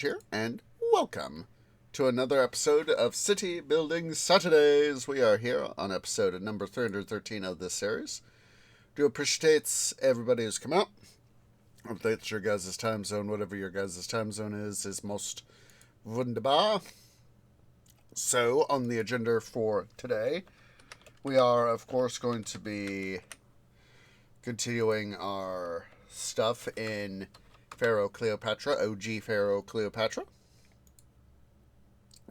here, and welcome to another episode of City Building Saturdays. We are here on episode number 313 of this series. Do appreciate everybody who's come out. Hope that your guys' time zone, whatever your guys' time zone is most wunderbar. So, on the agenda for today, we are, of course, going to be continuing our stuff in Pharaoh Cleopatra, OG Pharaoh Cleopatra.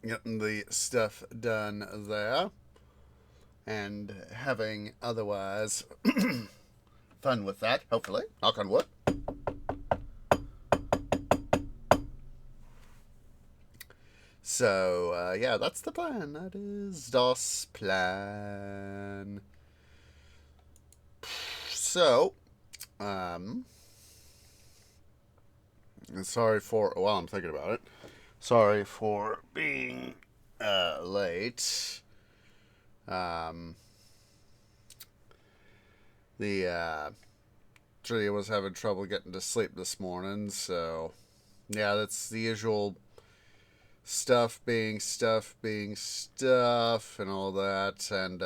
Getting the stuff done there. And having otherwise fun with that, hopefully. Knock on wood. So, yeah, that's the plan. That is das Plan. So, sorry for, while I'm thinking about it, sorry for being late. The Julia was having trouble getting to sleep this morning, so yeah, that's the usual stuff being stuff, and all that, and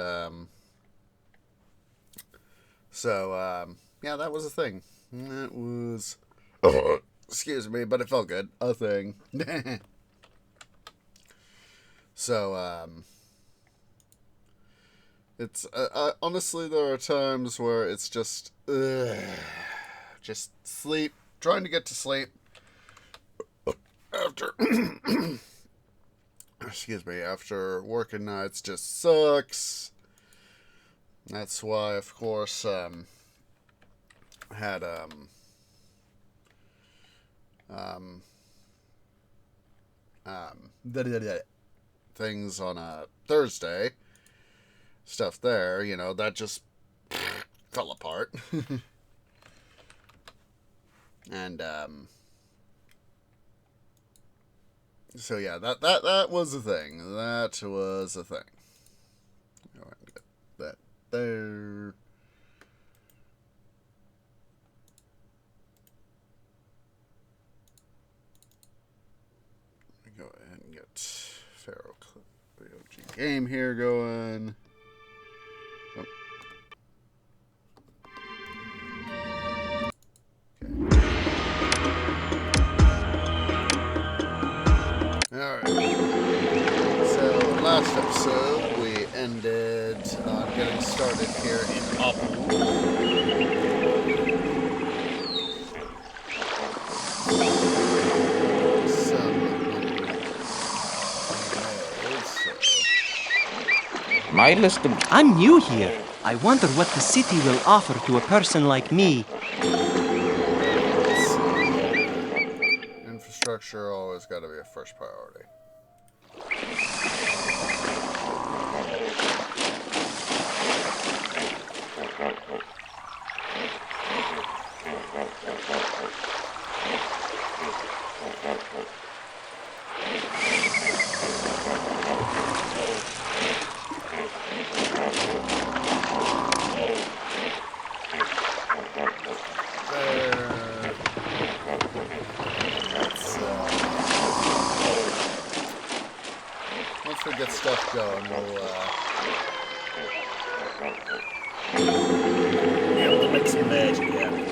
yeah, that was a thing. That was, excuse me, but it felt good. A thing. So, it's, honestly, there are times where it's just sleep, trying to get to sleep after, excuse me, after working nights just sucks. That's why, of course, had, things on a Thursday, stuff there, that just fell apart. And, so yeah, that was a thing. That was a thing. Go ahead and get that there. Go ahead and get Pharaoh OG game here going. Oh. Okay. Alright. So, last episode, we ended on getting started here in Abu. My list of... I'm new here. I wonder what the city will offer to a person like me. Infrastructure always got to be a first priority. Once we get stuff going, we'll be able to make some magic happen.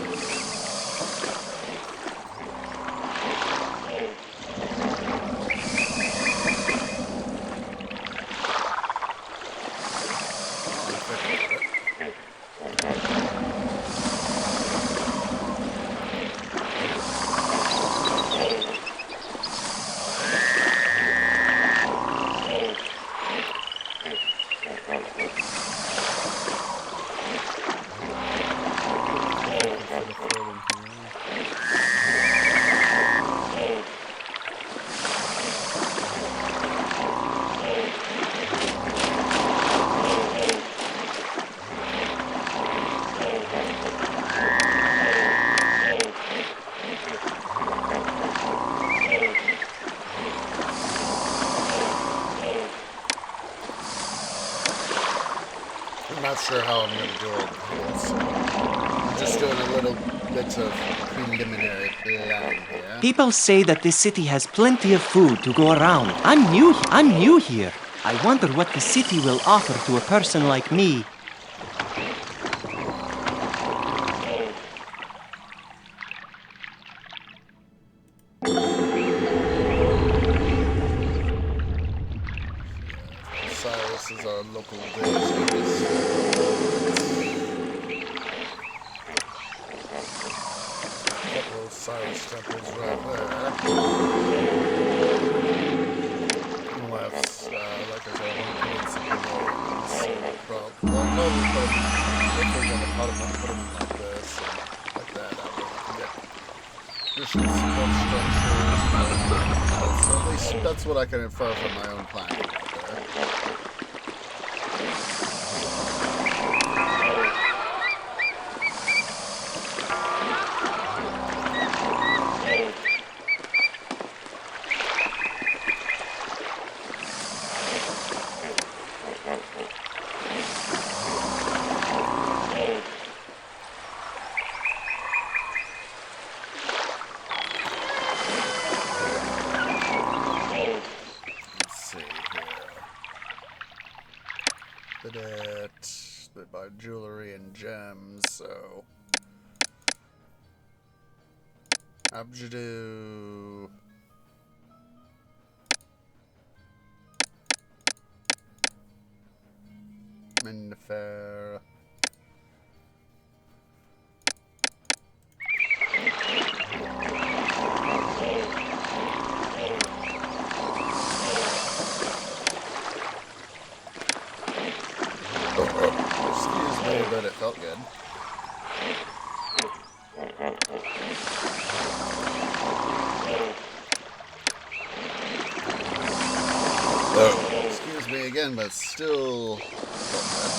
I'm not sure how I'm going to do all this. I'm just doing a little bit of preliminary planning here. People say that this city has plenty of food to go around. I'm new here. I wonder what the city will offer to a person like me. Cyrus is our local deity. Couple of Cyrus temples right there. Unless, like I said, I want to put in some well, no, we put them, if we're going to put them in like this, and like that way we can get additional support structures. So at least that's what I can infer from my own planning there. They buy jewelry and gems, so Abjadu. Minnefer. Excuse me, but it felt good. Excuse me again, but still felt good.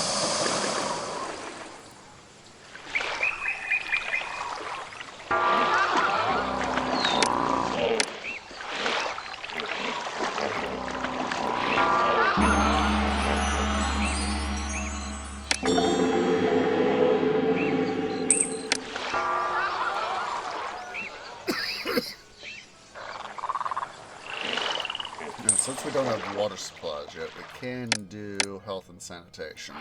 Since we don't have water supplies yet, we can do health and sanitation.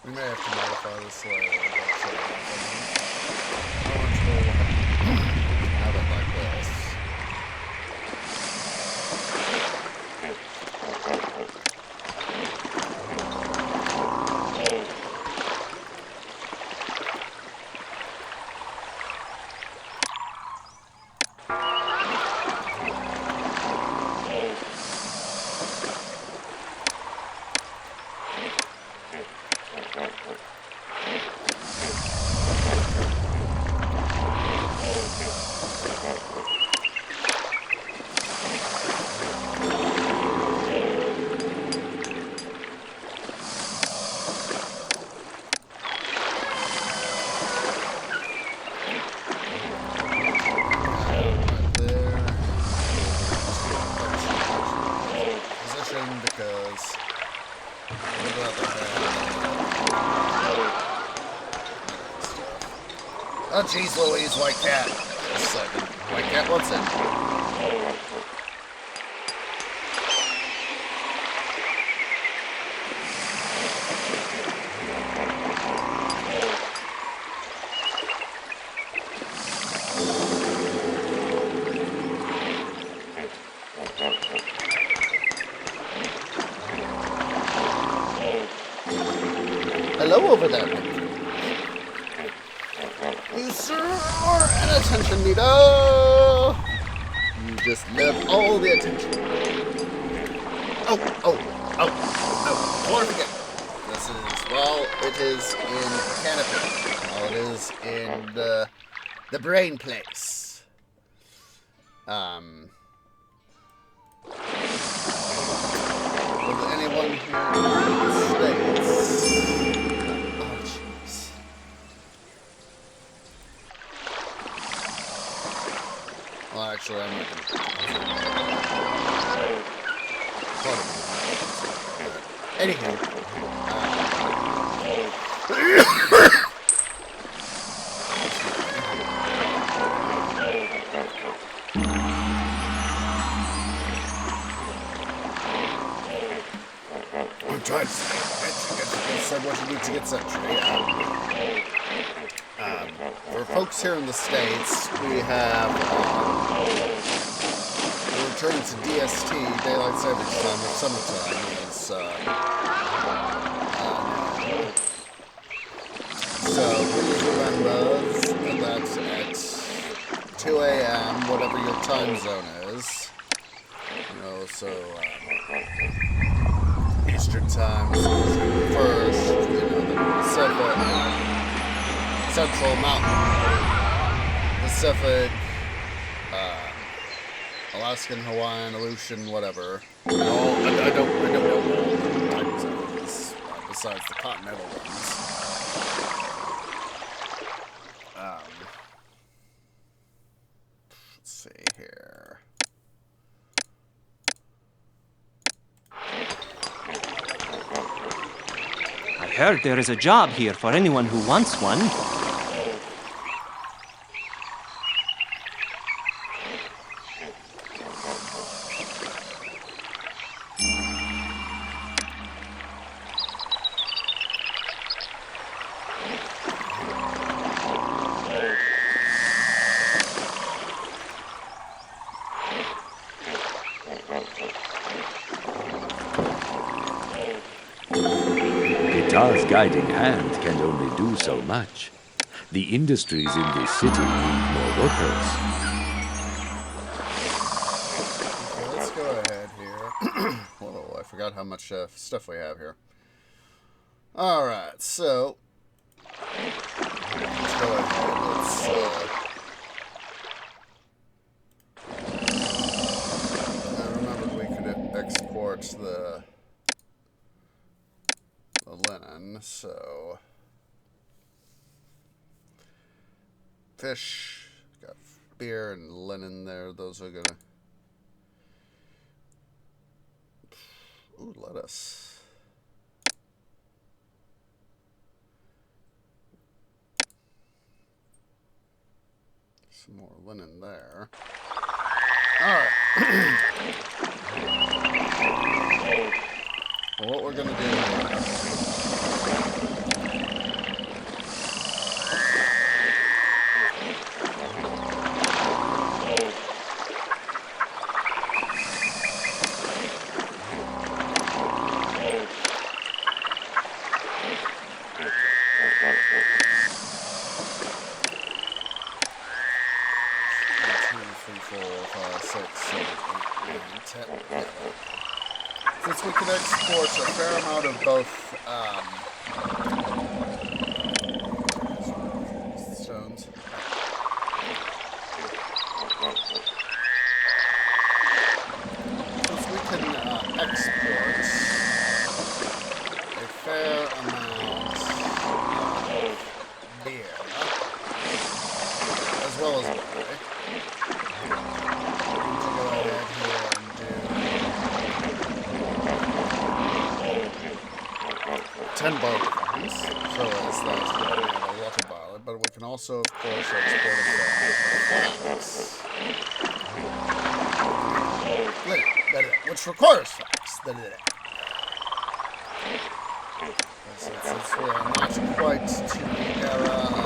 We may have to modify this slightly, but have it like this. Because oh jeez Louise, white cat. Just a second. White cat, what's in? Hello over there. You sir are an attention needle. just love all the attention. Oh, I want to forget. This is, well, it is in Canopy. Well, it is in the Brain Place. For anyone here in the States... Oh, jeez. Well, actually, I'm not going to... Anywho. I'm trying to say what you need to get century. For folks here in the States, we have we're returning to DST, Daylight Savings Time, or summertime is so please remember that at 2 a.m., whatever your time zone is, you know, so Eastern time is first, you know, the Pacific, Central Mountain, Pacific, Alaskan, Hawaiian, Aleutian, whatever. You know, I don't know all the time zones besides the continental ones. Let's see here. I heard there is a job here for anyone who wants one. Guitar's guiding hand can only do so much. The industries in this city need more workers. Okay, let's go ahead here. Whoa, I forgot how much stuff we have here. Alright, so... Let's go ahead, I remembered we could export the linen, so... Fish, got beer and linen there, those are gonna... Ooh, lettuce. Some more linen there. Alright. Well, what we're gonna do... Since we can export a fair amount of both stones. Since we can export a fair amount of beer, as well as barley, we need to go ahead here and do 10 barley farms, so as that's going to be a lot of barley, but we can also, of course, export a fair amount of flax. Which requires flax. Since we are not quite to the era of...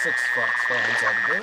Six flax farms ought to do.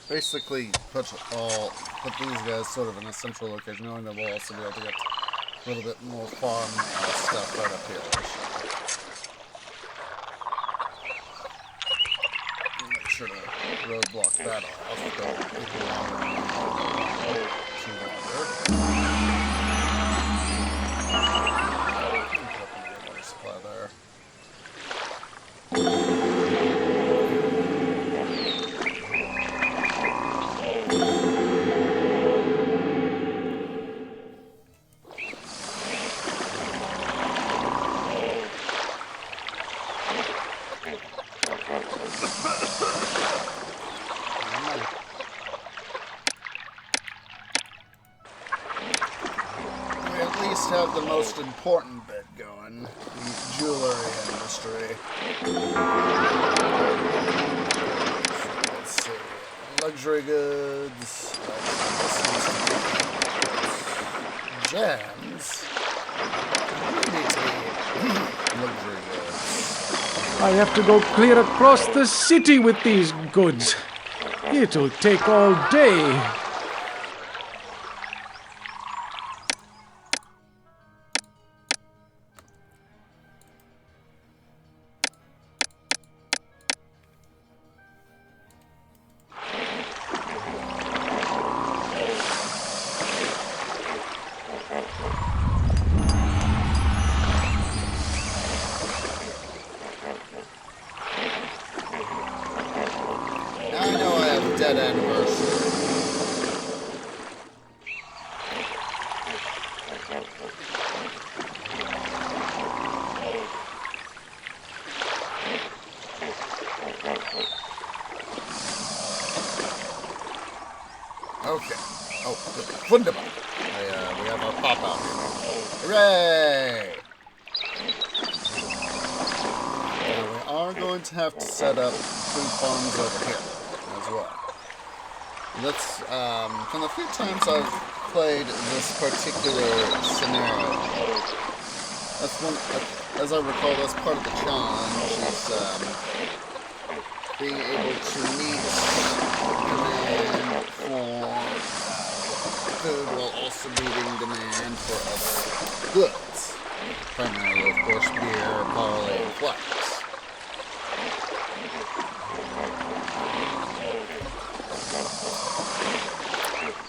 basically put these guys sort of in a central location, knowing that we'll also be able to get a little bit more farm stuff right up here. Make sure to roadblock that off. Don't people wander too longer. Put up another water supply there. Have the most important bit going, the jewelry industry. Let's see, luxury goods, gems. Need to be luxury goods. I have to go clear across the city with these goods. It'll take all day. Dead anniversary. Okay. Oh, wunderbar. We have our pop out here. Hooray! Now we are going to have to set up food farms over here as well. Let's, from the few times I've played this particular scenario, that's one, as I recall, that's part of the challenge, is being able to meet demand for food while also meeting demand for other goods. Primarily, of course, beer, barley, and flax.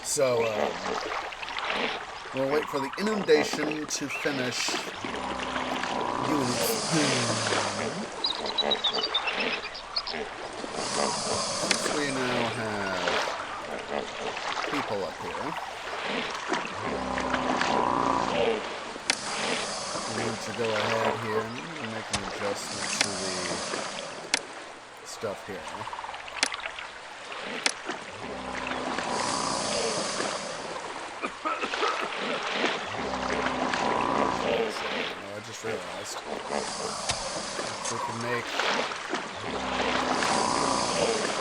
So, we'll wait for the inundation to finish since we now have people up here, we need to go ahead here and make an adjustment to the stuff here. I just realized we can make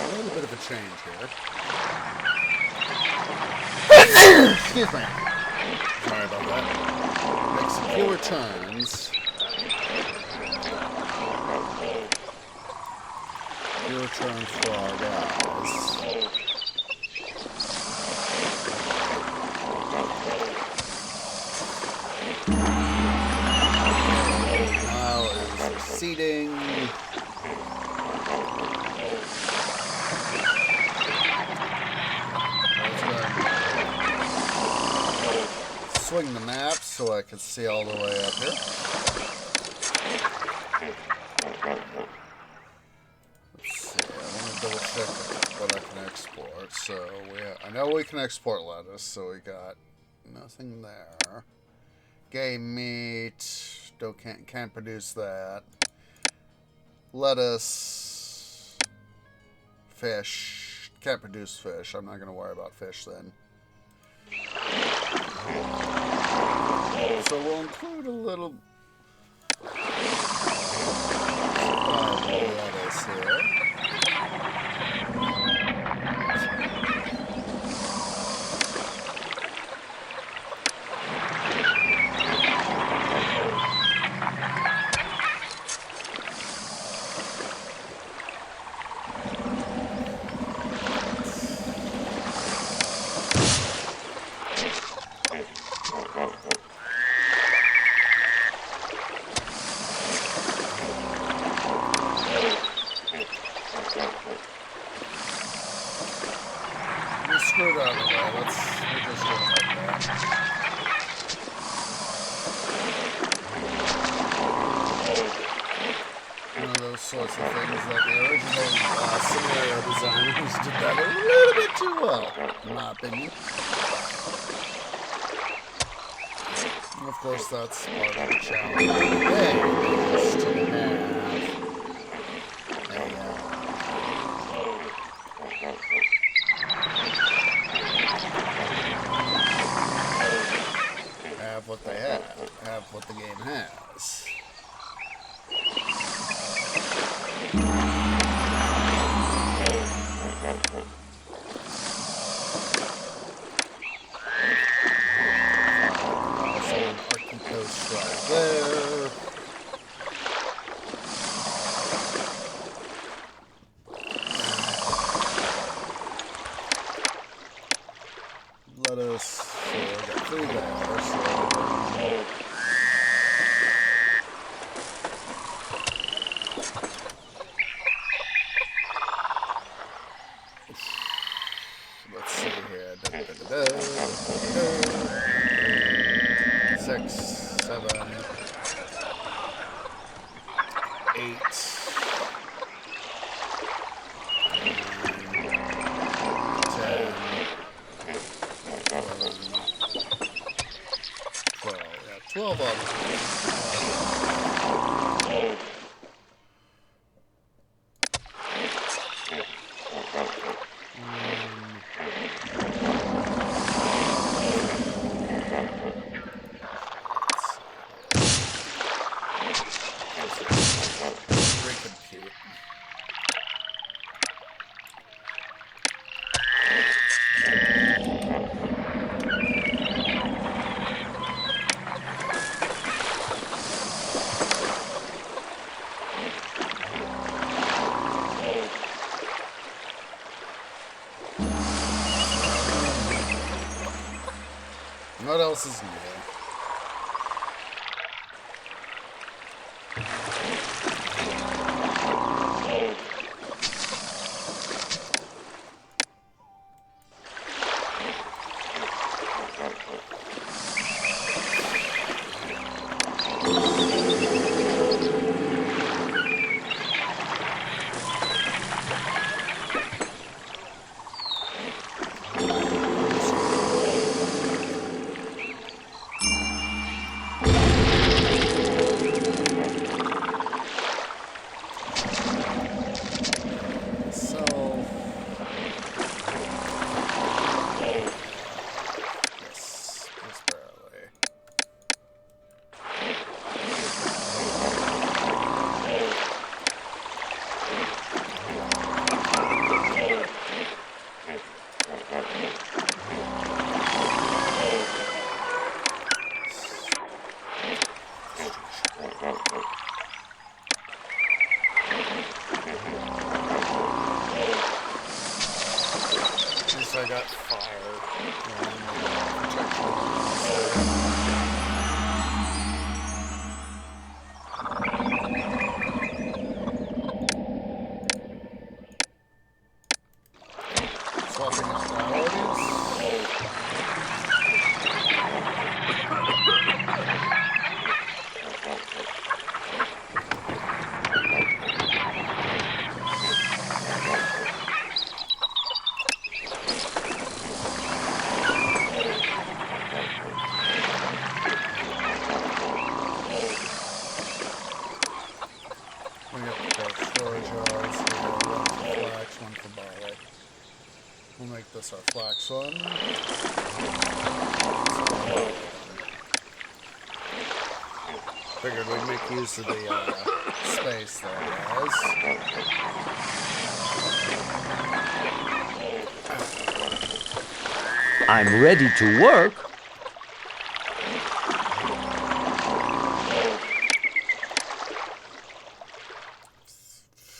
a little bit of a change here. Excuse me. Sorry about that. Make some fewer turns. Fewer turns for our guys. Seating. Swing the map so I can see all the way up here. Let's see, I want to double check what I can export. So I know we can export lettuce, so we got nothing there. Game meat, can't produce that. Lettuce, fish, can't produce fish. I'm not going to worry about fish then. So we'll include a little lettuce here. We screwed out of the way. We'll just do it like that. One of those sorts of things that the original scenario designers did that a little bit too well, in my opinion. And of course, that's part of the challenge. Hey, is to have what they have what the game has. Right there. Let us get through there. So let's see here. 6, 7, 8, 10, 11, 12. Yeah, 12 of them. Recompute. What else is new? I got fire. Swapping out priorities. We got the storage yards here, one for flax, one for barley. We'll make this our flax one. Figured we'd make use of the space there, guys. I'm ready to work.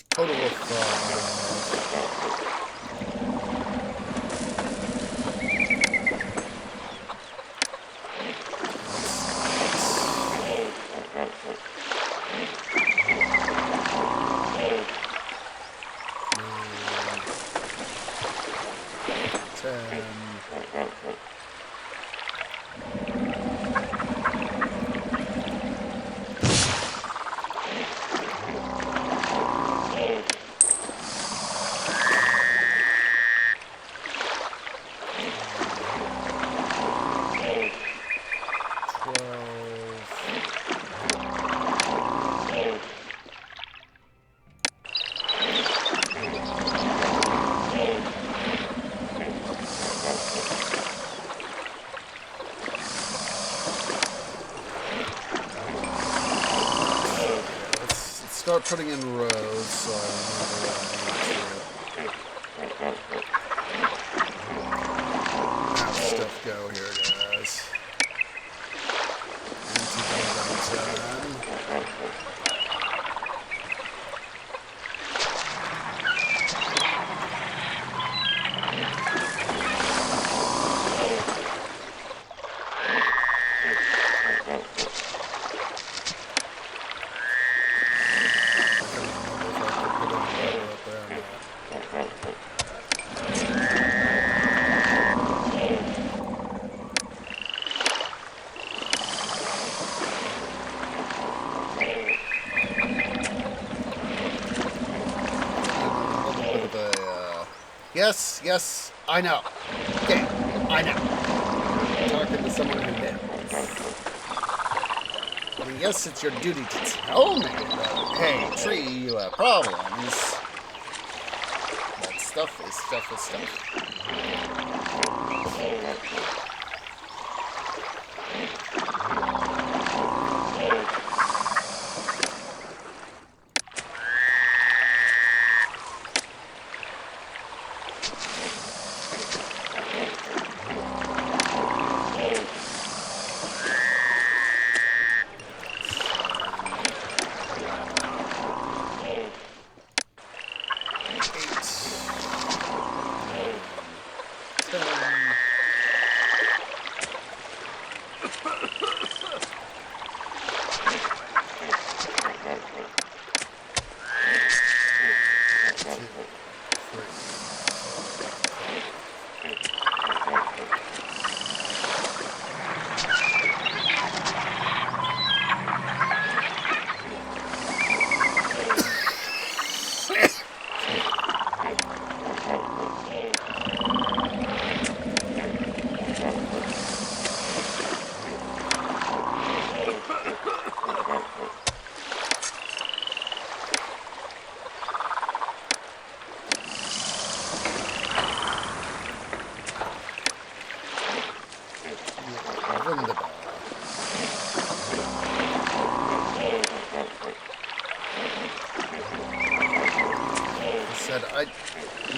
Total of Start putting in rows so I remember how stuff go here, guys. Yes, yes, I know. Okay, I know. I'm talking to someone who knows. I mean, yes, it's your duty to tell me that, hey, tree, you have problems. But stuff is stuff is stuff.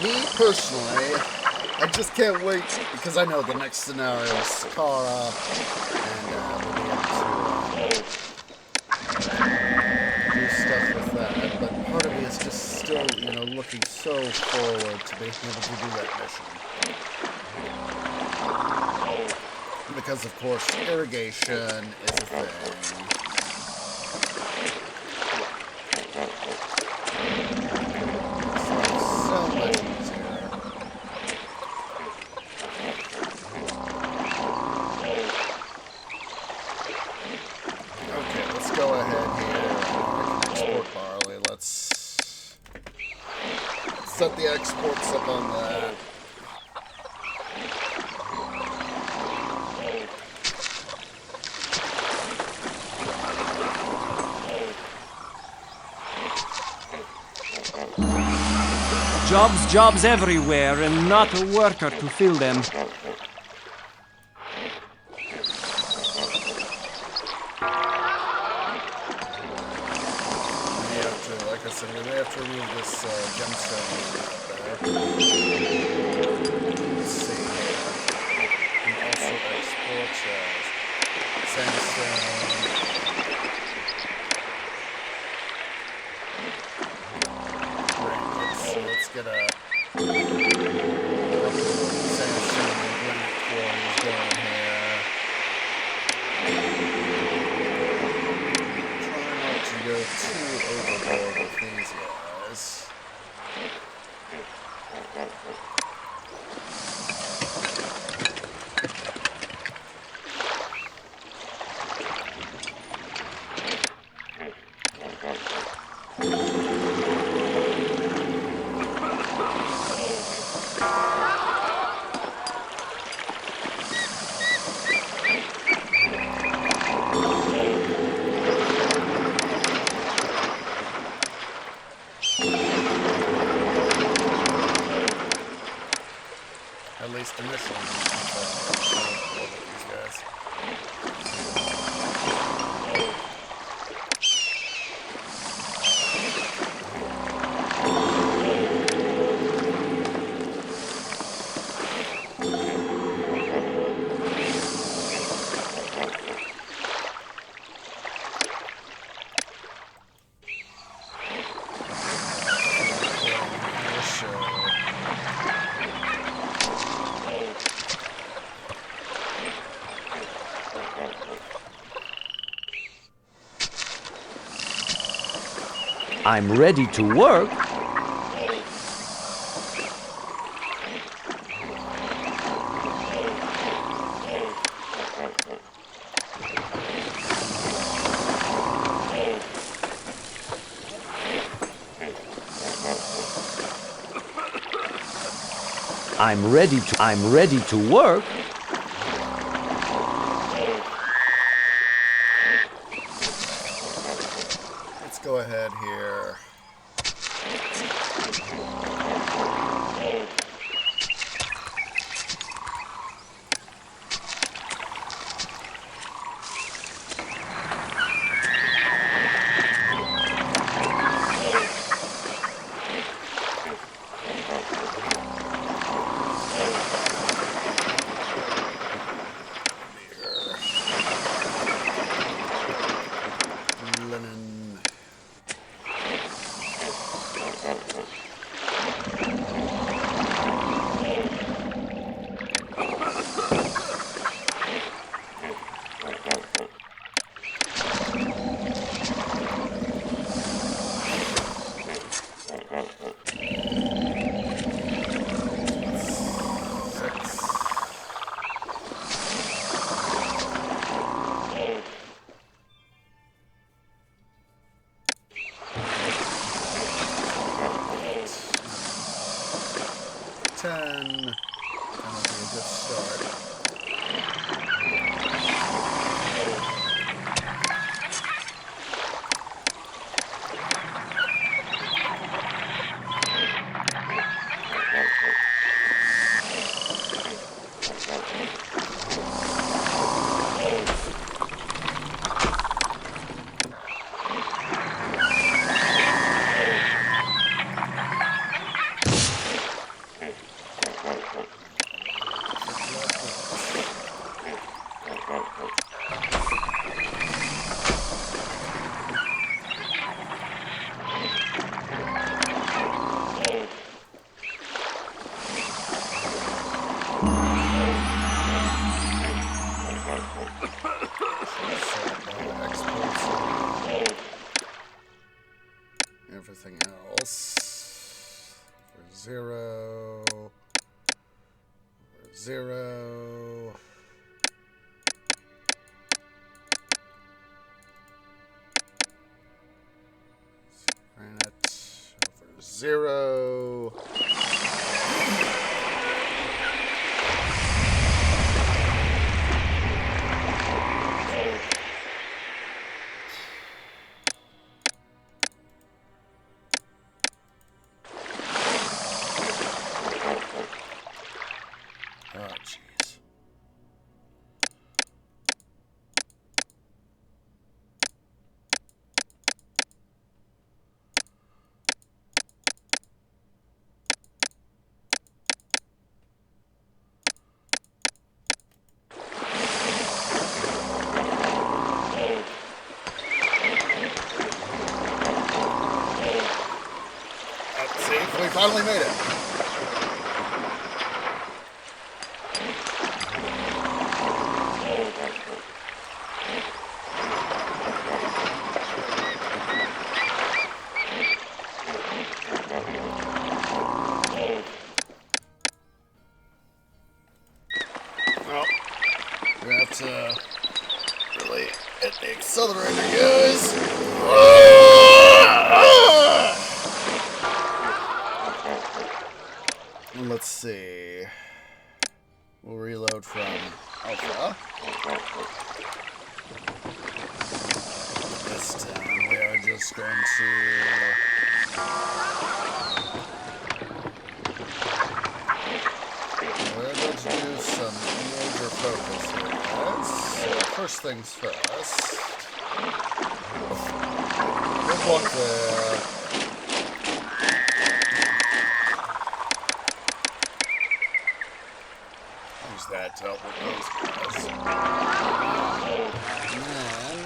Me personally, I just can't wait because I know the next scenario is Kara, and we'll be able to do stuff with that. But part of me is just still, looking so forward to being able to do that mission. Because, of course, irrigation is a thing. Set the exports up on that. Jobs everywhere, and not a worker to fill them. Like I said, we may have to remove this gemstone right there. Let's see. We also export sandstone. Great. So let's get a sandstone and granite quarries going here. Try not to go too overboard with these guys. least initially. These guys. I'm ready to work. I'm ready to work. Let's go ahead here. Linen. That'll be a good start. Everything else for 0, for 0. Granite over 0. Oh, jeez. Let's see if we finally made it. Well, we have to really hit the accelerator, guys. Let's see. We'll reload from Alpha. This time we are just going to... We're going focus here, guys. So first things first. Good luck there. Use that to help with those guys. And then...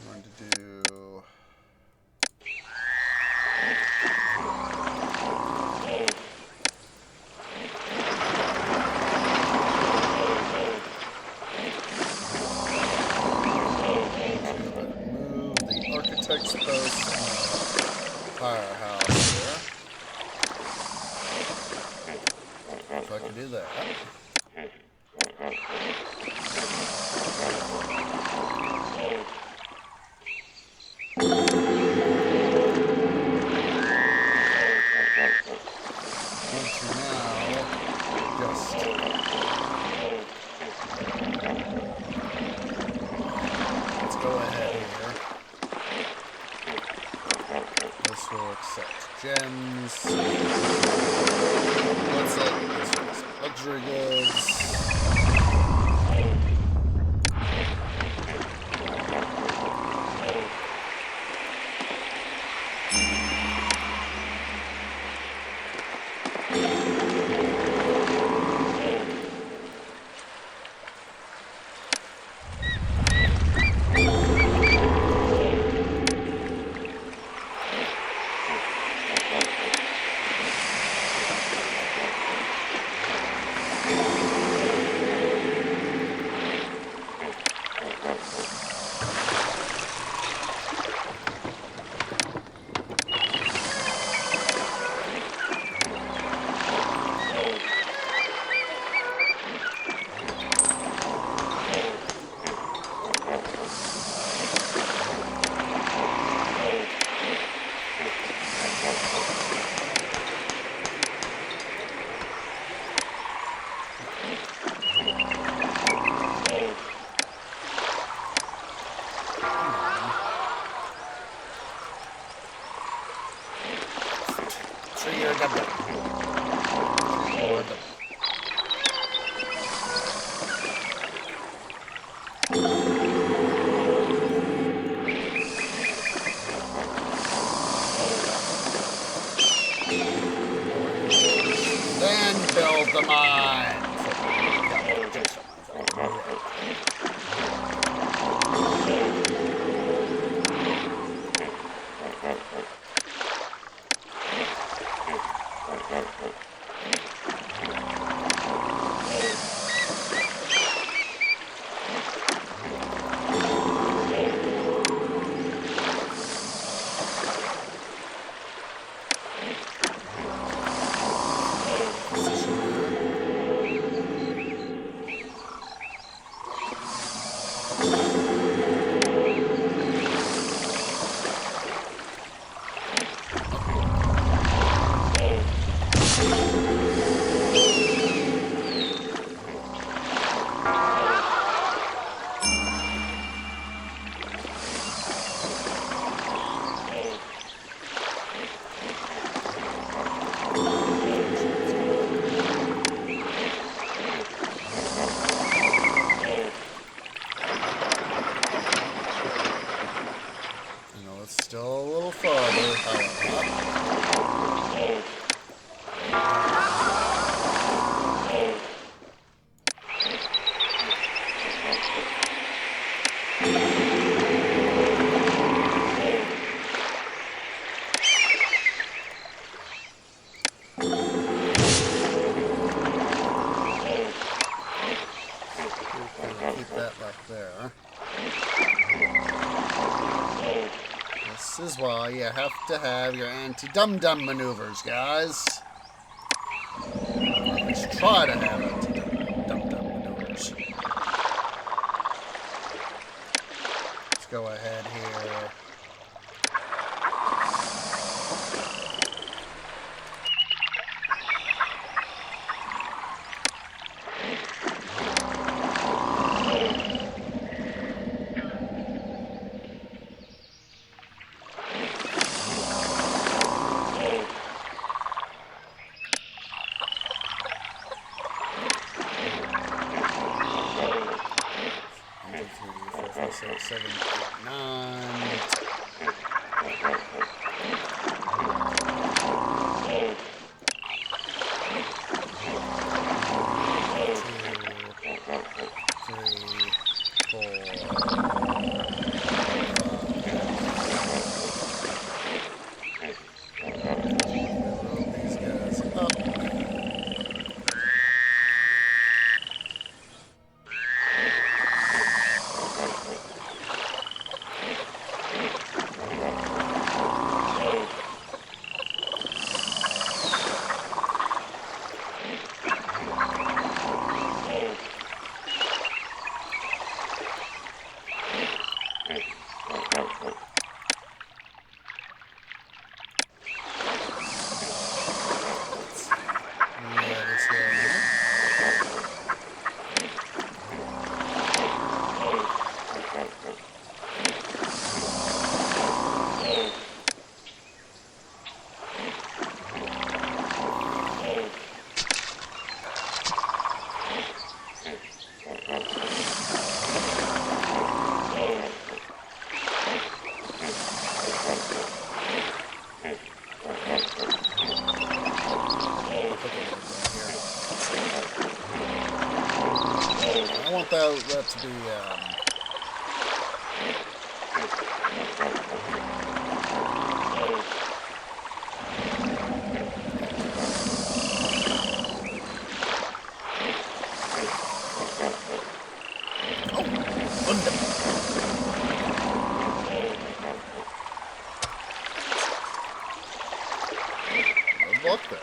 I'm going to do... Move the architect's post and the firehouse here. If I can do that. Let's go ahead here. This will accept gems. What's it? This is luxury goods. Then build the mine. Still a little farther. Keep that like there. This is why you have to have your anti-dum-dum maneuvers, guys. Let's try to have anti-dum-dum maneuvers. Let's go ahead here. 6, 7, 8, 9. I want that to be, no block there.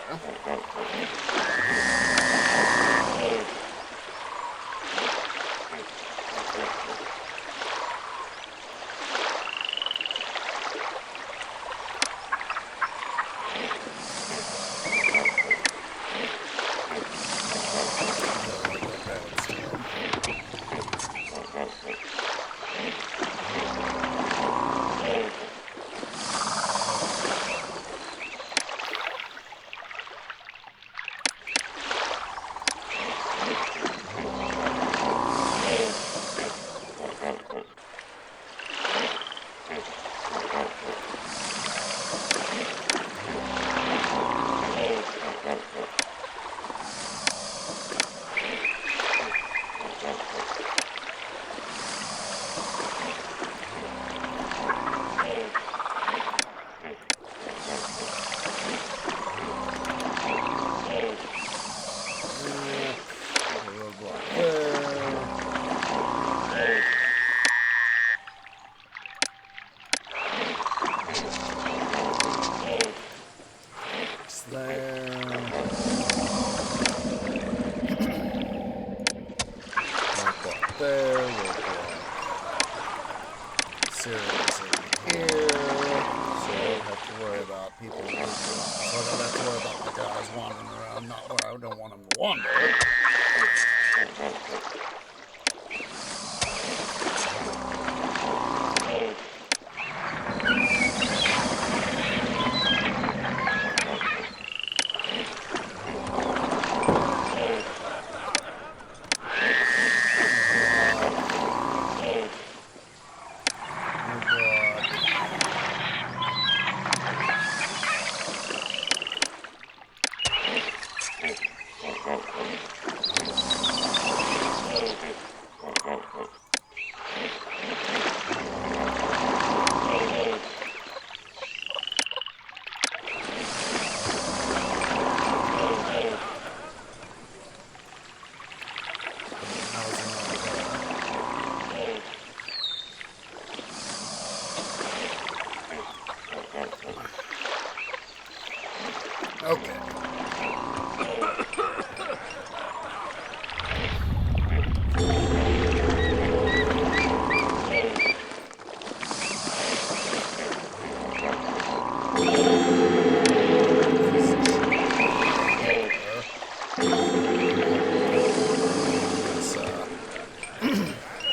Okay.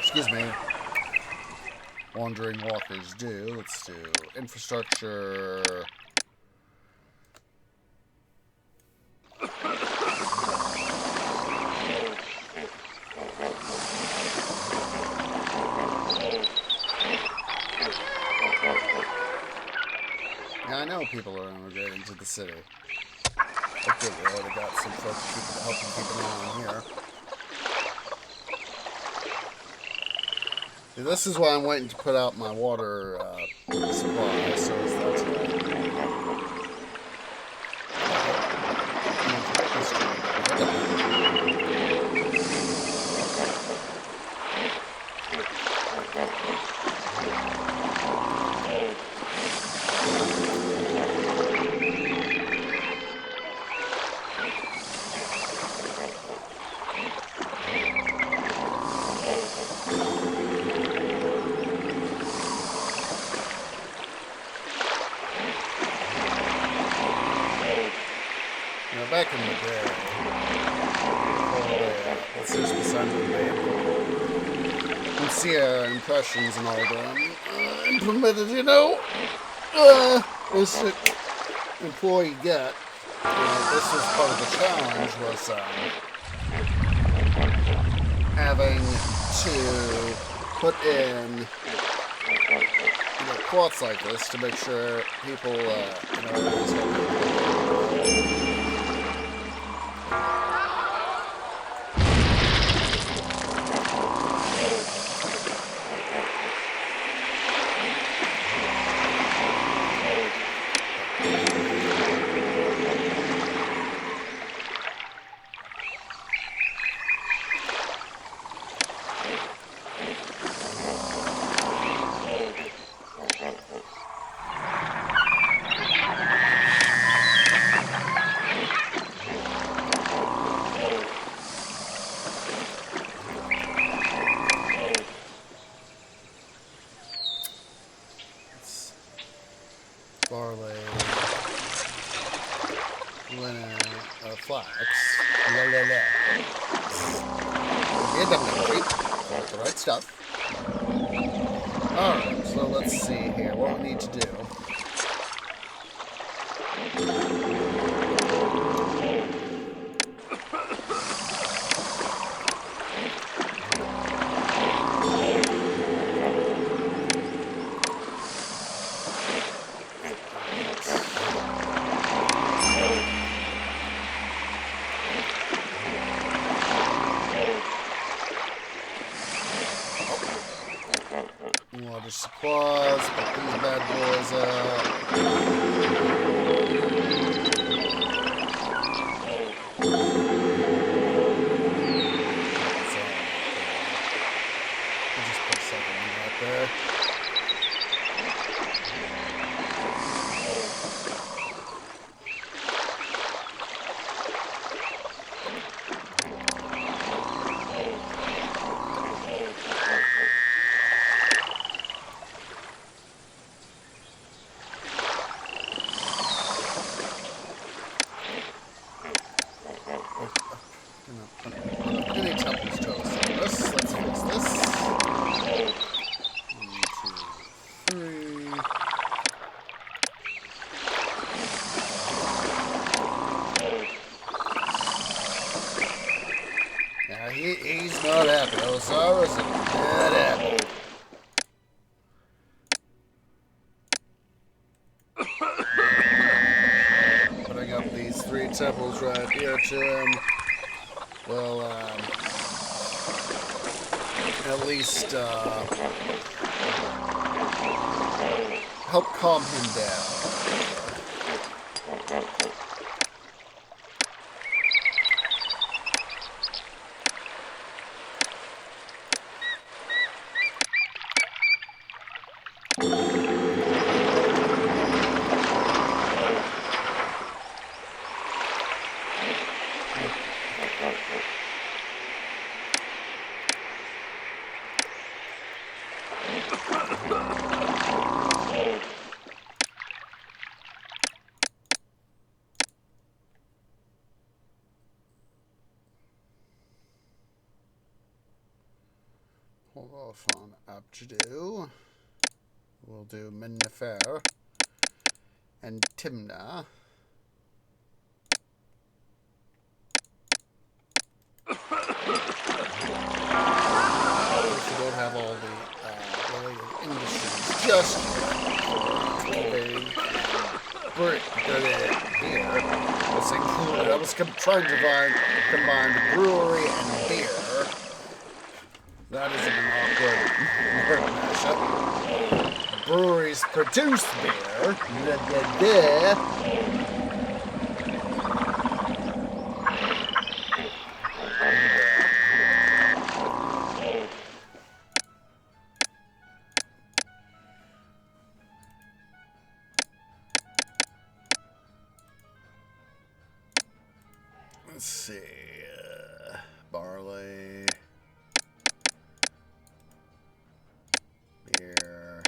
Excuse me. Wandering walkers do. Let's do infrastructure. people are immigrating to the city. Okay, we already got some folks helping keep an eye on here. See, this is why I'm waiting to put out my water supply, so as that's back in the day, let's just beside the see our impressions and all them implemented, this employee get. This was part of the challenge, was having to put in plots like this to make sure people barley, linen, flax, the right stuff. Alright, so let's see here what we need to do. Water supplies, put these bad boys out. I'll just put something right there. Any temples to us. Let's fix this. 1, 2, 3. Now he's not happy. Osiris is not happy. Putting up these 3 temples right here to him. Well, at least help calm him down. Hold off on Abjadu. We'll do Mennefer and Timnah. We don't have all the related industries just yet. beer. I was trying to combine brewery and beer. That isn't an awkward word mashup. Breweries produce beer. Let's see. Barley. Beer.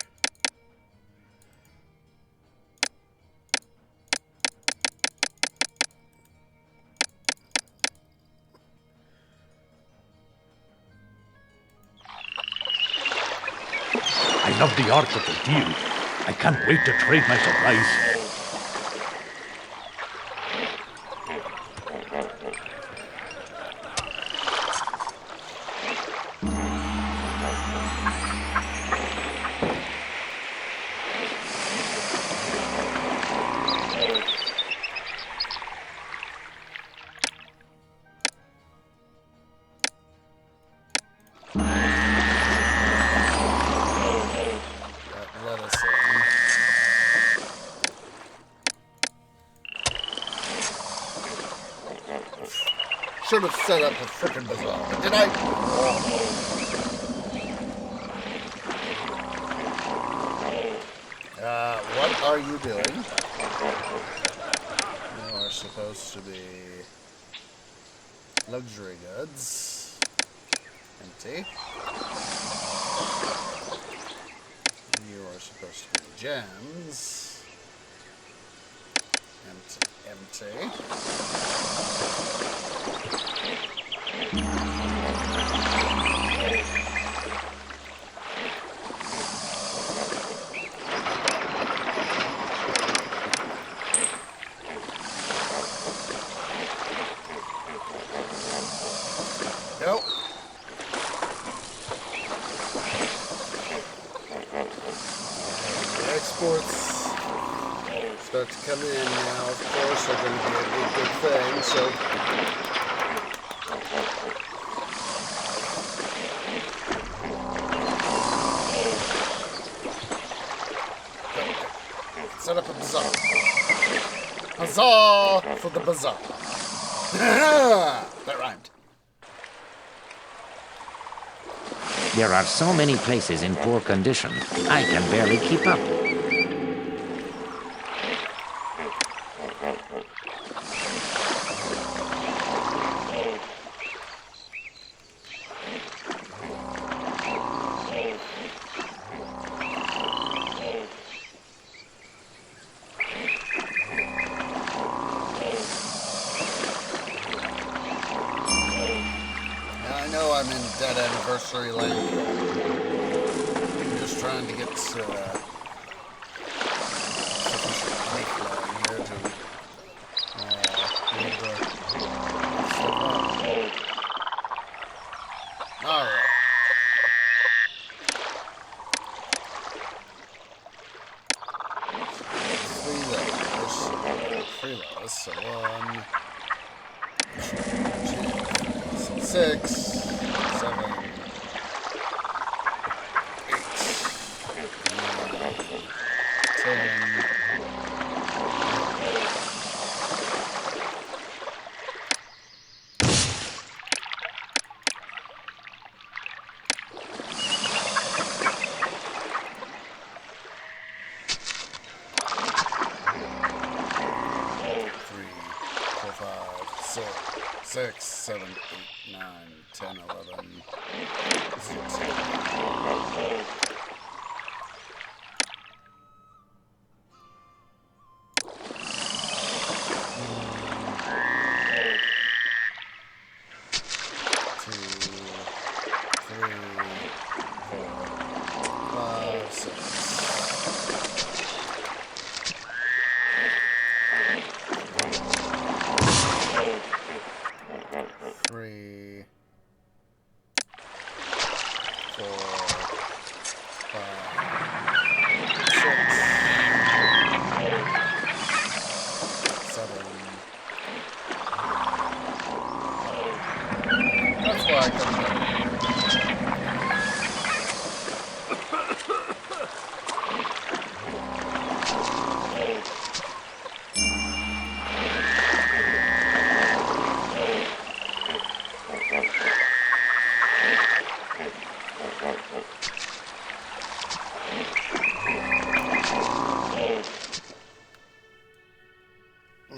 I love the art of the deal. I can't wait to trade my supplies. Should have set up a frickin' bazaar, but did I? What are you doing? You are supposed to be luxury goods. Empty. You are supposed to be gems. Empty. Nope. The exports start to come in now, of course, they're going to be a good thing, so set up a bazaar. Huzzah for the bazaar. That rhymed. There are so many places in poor condition, I can barely keep up. I know I'm in dead anniversary land. I'm just trying to get sufficient money flowing here to be able to step up. Alright. Three letters, so 1, 2, 6, 7, 8, 9, 10. Six, 7, 8, 9, 10, 11, 3, 4, Or I can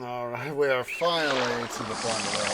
Alright, we are finally to the point where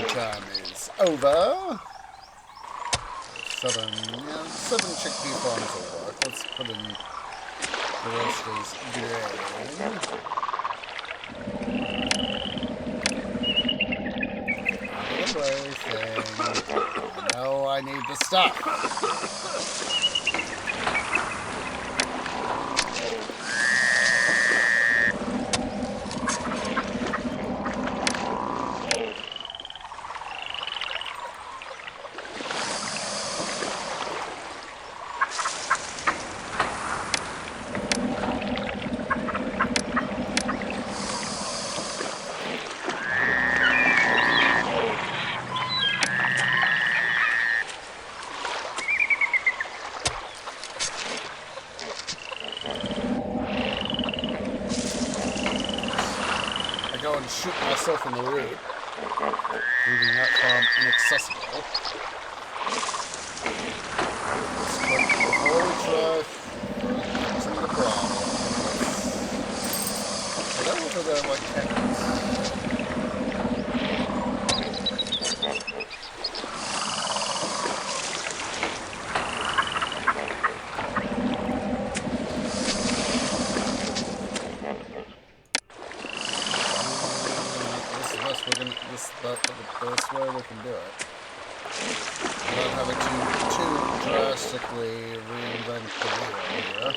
time is over. Seven chickpea farms will work. Let's put in the roasters grain. No, I need the stuff. Shoot myself in the root, leaving that farm inaccessible. Before we try some of the problems, are they over there like cats? That's where we can do it. Without having to too drastically reinvent the wheel here.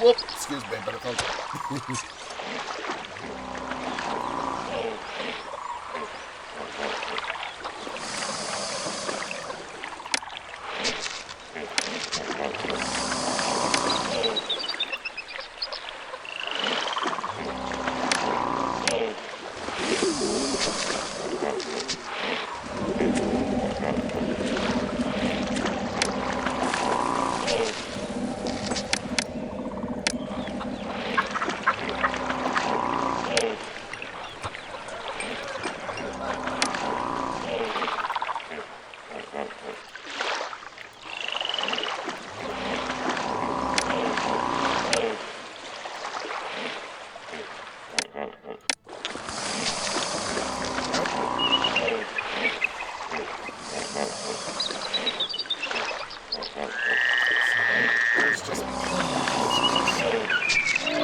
Whoop! Excuse me, but it felt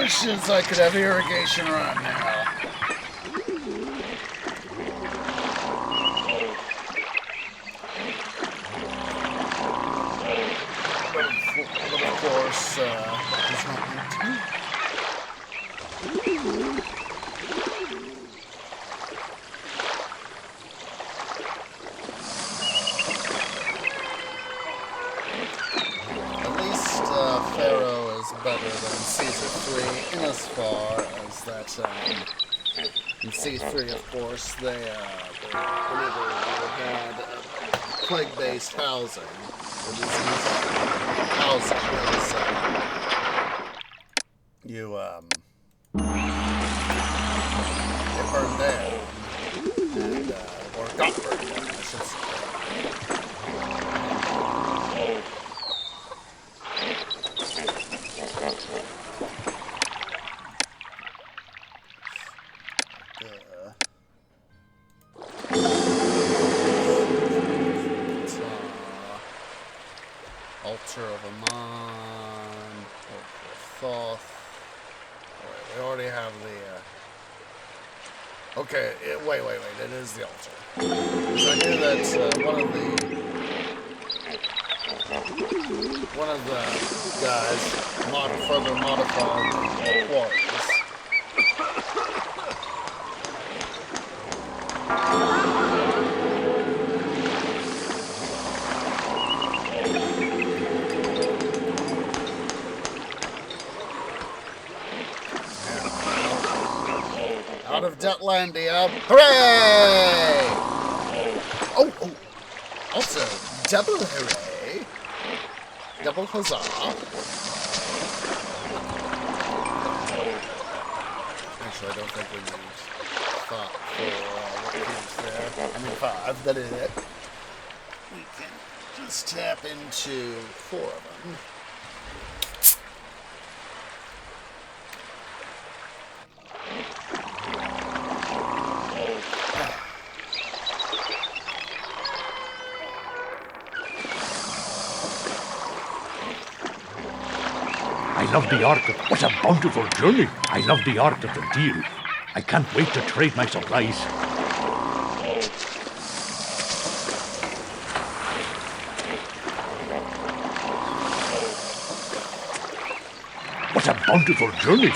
wishes I could have irrigation right now. But of course, it's not meant to be. At least Pharaoh is better than Caesar 3 in as far as that in C3, of course, they whenever we had plague-based housing, or disease housing, you get burned down, and, or got burned down, I should say. Altar of Aman, Oracle of Thoth. Alright, we already have the, okay, wait, it is the altar. Because I knew that, one of the guys further modified the quarries. Out of Jutlandia. Hooray! Oh, also, double hooray. Double huzzah. Actually, I don't think we need 5 for what is there. I mean 5, that is it. We can just tap into 4 of them. I love the Ark of... What a bountiful journey! I love the Ark of the Deal. I can't wait to trade my supplies. What a bountiful journey!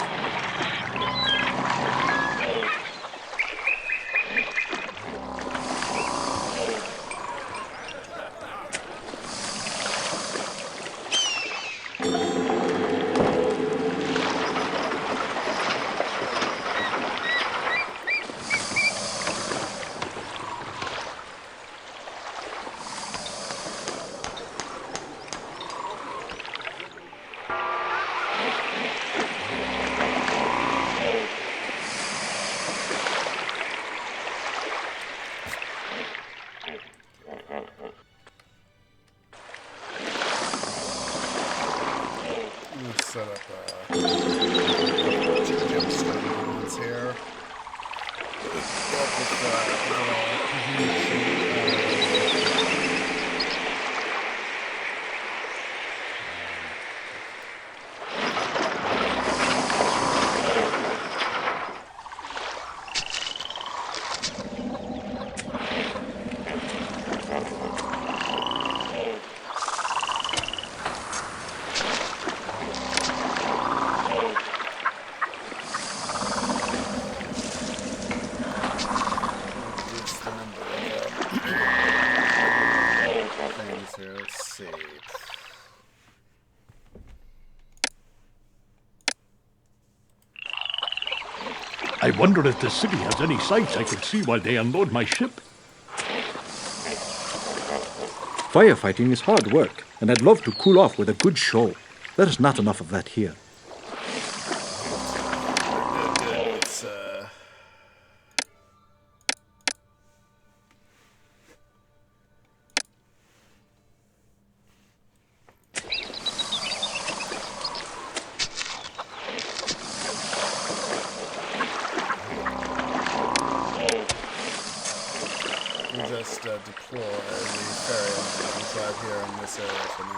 Set up gemstones here. Let's see. I wonder if the city has any sights I could see while they unload my ship. Firefighting is hard work, and I'd love to cool off with a good show. There's not enough of that here. It's, just deploy the Pharaoh right here in this area for now.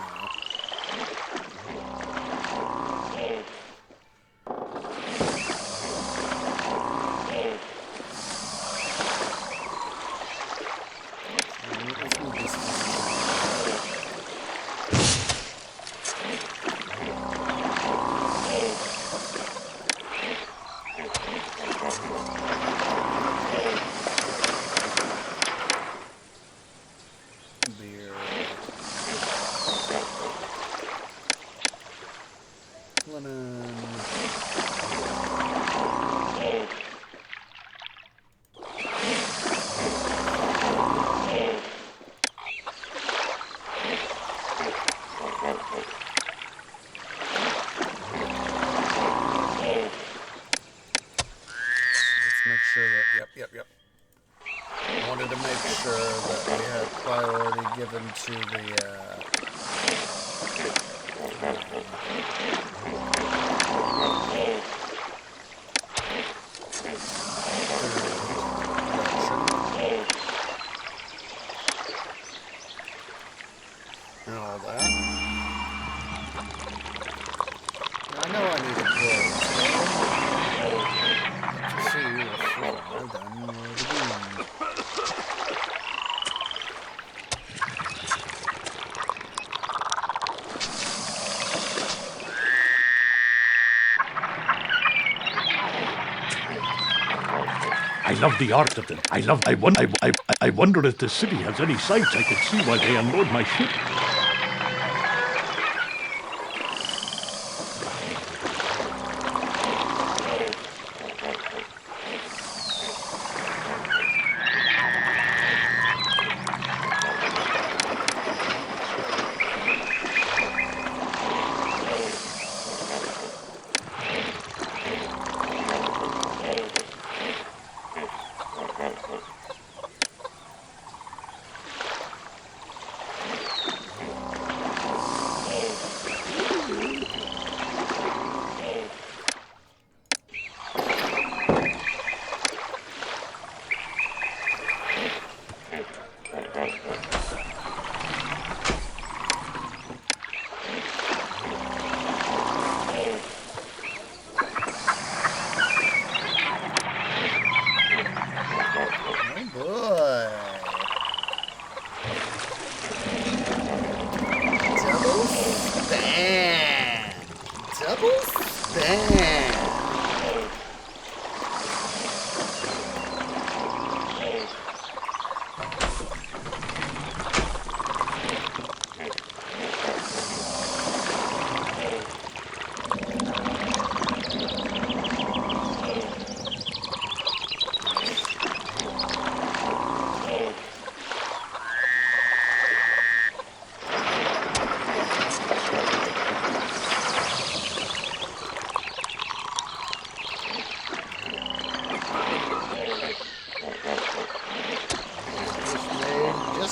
Yep. I wanted to make sure that we had priority given to the, and all that. I know I need a clothes. To see the floor, then we'll begin. I love the art of them. I wonder if the city has any sights I could see while they unload my ship.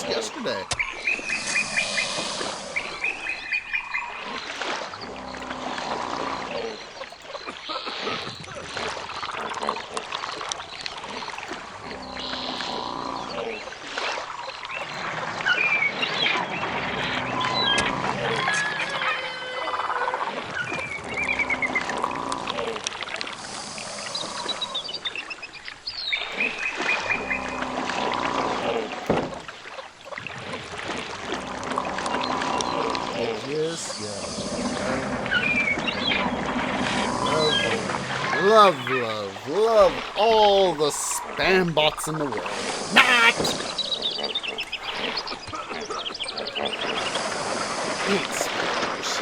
Yesterday. Love all the spam bots in the world. Not! Hate spammers.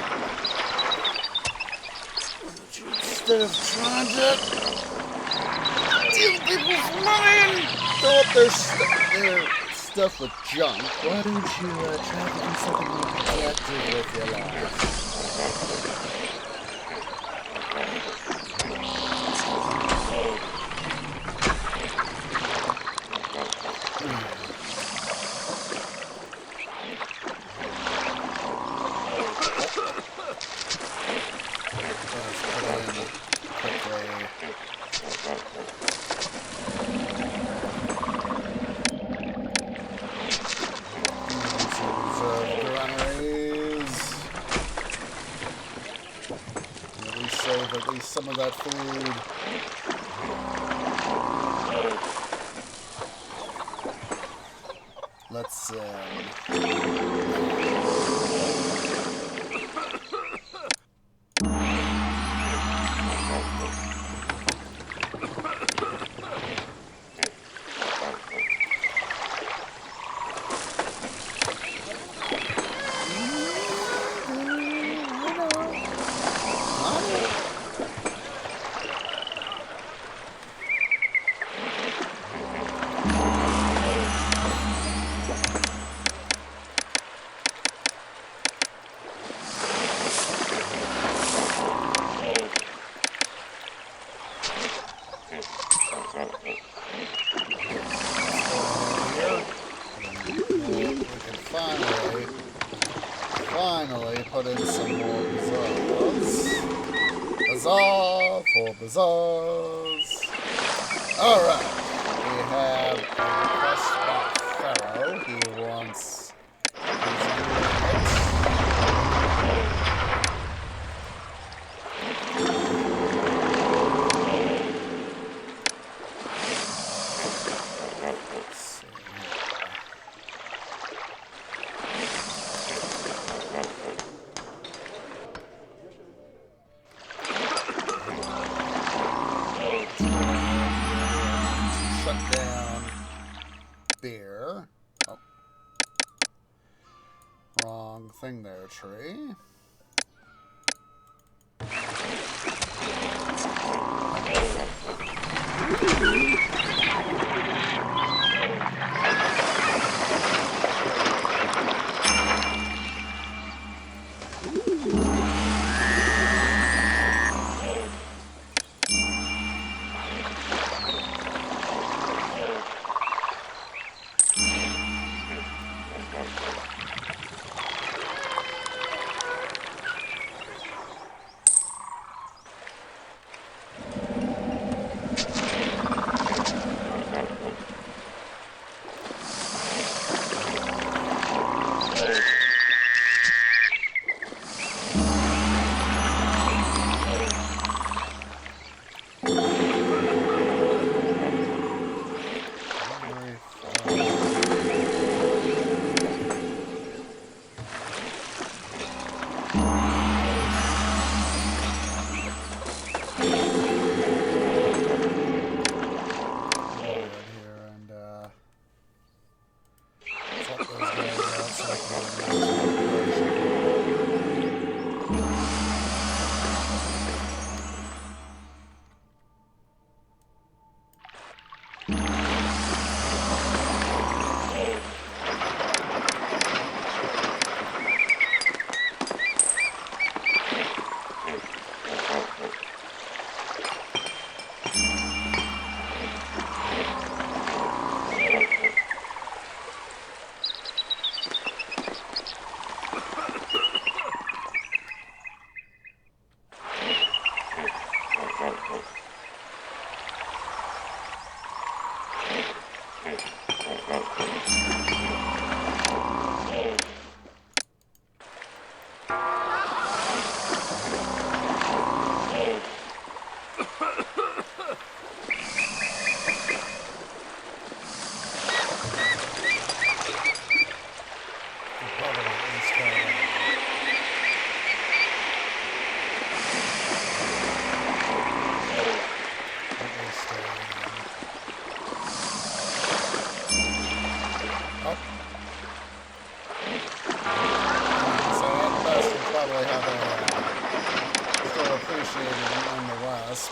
Instead of trying to steal people's mind, fill up their stuff with junk, why don't you try to do something more productive with your life? At least some of that food. Let's finally put in some more bazaars. Bazaar for bazaars. Alright. We have a request by Pharaoh. He wants these units. Shut down beer. Oh. Wrong thing there, tree.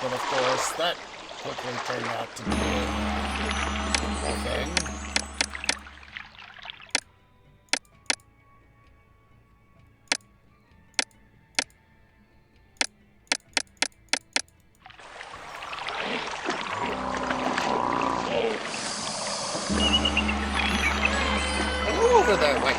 But of course, that quickly turned out to be a thing. Over there, wait.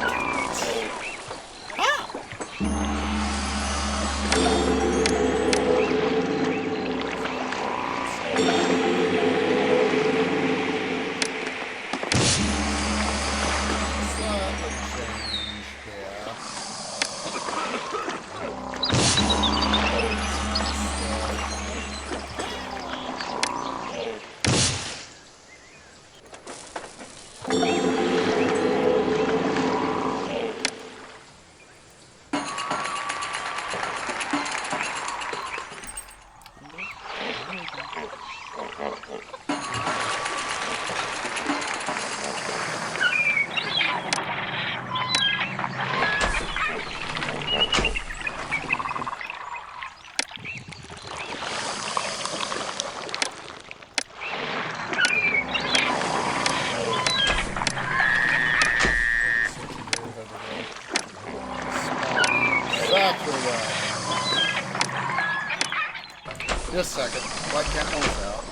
Just a second. Why can't move out?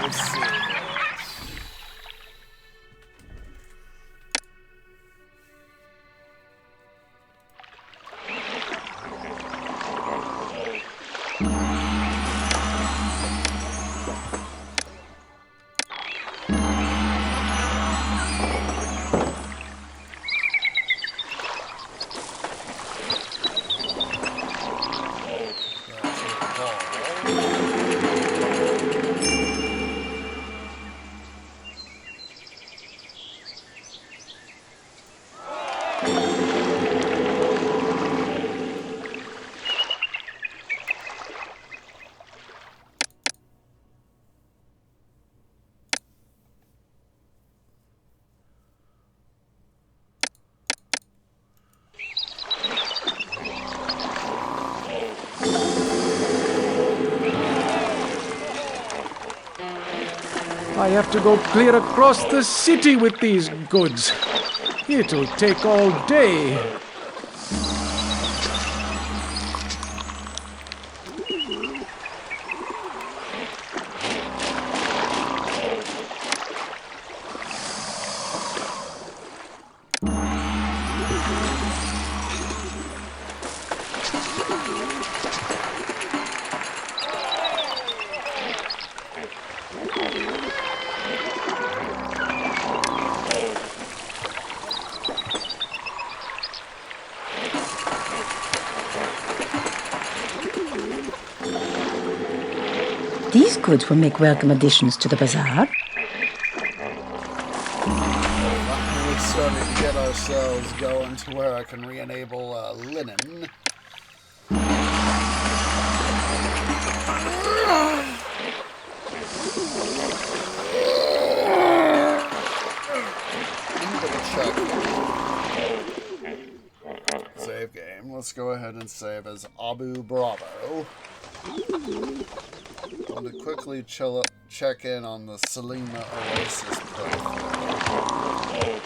Let's see. I have to go clear across the city with these goods. It'll take all day. These goods will make welcome additions to the bazaar. We're starting to get ourselves going to where I can re-enable linen. Save game. Let's go ahead and save as Abu Bravo. I want to quickly check in on the Selima Oasis playthrough.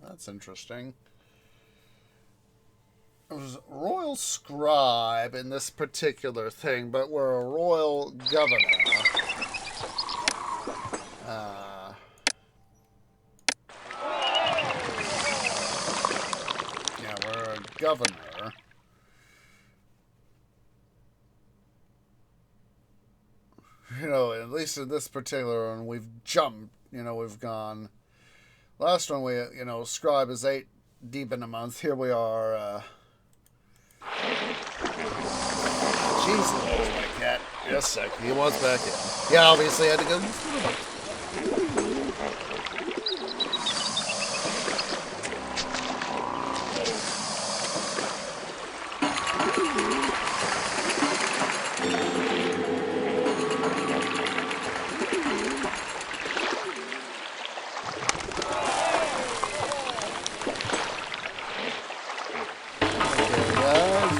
That's interesting. It was royal scribe in this particular thing, but we're a royal governor. Yeah, we're a governor. You know, at least in this particular one, we've jumped. You know, we've gone. Last one, scribe is 8 deep in a month. Here we are. Jesus, there's my cat. Yes, sec. He wants back in. Yeah, obviously I had to go.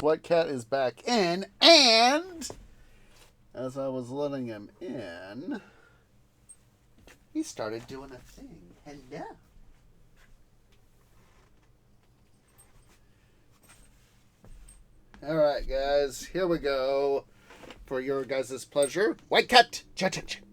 White Cat is back in, and as I was letting him in, he started doing a thing. Hello. Alright, guys, here we go. For your guys' pleasure, White Cat, attention.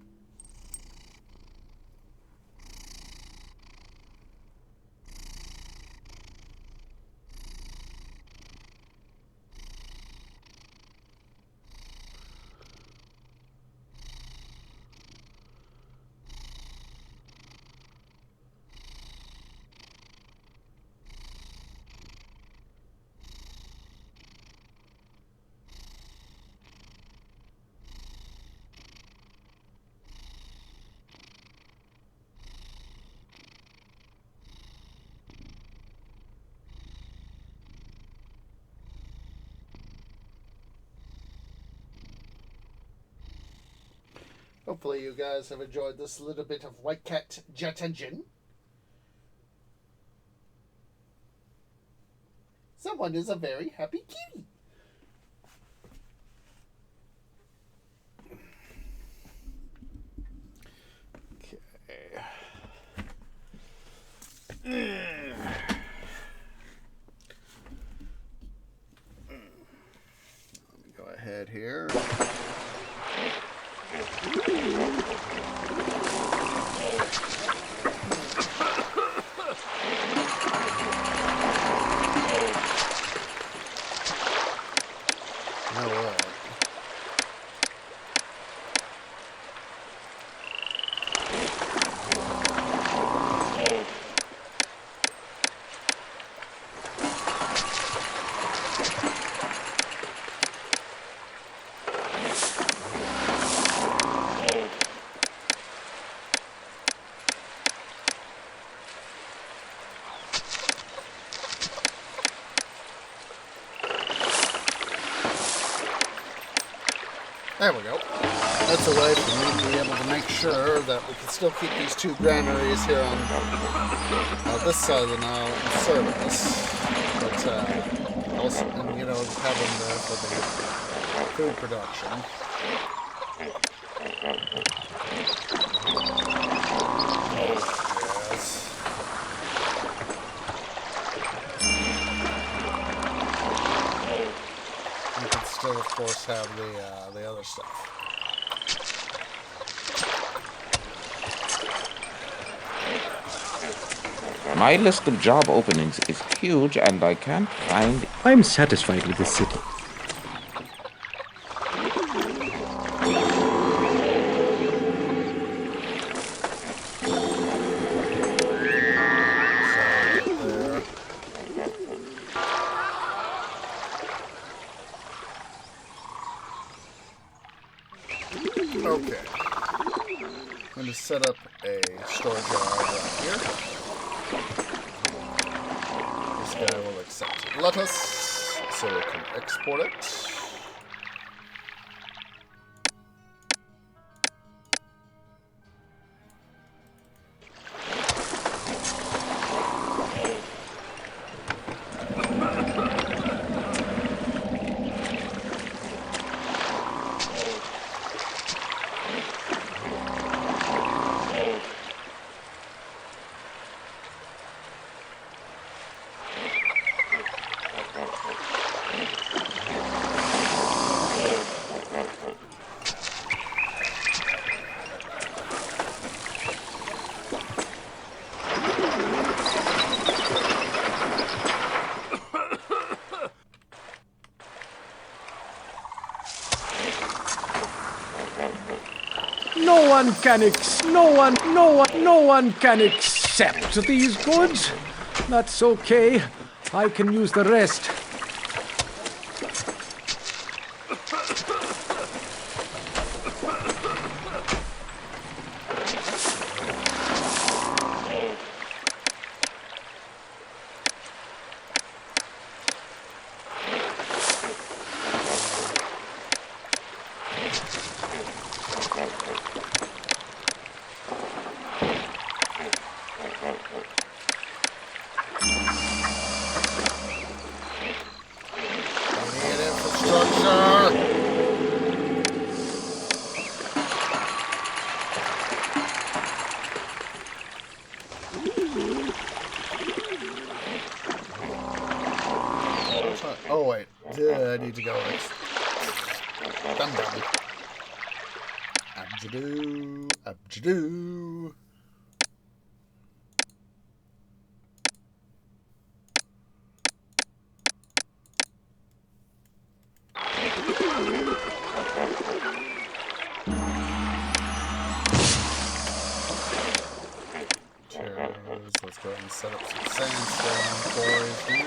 Hopefully you guys have enjoyed this little bit of White Cat Jet Engine. that one is a very happy kitty. Okay. Let me go ahead here. There we go. That's a way for me to be able to make sure that we can still keep these two granaries here on this side of the Nile in service, but also, and, you know, have them there for the food production. Yes. You can still, of course, have the other stuff. My list of job openings is huge and I can't find... I'm satisfied with this city. Okay. I'm going to set up a storage yard right here. This guy will accept lettuce, so we can export it. No one can accept these goods. That's okay. I can use the rest. Oh, wait. I need to go next. Dum dum. Abjadoo. Abjadoo. Let's go ahead and set up some sandstone quarries here.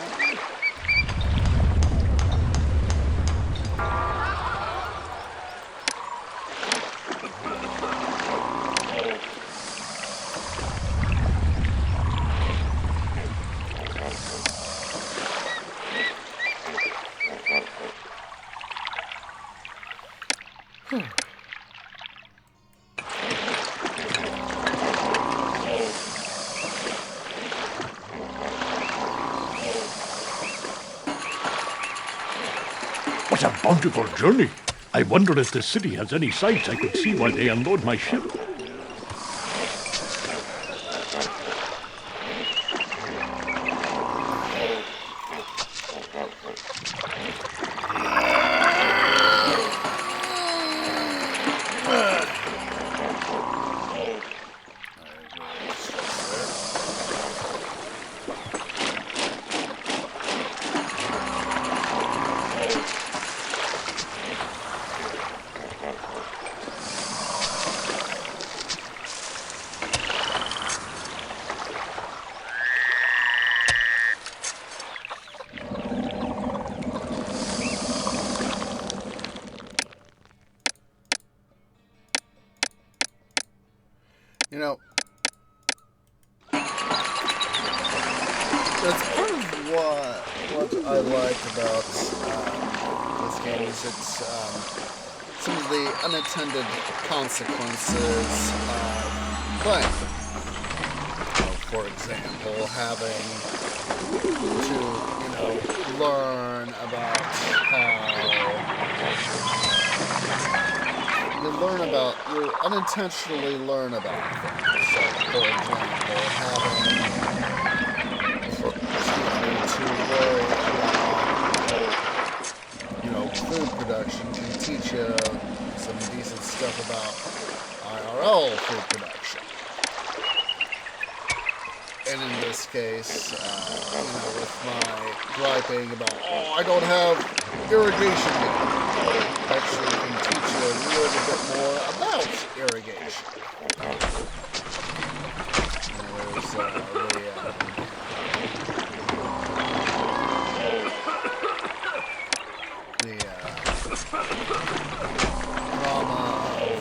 What a bountiful journey. I wonder if the city has any sights I could see while they unload my ship. You know, that's part of what I like about this game is it's some of the unintended consequences of playing. For example, having to, learn about how you unintentionally learn about things. So, for example, having to worry about, food production can teach you some decent stuff about IRL food production. And in this case, with my griping about, I don't have irrigation yet, actually can teach you a little bit more about irrigation. There's the drama of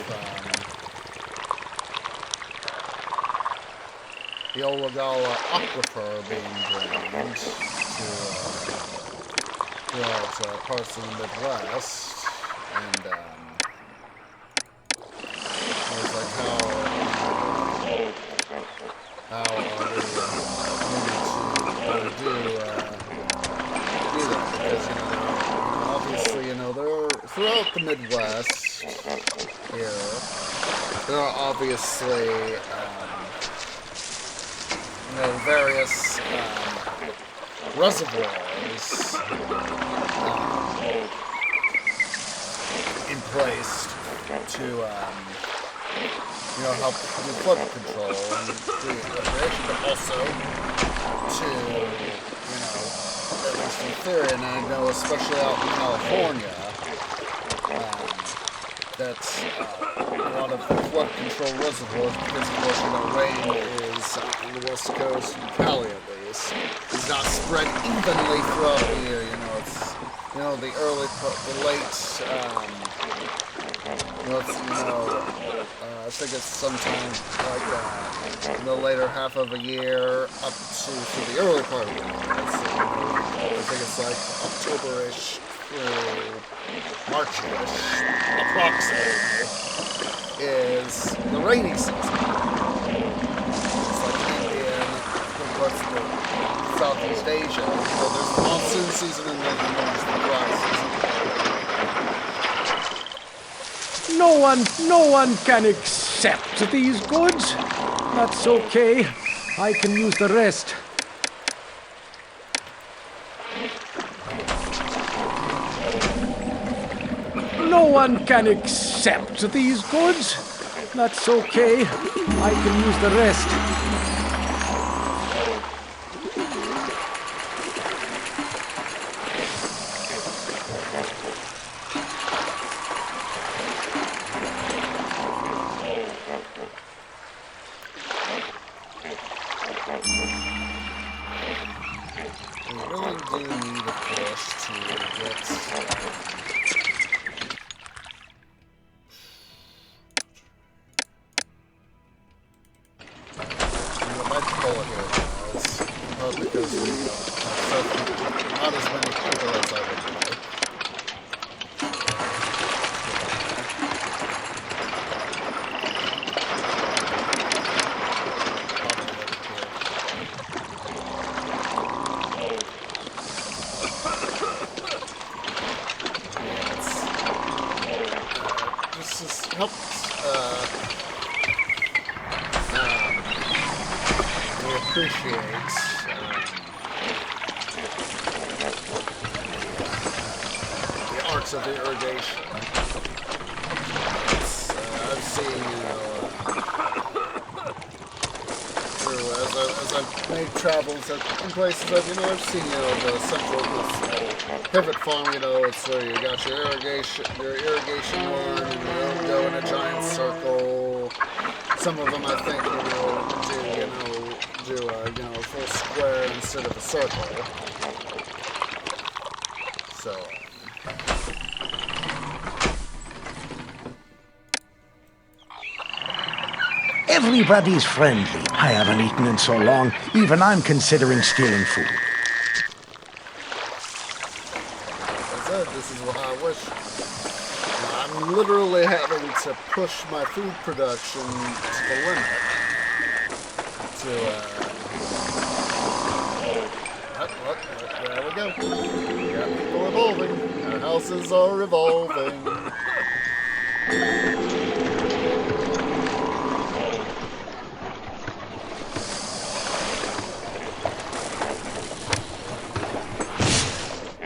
the Olagala aquifer being drained throughout parts of the Midwest, and it's like how are we going to do that? Because obviously they're throughout the Midwest here. There are obviously various reservoirs in place to help do flood control and do irrigation, but also to at least in theory, and I know especially out in California, that a lot of flood control reservoirs, because of course rain is on the West Coast, in Cali at least, is not spread evenly throughout the year. It's the late, I think it's sometime like in the later half of a year up to the early part of the year. I think it's like October-ish through March-ish, approximately, is the rainy season. It's like India and parts of Southeast Asia. There's the monsoon season and then there's the dry season. No one can accept these goods. That's okay. I can use the rest. No one can accept these goods. That's okay. I can use the rest. We really do need, of course, to get because we not as many people as I would like. helps. We appreciate the arts of the irrigation. I've seen, as I've made travels in places, I've seen, the central pivot farm, it's where you got your irrigation line, and you don't go in a giant circle. Some of them, I think, do a full square instead of a circle. So. Everybody's friendly. I haven't eaten in so long, even I'm considering stealing food. As I said, this is what I wish. I'm literally having to push my food production to the limit. There we go. We got people evolving. Our houses are evolving.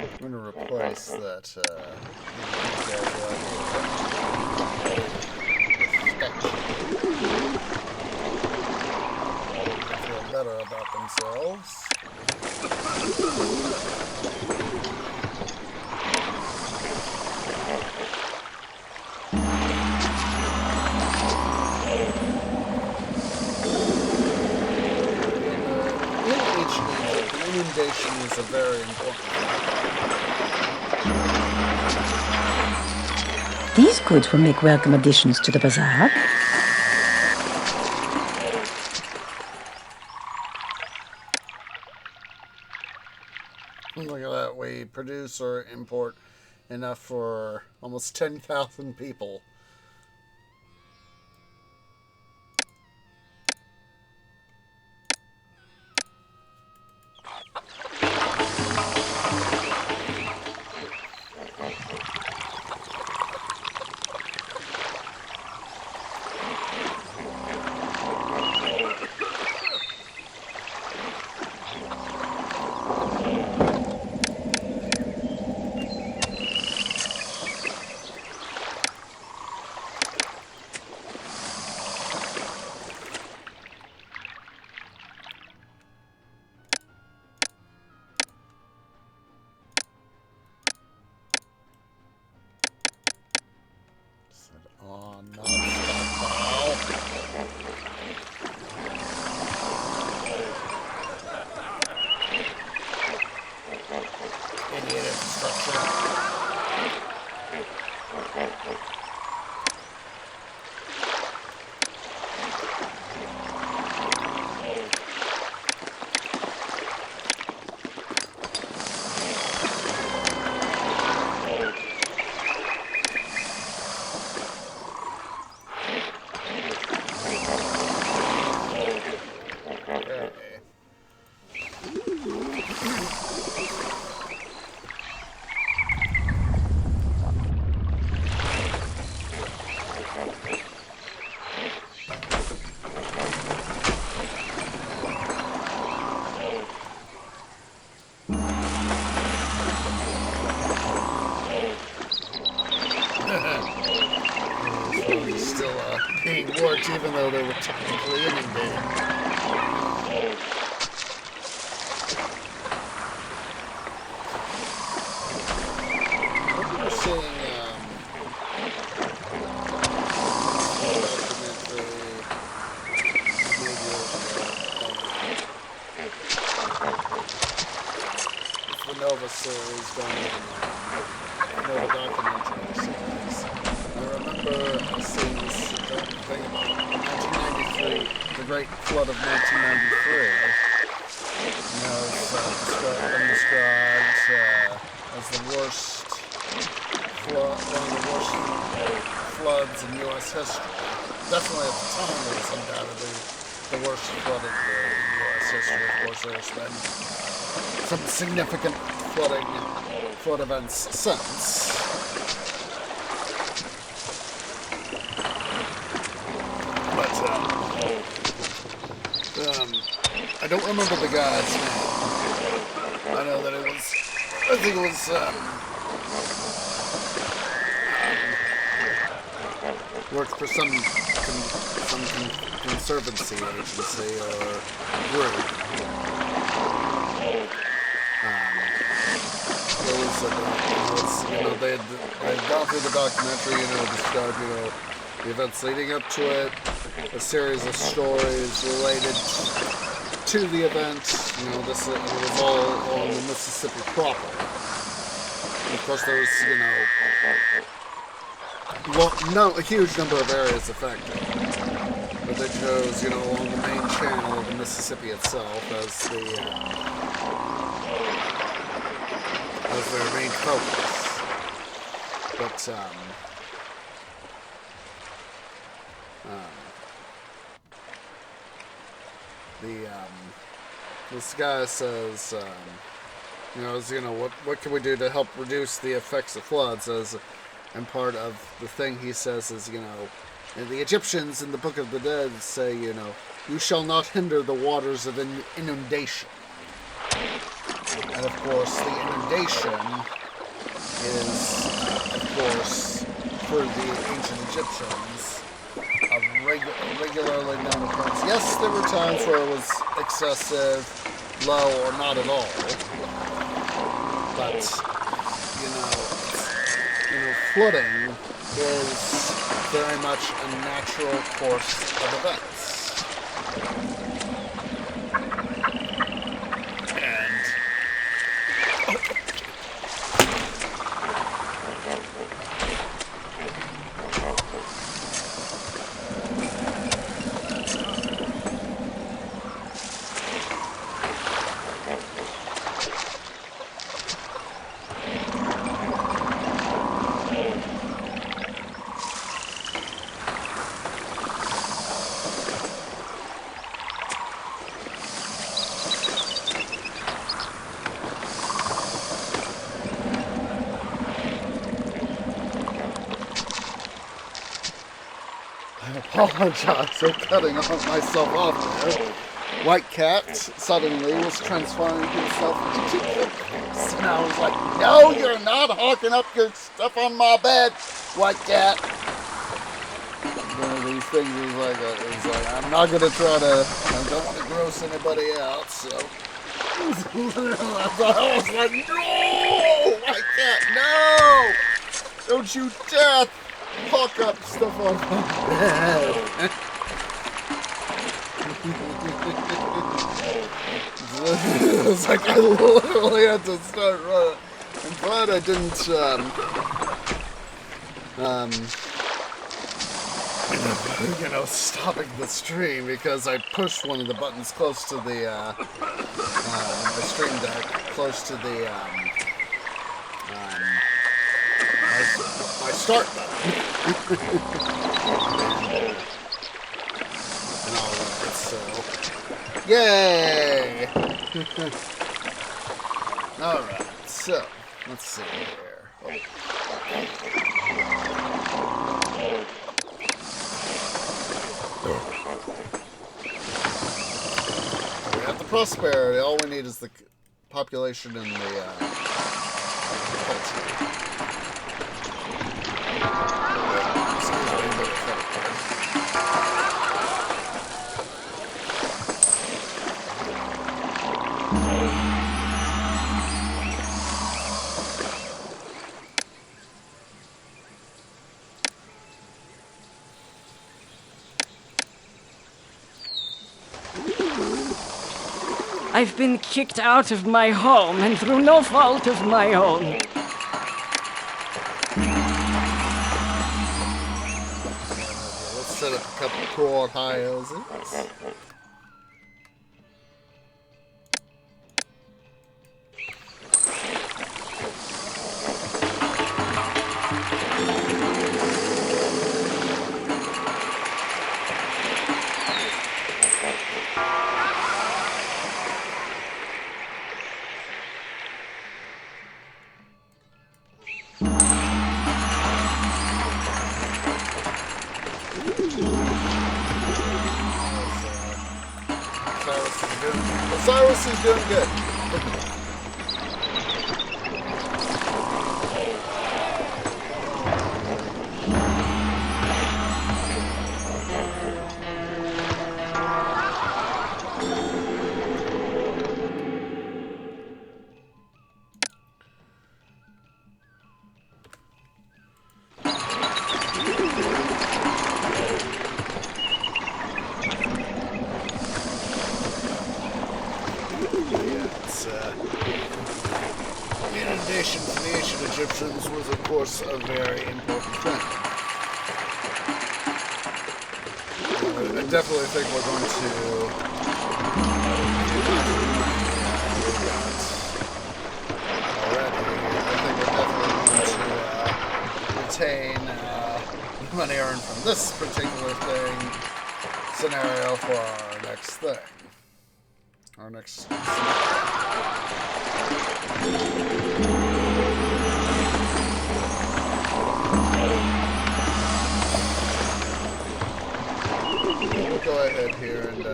I'm going to replace that, feel better about themselves. Inundation is a very important thing. These goods will make welcome additions to the bazaar. Look at that, we produce or import enough for almost 10,000 people. Still being worked even though they were technically inundated. We're seeing it's the Nova series going on, Nova documentary series. I remember seeing this thing about 1993, the Great Flood of 1993. It's been described as the worst flood, one of the worst floods in U.S. history. Definitely at the time, it was undoubtedly the worst flood in U.S. history. Of course, there's been some significant flood events since. I don't remember the guy's name. I know that it was, I think it was, worked for some conservancy agency or group. They had gone through the documentary, described, the events leading up to it, a series of stories related to the event. It was all on the Mississippi proper. And of course, there's, a huge number of areas affected. But they chose, along the main channel of the Mississippi itself as their main focus. But, this guy says, what can we do to help reduce the effects of floods? And part of the thing he says is, and the Egyptians in the Book of the Dead say, you shall not hinder the waters of inundation. And of course, the inundation is, of course, for the ancient Egyptians, a regularly known occurrence. Yes, there were times where it was excessive, low, or not at all. But, flooding is very much a natural course of events. I apologize for cutting myself off there. White Cat suddenly was transforming himself into Cleopatra. And I was like, no, you're not hawking up your stuff on my bed, White Cat. One of these things is like, I'm not going to I don't want to gross anybody out, so. I was like, no, White Cat, no! Don't you dare hawk up stuff on my bed. It's like I literally had to start running. I'm glad I didn't, stopping the stream because I pushed one of the buttons close to the, my stream deck, close to the, my start button. And all that, so. Yay! Alright, so, let's see here. We have the prosperity. All we need is the population and the culture. I've been kicked out of my home, and through no fault of my own. Let's set up a couple quad high houses. Cyrus is doing good. Inundation for the ancient Egyptians was, of course, a very important thing. I definitely think we're going to retain money earned from this particular scenario for our next thing. Our next we'll go ahead here and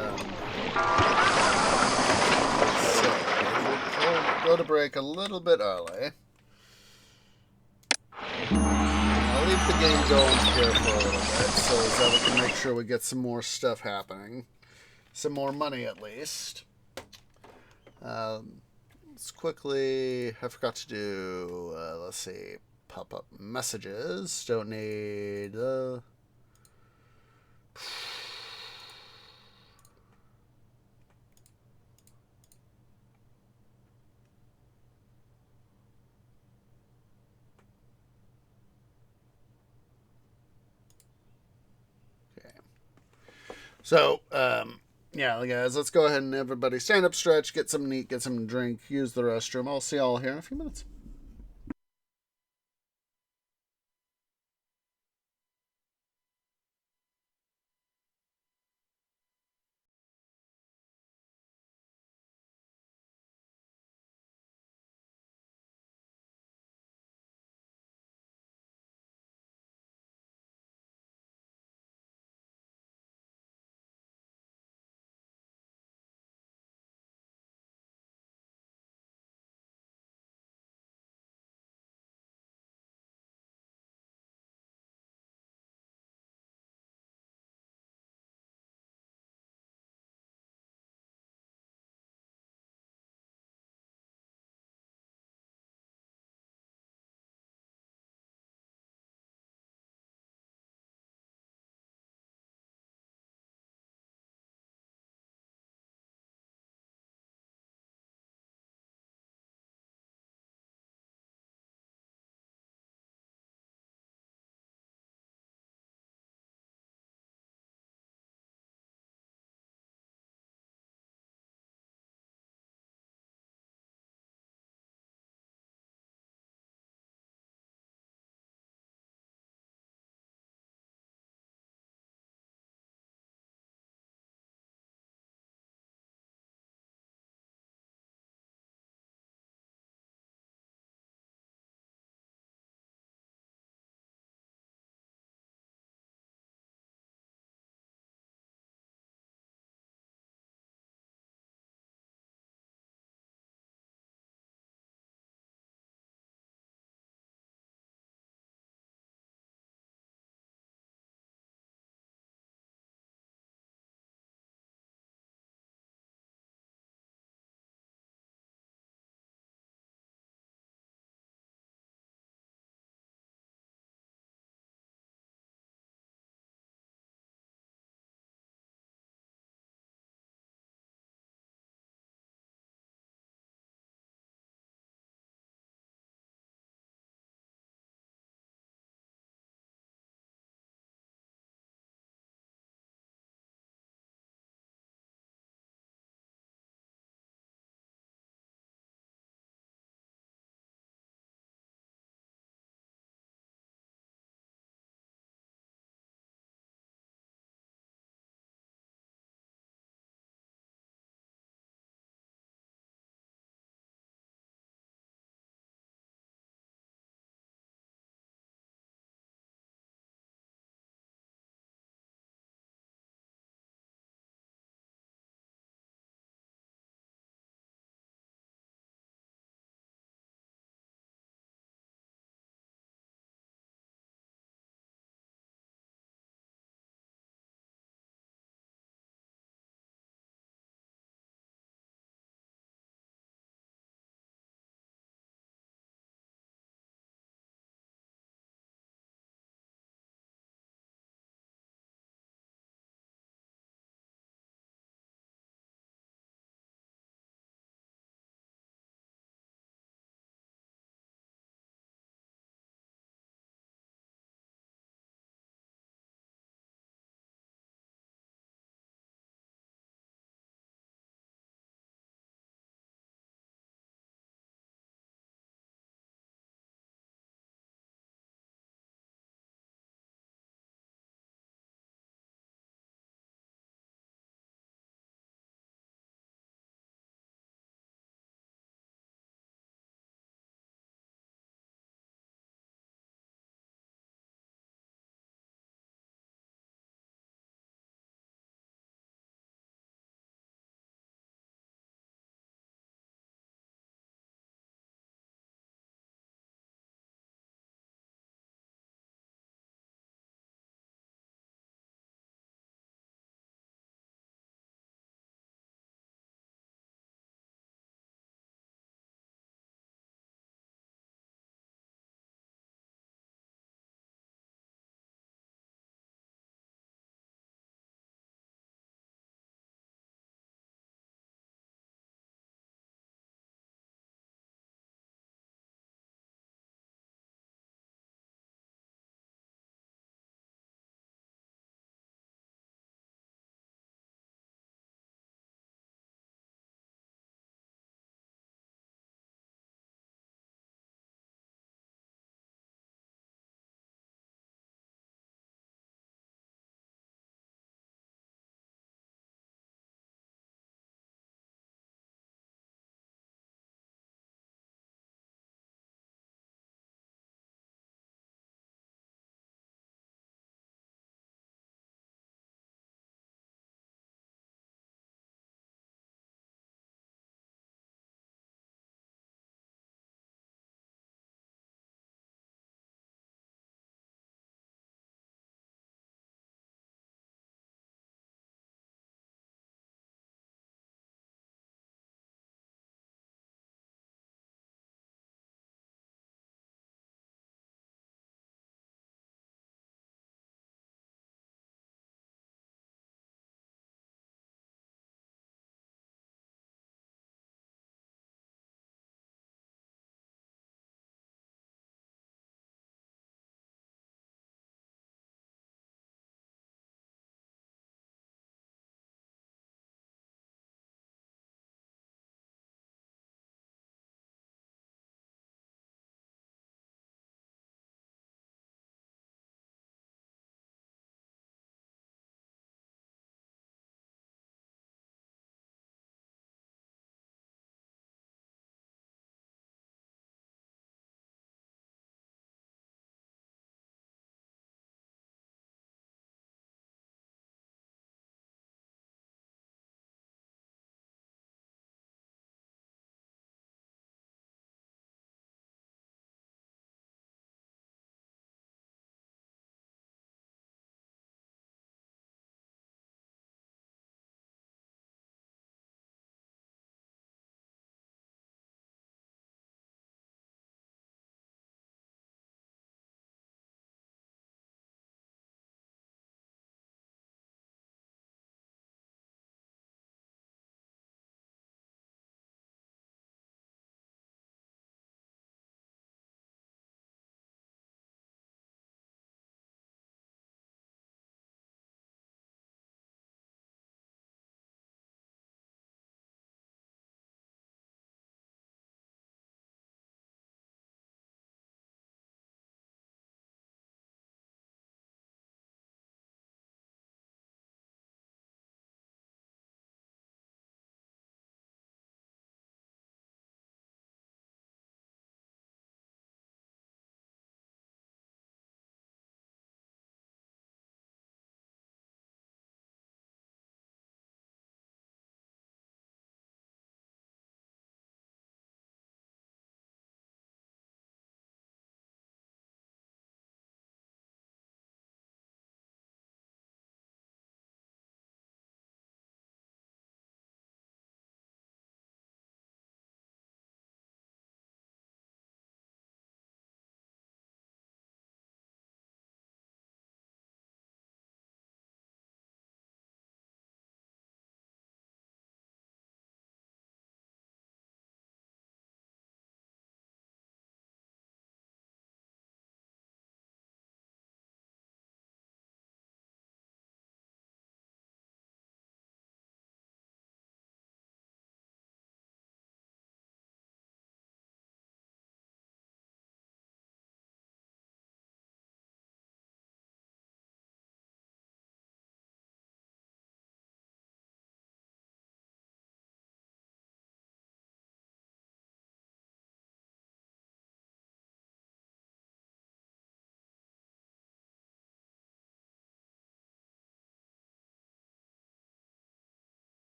we'll go to break a little bit early. I'll leave the game going here for a little bit so that we can make sure we get some more stuff happening. Some more money at least. Let's quickly, I forgot to do, let's see, pop-up messages. Don't need, okay. So, yeah, guys, let's go ahead and everybody stand up, stretch, get something to eat, get something to drink, use the restroom. I'll see y'all here in a few minutes.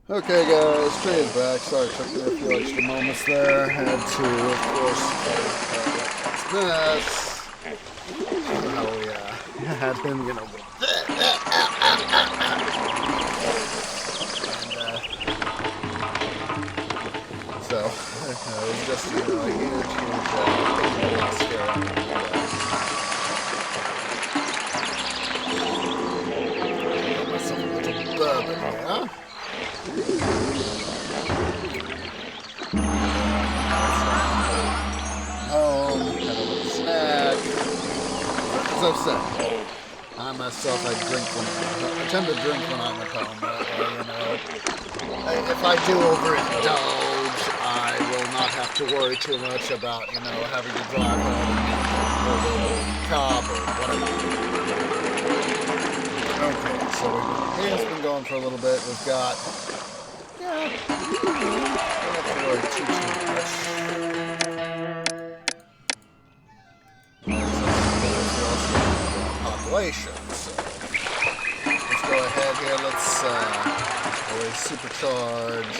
Okay guys, Trey is back. Sorry it took me a few extra moments there. Had to, of course, mess. How we had him, you know, and so it was just, you know, a huge scare. Got myself a little bourbon here. Home, had a little snack. As I've said, I myself, I tend to drink when I'm at home. You know, if I do overindulge, I will not have to worry too much about, you know, having to drive home or a cab or whatever. Okay, so it's been going for a little bit. We've got, yeah, don't have to worry too much. Population, so let's go ahead here. Let's always supercharge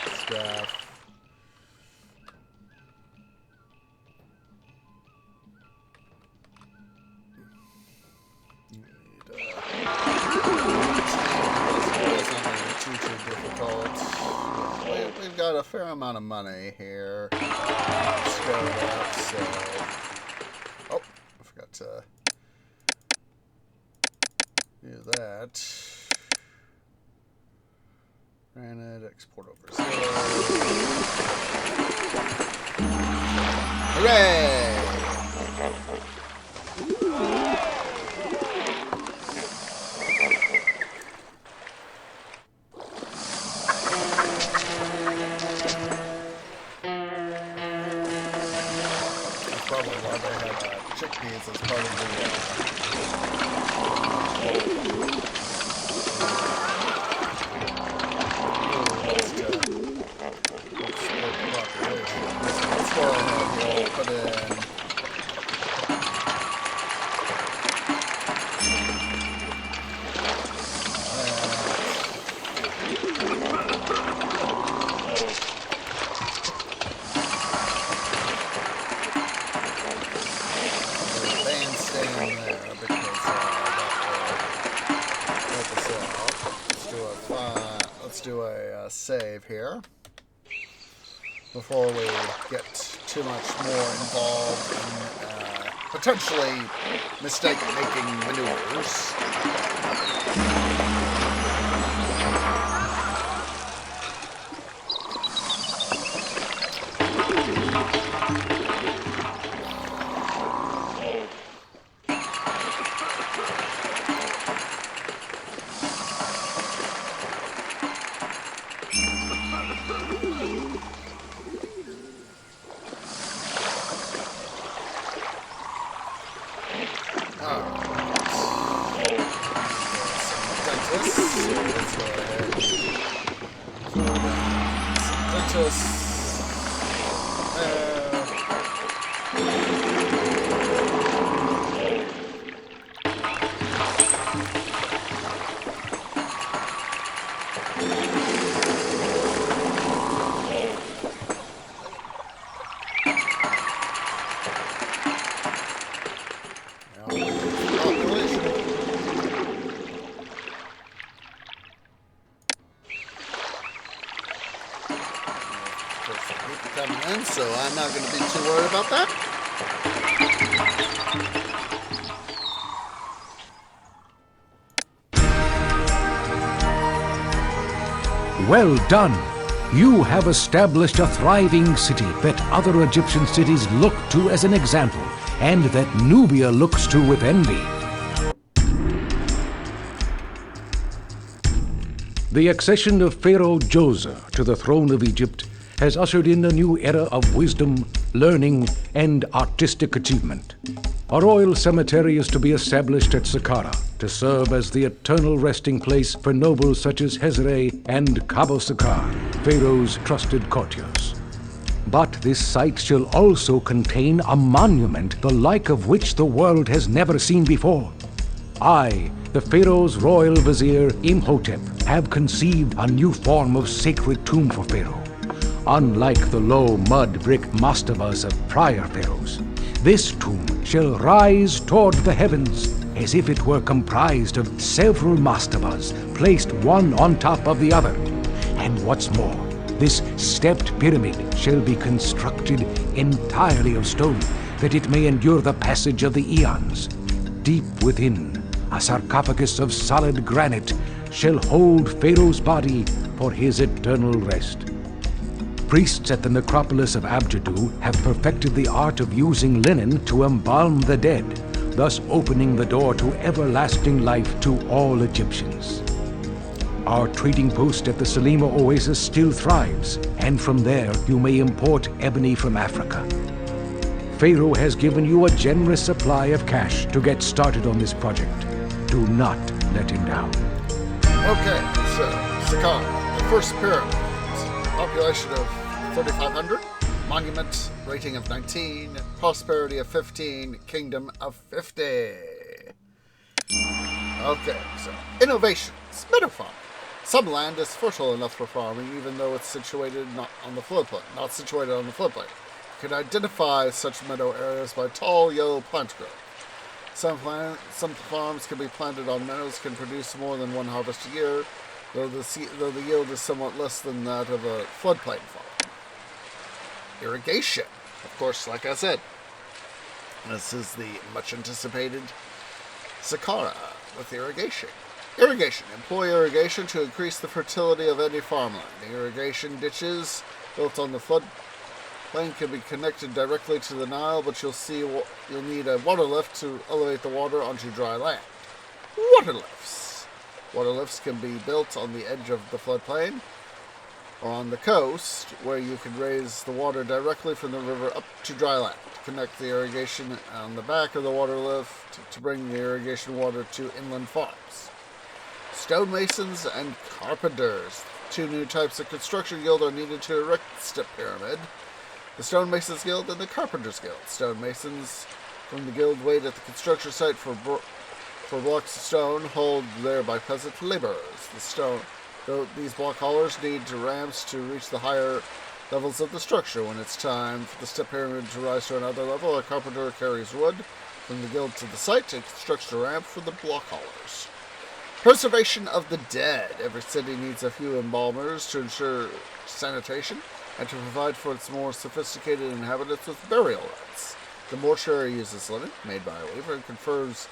the staff. We've got a fair amount of money here. Let's go up, so... Oh, I forgot to do that. Granted, export over 0. Hooray! Probably why they have chickpeas as part of the let's go ahead here, put in do a save here before we get too much more involved in potentially mistake-making maneuvers. Coming in, so I'm not going to be too worried about that. Well done! You have established a thriving city that other Egyptian cities look to as an example, and that Nubia looks to with envy. The accession of Pharaoh Joseph to the throne of Egypt has ushered in a new era of wisdom, learning, and artistic achievement. A royal cemetery is to be established at Saqqara to serve as the eternal resting place for nobles such as Hezre and Kabo Sakar, Pharaoh's trusted courtiers. But this site shall also contain a monument the like of which the world has never seen before. I, the Pharaoh's royal vizier Imhotep, have conceived a new form of sacred tomb for Pharaoh. Unlike the low mud brick mastabas of prior pharaohs, this tomb shall rise toward the heavens as if it were comprised of several mastabas placed one on top of the other. And what's more, this stepped pyramid shall be constructed entirely of stone, that it may endure the passage of the eons. Deep within, a sarcophagus of solid granite shall hold Pharaoh's body for his eternal rest. Priests at the necropolis of Abjadu have perfected the art of using linen to embalm the dead, thus opening the door to everlasting life to all Egyptians. Our trading post at the Salima Oasis still thrives, and from there you may import ebony from Africa. Pharaoh has given you a generous supply of cash to get started on this project. Do not let him down. Okay, so Saqqara, the first pyramid, population of 3,500, monument rating of 19, prosperity of 15, kingdom of 50. Okay, so innovations, meadow farming. Some land is fertile enough for farming, even though it's situated not on the floodplain. You can identify such meadow areas by tall yellow plant growth. Some farms can be planted on meadows, can produce more than one harvest a year, though the yield is somewhat less than that of a floodplain farm. Irrigation, of course, like I said. This is the much anticipated Saqqara with irrigation. Irrigation. Employ irrigation to increase the fertility of any farmland. The irrigation ditches built on the floodplain can be connected directly to the Nile, but you'll need a water lift to elevate the water onto dry land. Water lifts. Water lifts can be built on the edge of the floodplain or on the coast, where you can raise the water directly from the river up to dry land. Connect the irrigation on the back of the water lift to bring the irrigation water to inland farms. Stonemasons and carpenters. 2 new types of construction guild are needed to erect the step pyramid. The Stonemasons Guild and the Carpenters Guild. Stonemasons from the guild wait at the construction site for blocks of stone hauled there by peasant laborers. These block haulers need ramps to reach the higher levels of the structure. When it's time for the step pyramid to rise to another level, a carpenter carries wood from the guild to the site and constructs a ramp for the block haulers. Preservation of the dead. Every city needs a few embalmers to ensure sanitation and to provide for its more sophisticated inhabitants with burial rites. The mortuary uses linen, made by a weaver, and confers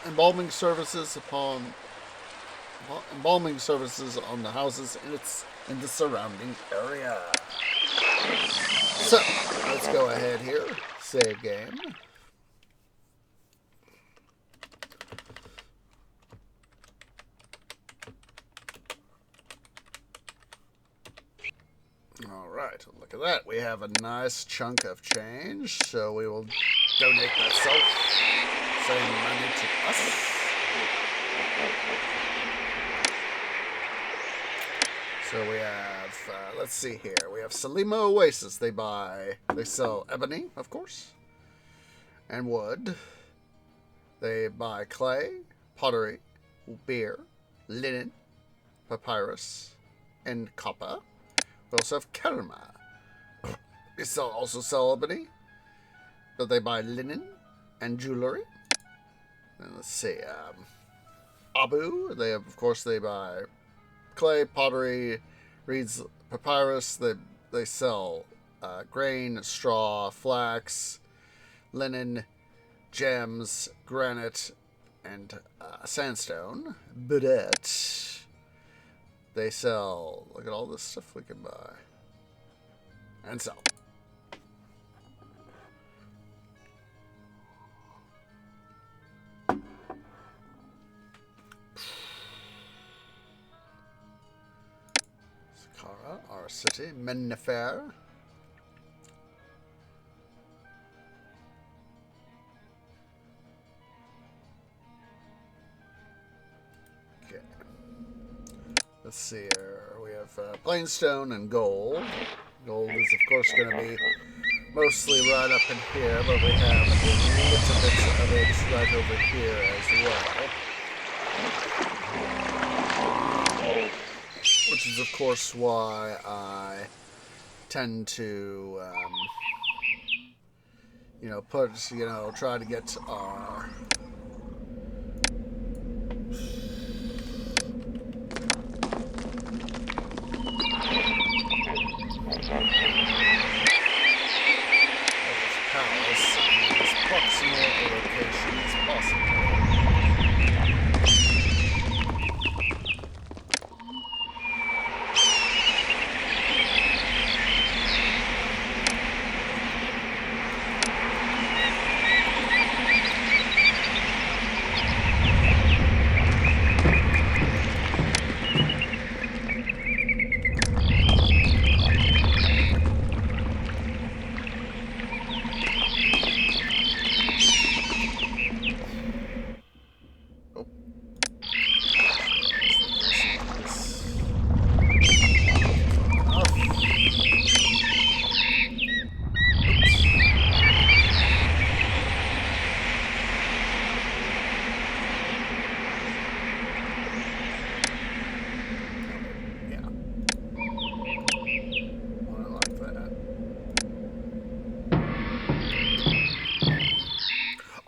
embalming services on the houses in the surrounding area. So, let's go ahead here. Save game. Alright, look at that. We have a nice chunk of change, so we will donate that same money to us. So we have, let's see here. We have Salima Oasis. They sell ebony, of course, and wood. They buy clay, pottery, beer, linen, papyrus, and copper. We also have Kerma. They also sell ebony, but they buy linen and jewelry. And let's see, Abu. They buy clay, pottery, reeds, papyrus. They sell grain, straw, flax, linen, gems, granite, and sandstone. Budet. They sell, look at all this stuff we can buy and sell. Saqqara, our city. Mennefer. Let's see here. We have plain stone and gold. Gold is, of course, going to be mostly right up in here, but we have a little bit of it right over here as well. is, of course, why I tend to, try to get our... palace in as proximal a location as possible.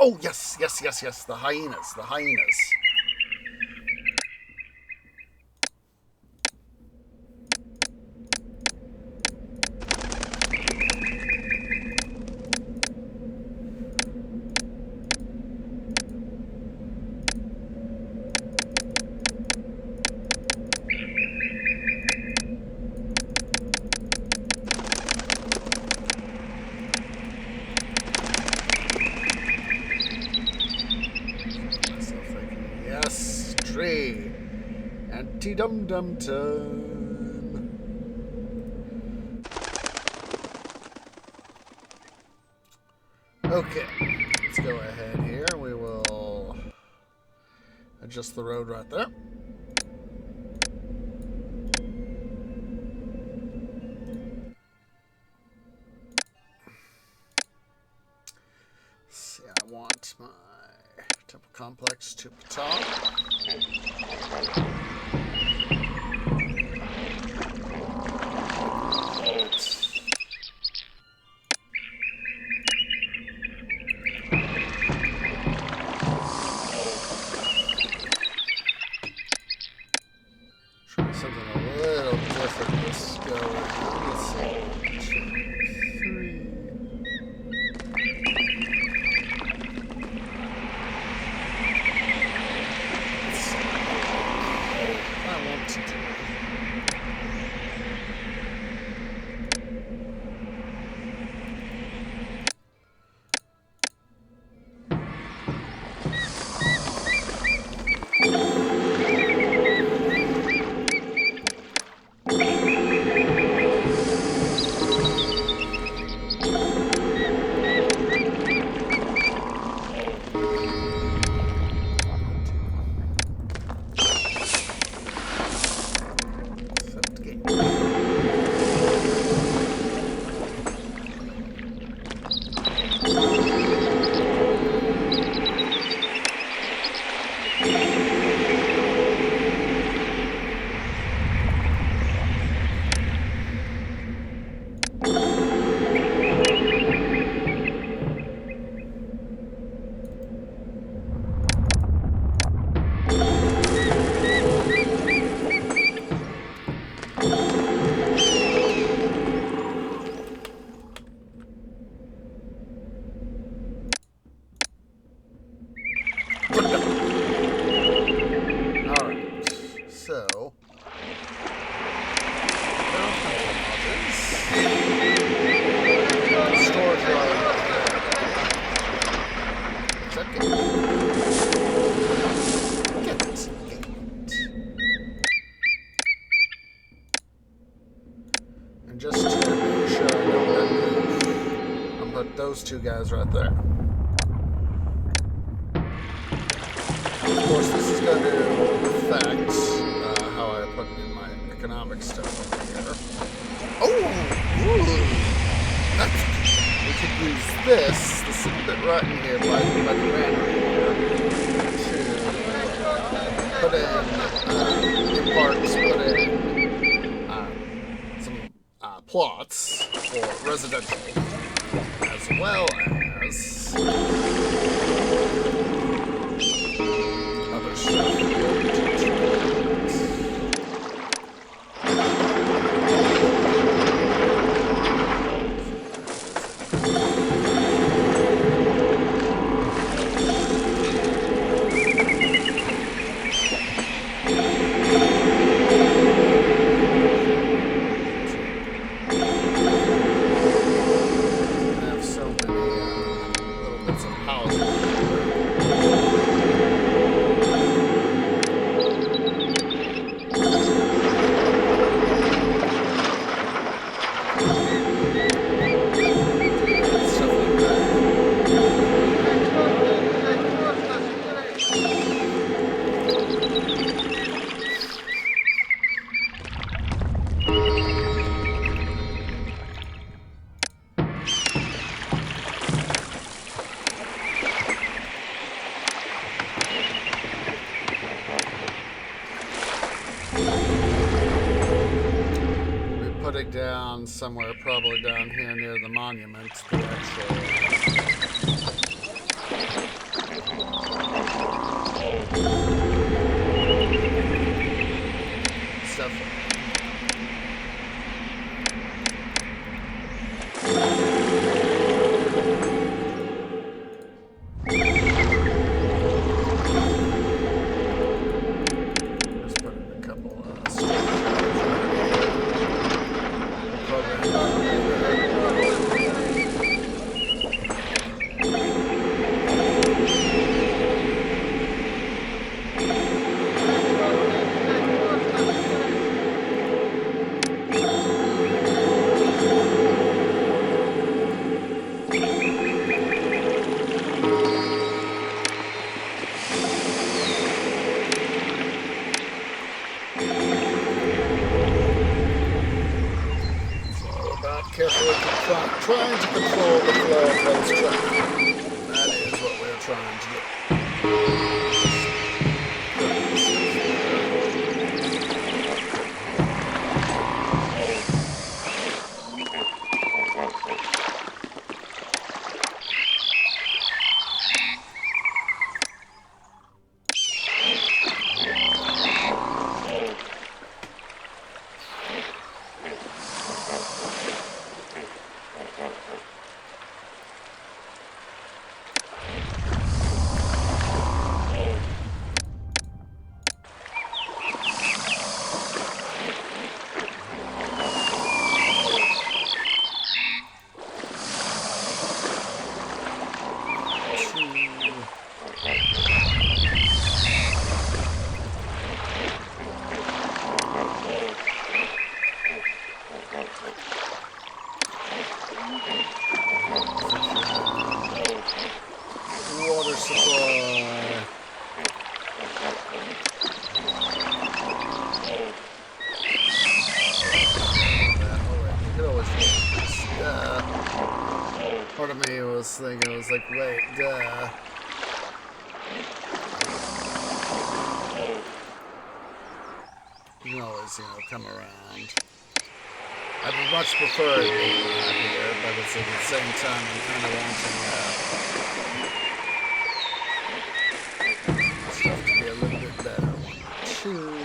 Oh, yes, the hyenas, Yes, tree. Anti-dum-dum time. Okay, let's go ahead here. We will adjust the road right there. See, I want my temple complex to Ptah. Try something a little different. Let's go. Let's see. 2, 3. I want to do. Those two guys right there. Of course, this is going to affect how I put in my economic stuff over here. Oh! Ooh, we could use this little bit right in here by the granary here to put in parks, put in plots for residential, as well as other stuff related to it. Down somewhere, probably down here near the monument, the actual stuff. Just put in a couple carefully trying to control the flow of those traffic. That is what we're trying to do. Water supply. Part of me was thinking, I was like, wait, duh. You can always, come around. I'd much prefer it being out here, but it's at the same time I'm kind of wanting stuff to be a little bit better. 1, 2.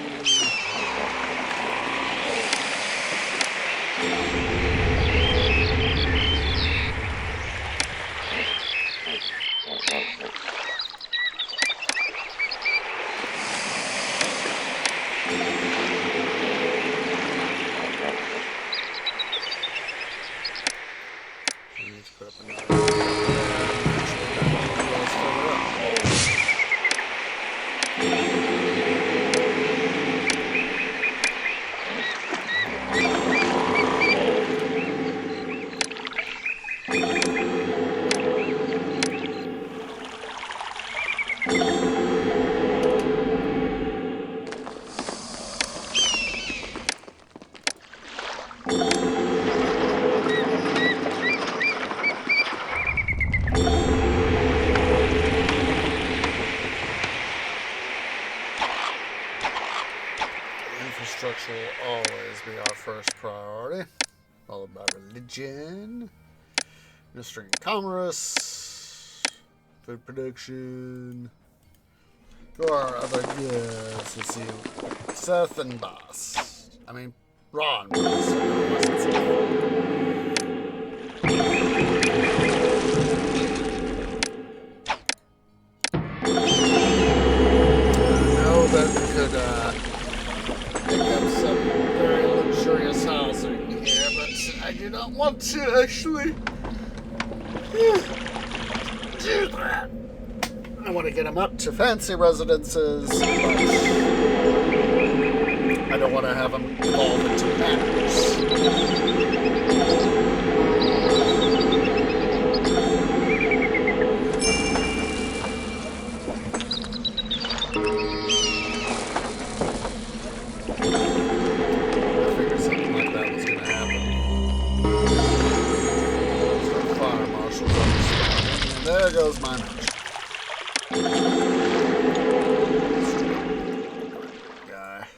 Put up another. Infrastructure will always be our first priority. followed by religion, industry and commerce, food production. Who are other goods? Let's see. Seth and Boss. I mean, Ron. Boss. I do not want to actually do that. I want to get them up to fancy residences, but I don't want to have them evolve into manors. There goes my match. Guy.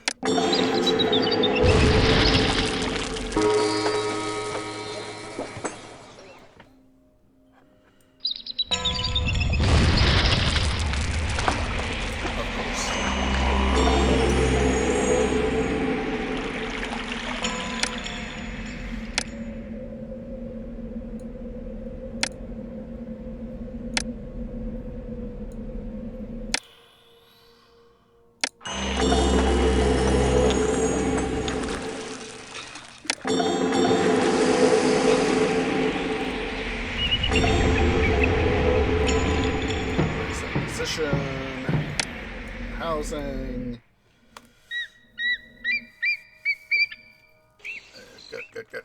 Housing. Good.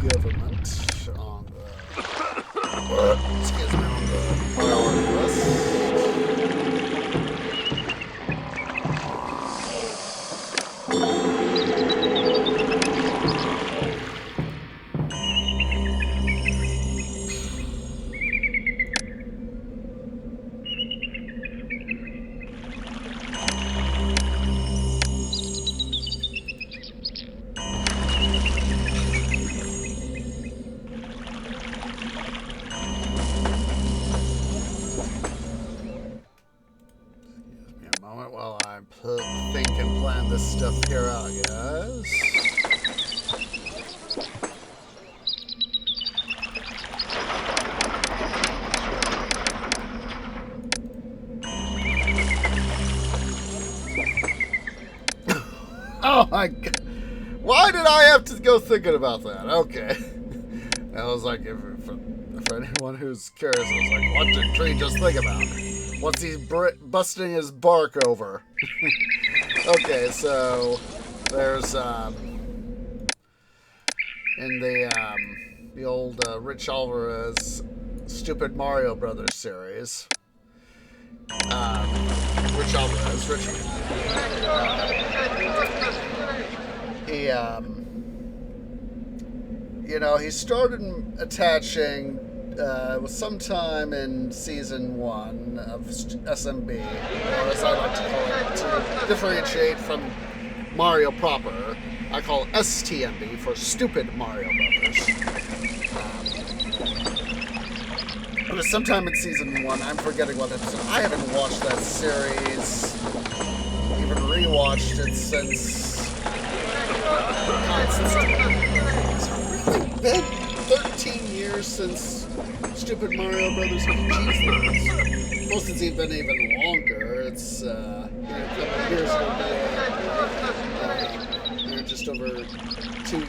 Government on the priority list. While I think and plan this stuff here out, guys. Oh my god. Why did I have to go thinking about that? Okay. I was like, for anyone who's curious, I was like, what did Tree just think about? What's he busting his bark over? Okay, so there's in the old Rich Alvarez Stupid Mario Brothers series. Rich Alvarez, he started attaching. Was sometime in season 1 of SMB, or as I like to call it, to differentiate from Mario proper, I call it STMB for Stupid Mario Brothers. It was sometime in season 1. I'm forgetting what episode. I haven't watched that series, even rewatched it since. It's really been 13 years since Stupid Mario Brothers with cheese lines. Most it's even longer. It's a couple of years ago. Just over 2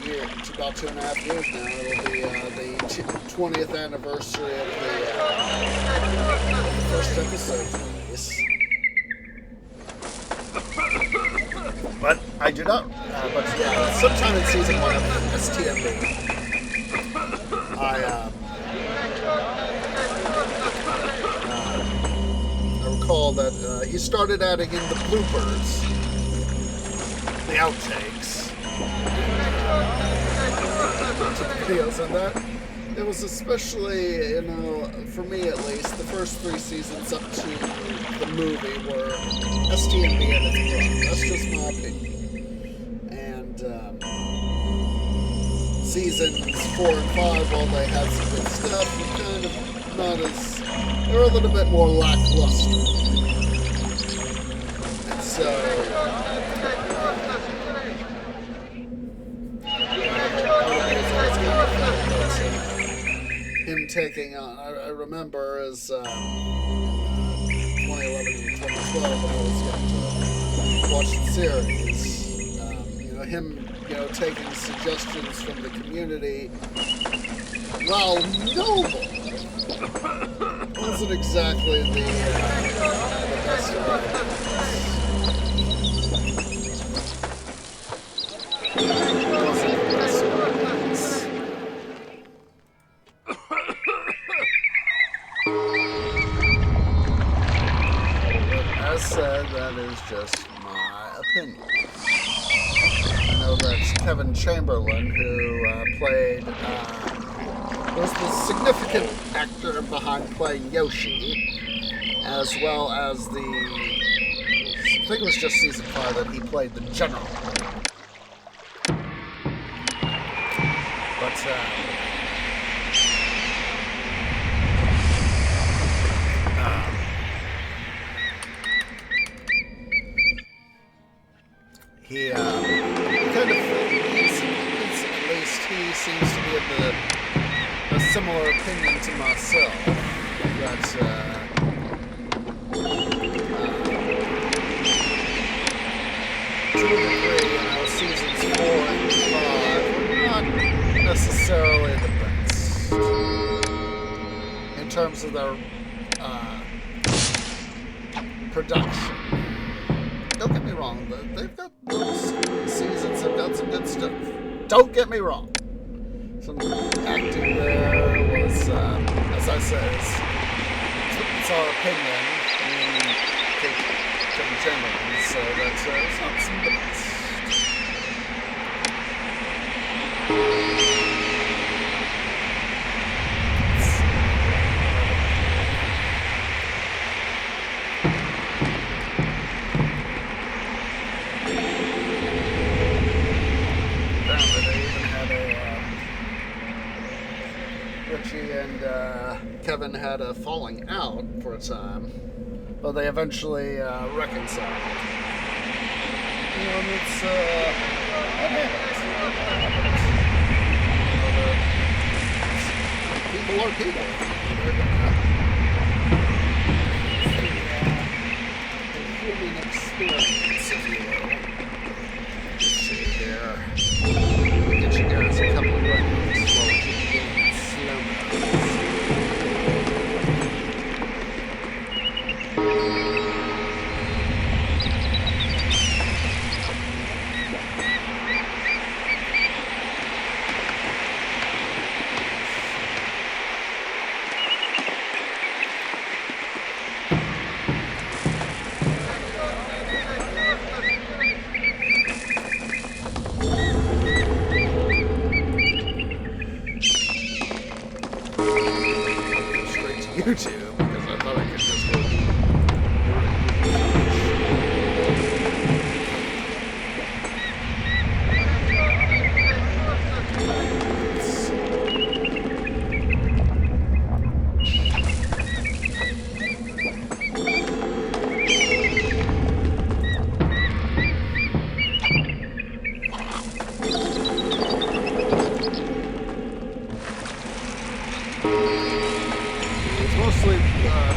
years, about 2.5 years now. It'll be the 20th anniversary of the first episode release. But I do not. But yeah, sometime in season 1 of STMB, I recall that he started adding in the bloopers, the outtakes. to the videos on that. It was especially, you know, for me at least, the first 3 seasons up to the movie were STMB at its prime. That's just my opinion. And seasons 4 and 5, while they had some good stuff, were kind of not as... They were a little bit more lackluster. And so... him taking on, I remember as 2011 and 2012 when I was getting to watch the series, you know, him, you know, taking suggestions from the community, while noble, wasn't exactly the best of As said, that is just my opinion. I know that's Kevin Chamberlain, who was the significant actor behind playing Yoshi, as well as I think it was just season 5 that he played the General. But, he kind of, at least he seems to be of a similar opinion to myself, that, to a degree, you know, seasons 4 and 5 are not necessarily the best in terms of their production. Don't get me wrong, they've got those seasons have got some good stuff. Don't get me wrong. Some acting there was, as I said, it's our opinion. I mean, Kevin Chamberlain, so that's it's not some of the best. Kevin had a falling out for a time, but they eventually reconciled. You know, and it's that happens. You know, people are people. They're gonna human experience, if you will. Let's see here. Let me get you guys a couple of records while we keep the game in slow-mo. YouTube because I thought I could just go.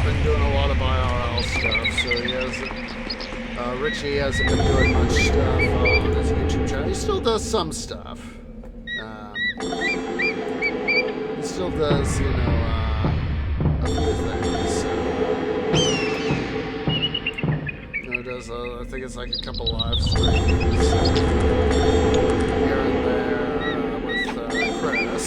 Been doing a lot of IRL stuff, so Richie hasn't been doing much stuff on his YouTube channel. He still does some stuff. He still does, you know, a few things. You know, does I think it's like a couple live streams here and there with Chris.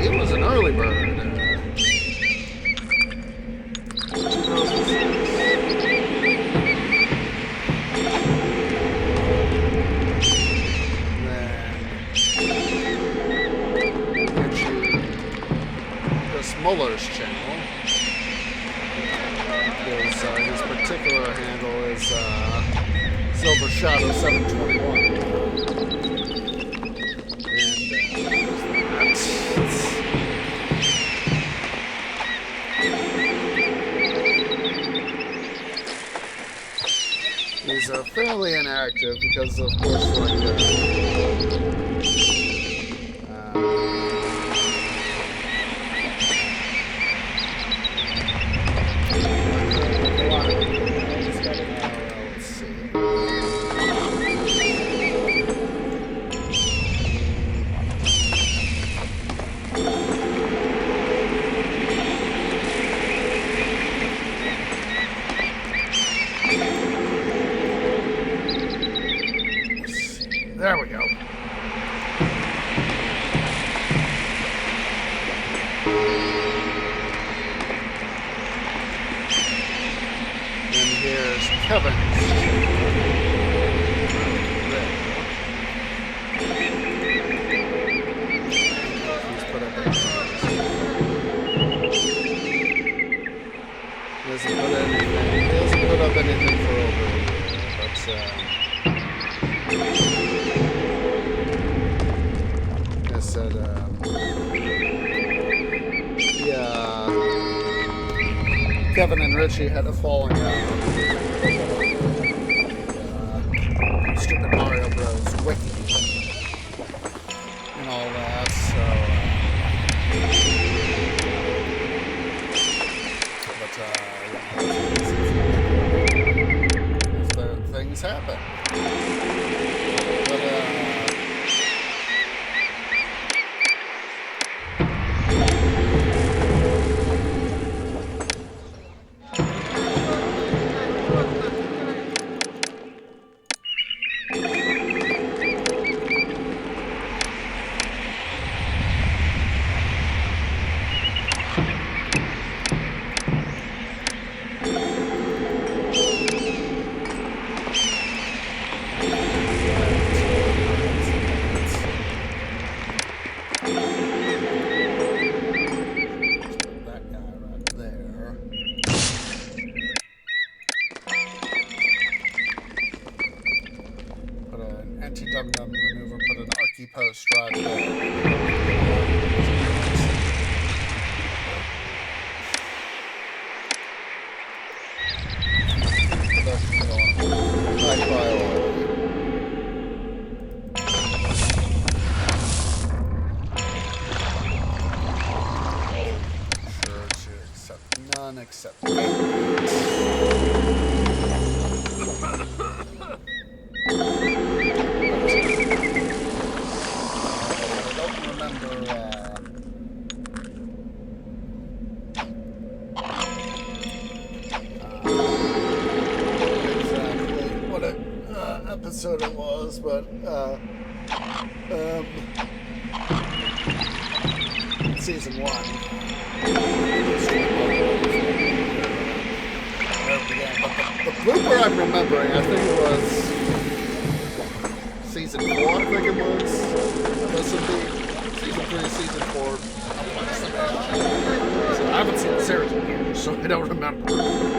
He was an early bird. Muller's channel. His particular handle is Silver Shadow 721. He's fairly inactive because, of course, there we go. And here's Kevin's. He hasn't put up anything for over a year, but I said, Kevin and Richie had a falling out. Stupid Mario Bros. Wiki and all that, so. Things happen. But, anti-dum-dum maneuver, put an archy post right there. High priority. Sure to accept none, accept episode it was, but season 1. The blooper I'm remembering, I think it was season 4. I think it was. This would be season 3, season 4. So I haven't seen the series in years, so I don't remember.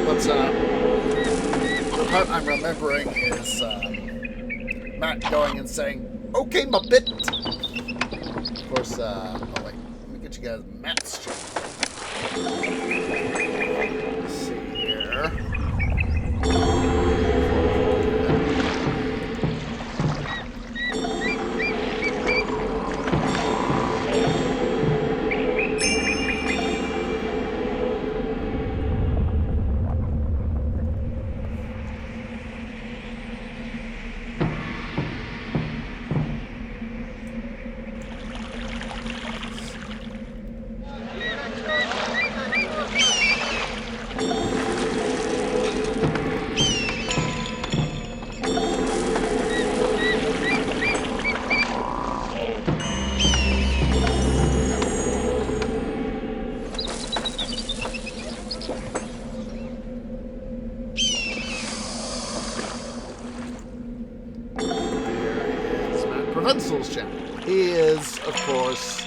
But the part I'm remembering is Matt going and saying, "Okay, Muppet." Of course, oh wait, let me get you guys Matt's channel. Let's see here. Provensal's channel. He is, of course,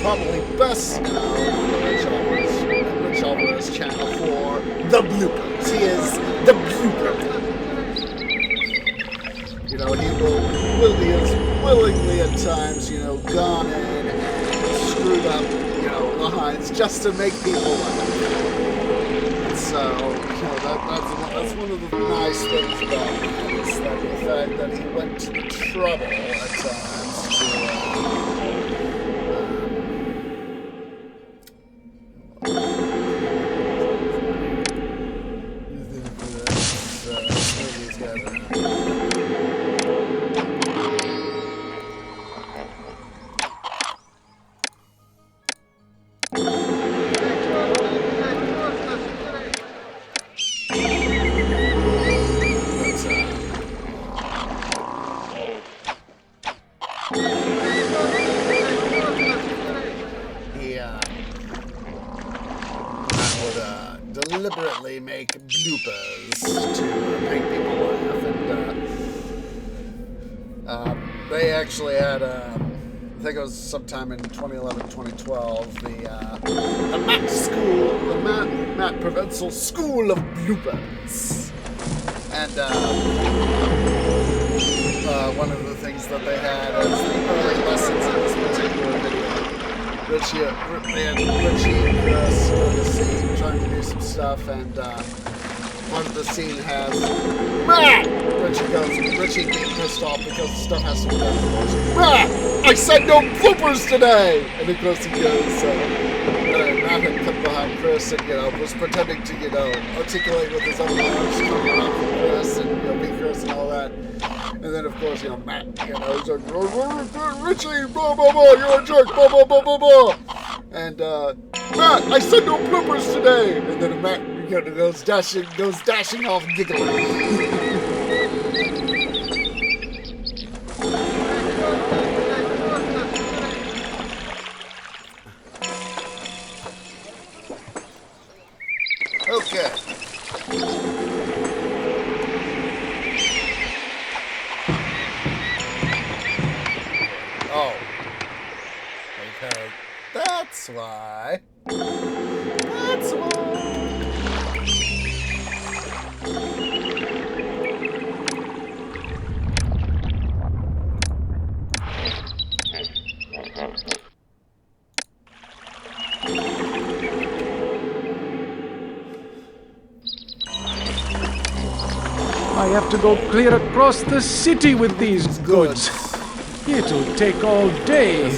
Probably best known on the Rich Alvarez channel for the bloopers. He is the blooper. You know, he he has willingly at times, gone in and screwed up, lines just to make people laugh. And so, that's one of the nice things about him, is that the fact that he went to the trouble at times to, these guys are. Deliberately make bloopers to make people laugh, and they actually had I think it was sometime in 2011, 2012, the Matt Provenzel School of Bloopers, and one of the things that they had as the early lessons in this particular video. Richie and Chris on the scene trying to do some stuff, and part of the scene has Matt! Richie being pissed off because the stuff has to be done, of course. Matt! I said no bloopers today! And of course he goes, Matt had come behind Chris and, was pretending to, articulate with his own arms, coming up for Chris and, be Chris and all that. And then, of course, Matt, he's like, Richie, blah, blah, blah, you're a jerk, blah, blah, blah, blah, blah. And, Matt, I said no bloopers today. And then Matt goes dashing off giggling. Okay. Oh. Okay. That's why. That's why. I have to go clear across the city with these goods. It'll take all day.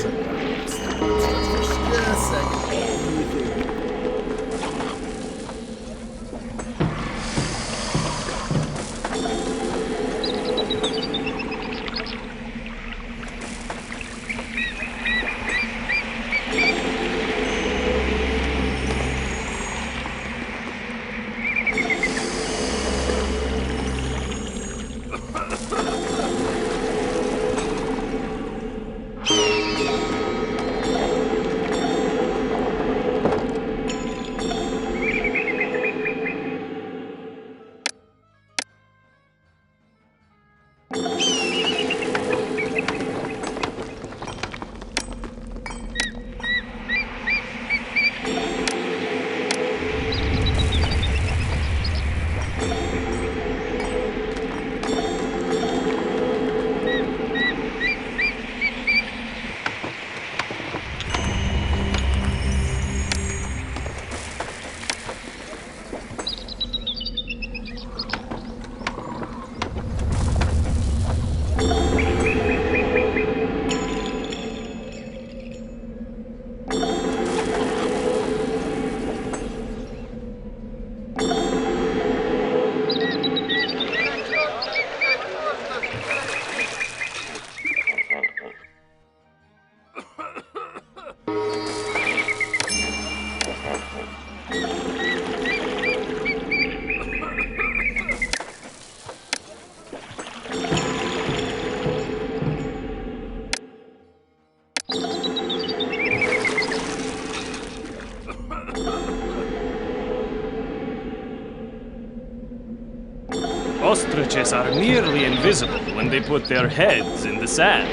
Ostriches are nearly invisible when they put their heads in the sand.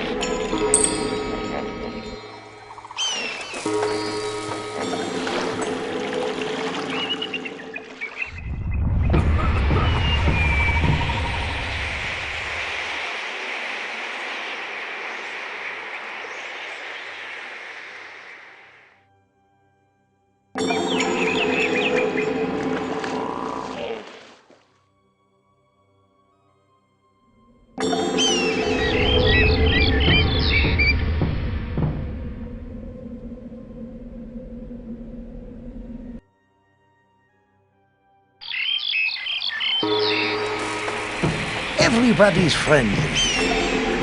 Everybody's friendly.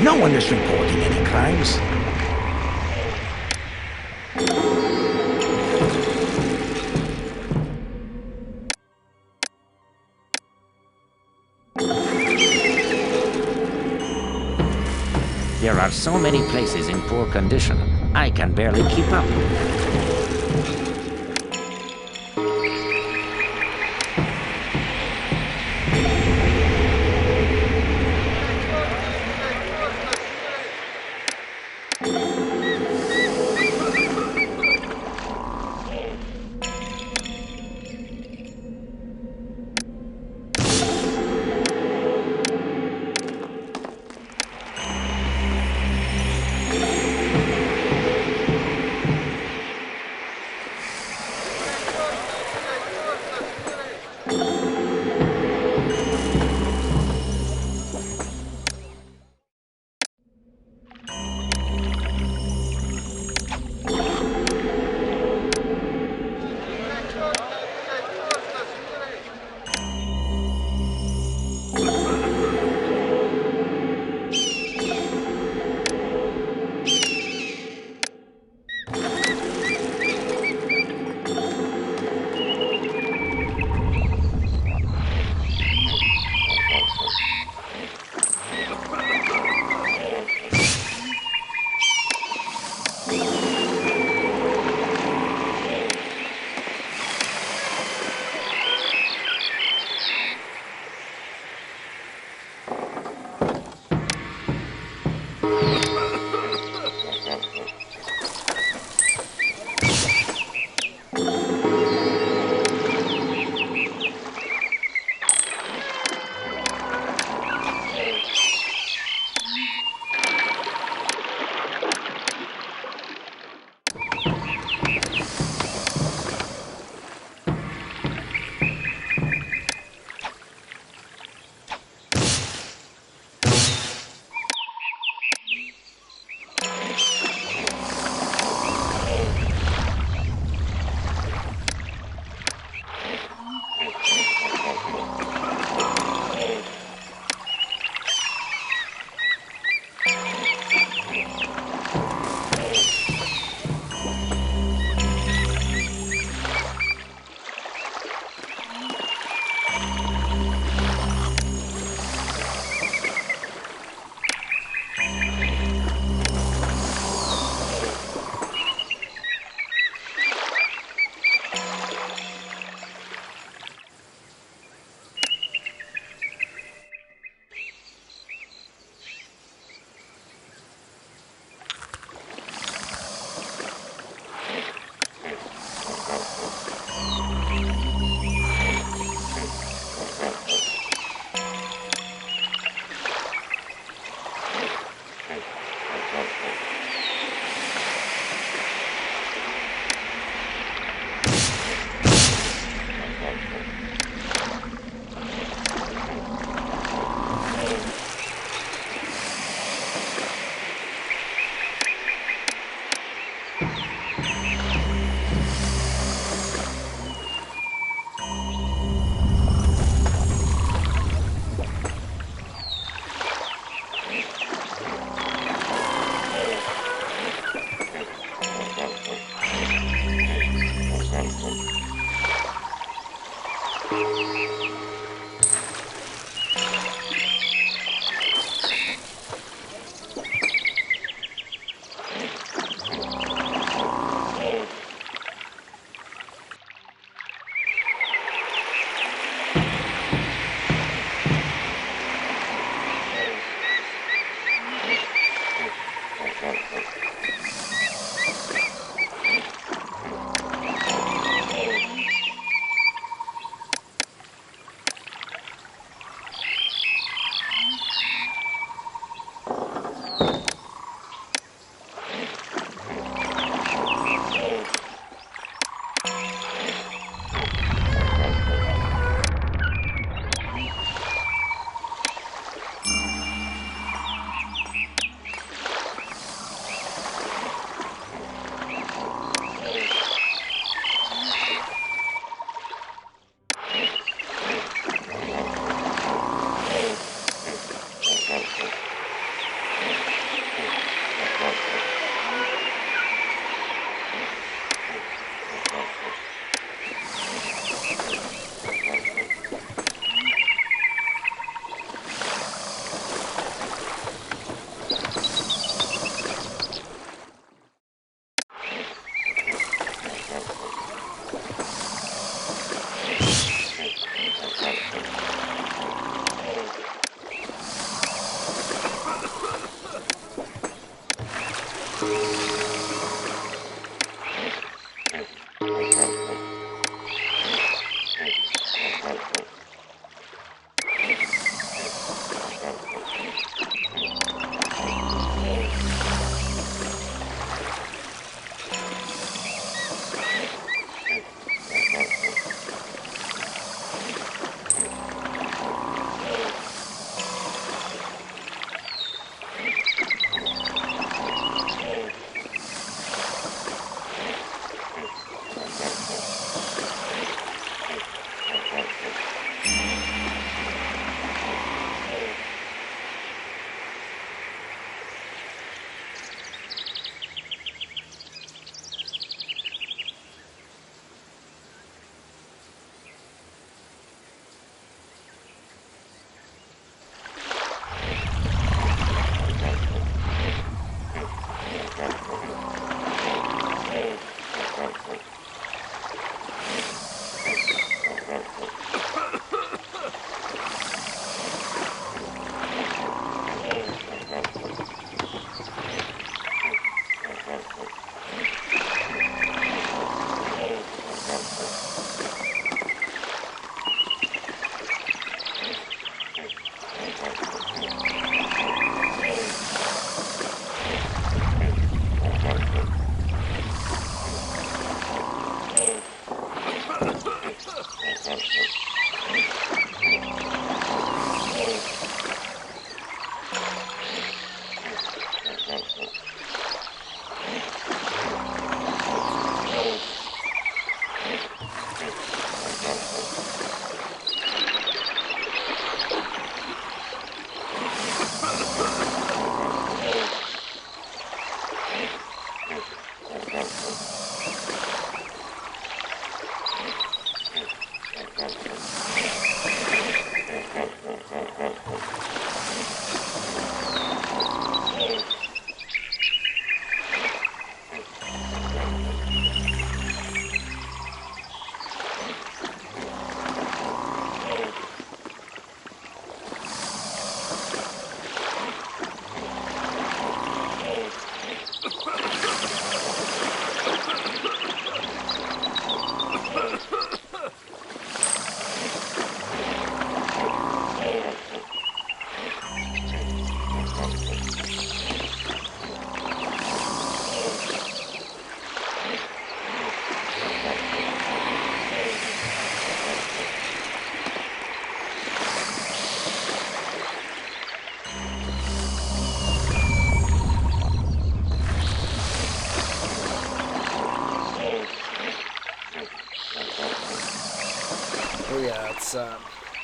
No one is reporting any crimes. There are so many places in poor condition, I can barely keep up.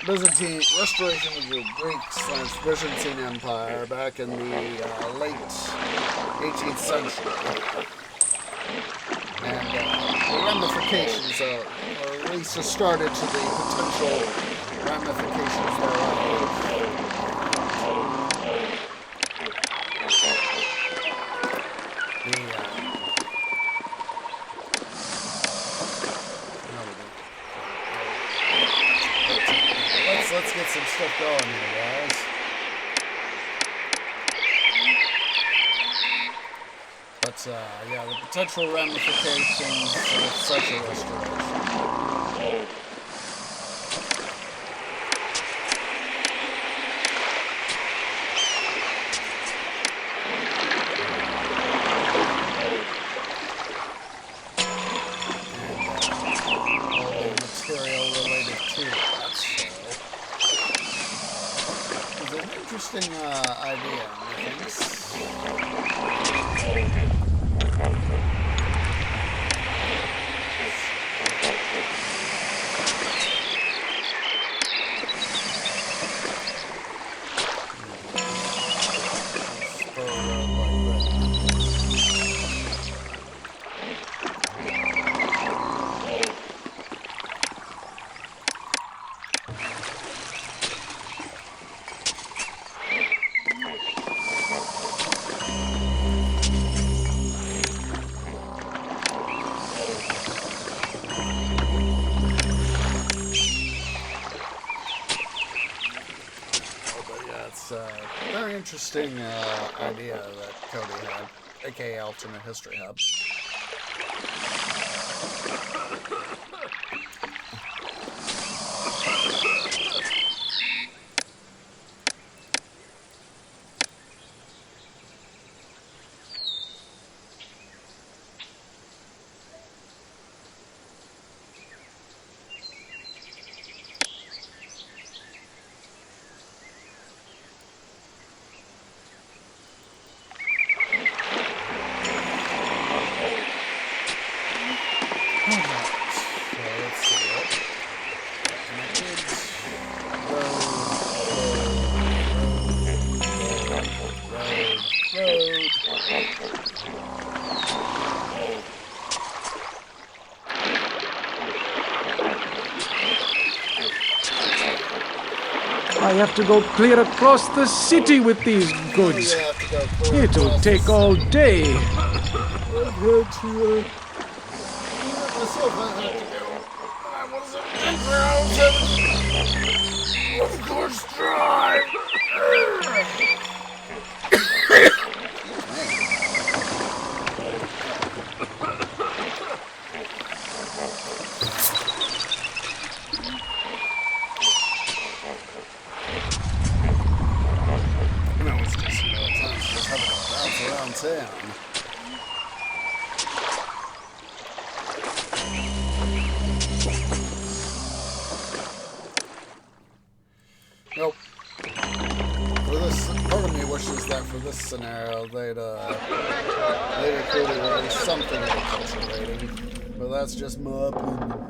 Byzantine restoration of the Greek/Byzantine Empire back in the late 18th century, and the ramifications, or at least a start into the potential ramifications thereof. Let's get some stuff going here, guys. But, yeah, the potential ramifications of such a restoration. Interesting idea, methinks. Very interesting idea that Cody had. aka Alternate History Hub. I have to go clear across the city with these goods. It'll take all day. Of course, drive. Town. Nope. For this, part of me wishes that for this scenario they'd included at least something of a culture rating, but that's just my opinion.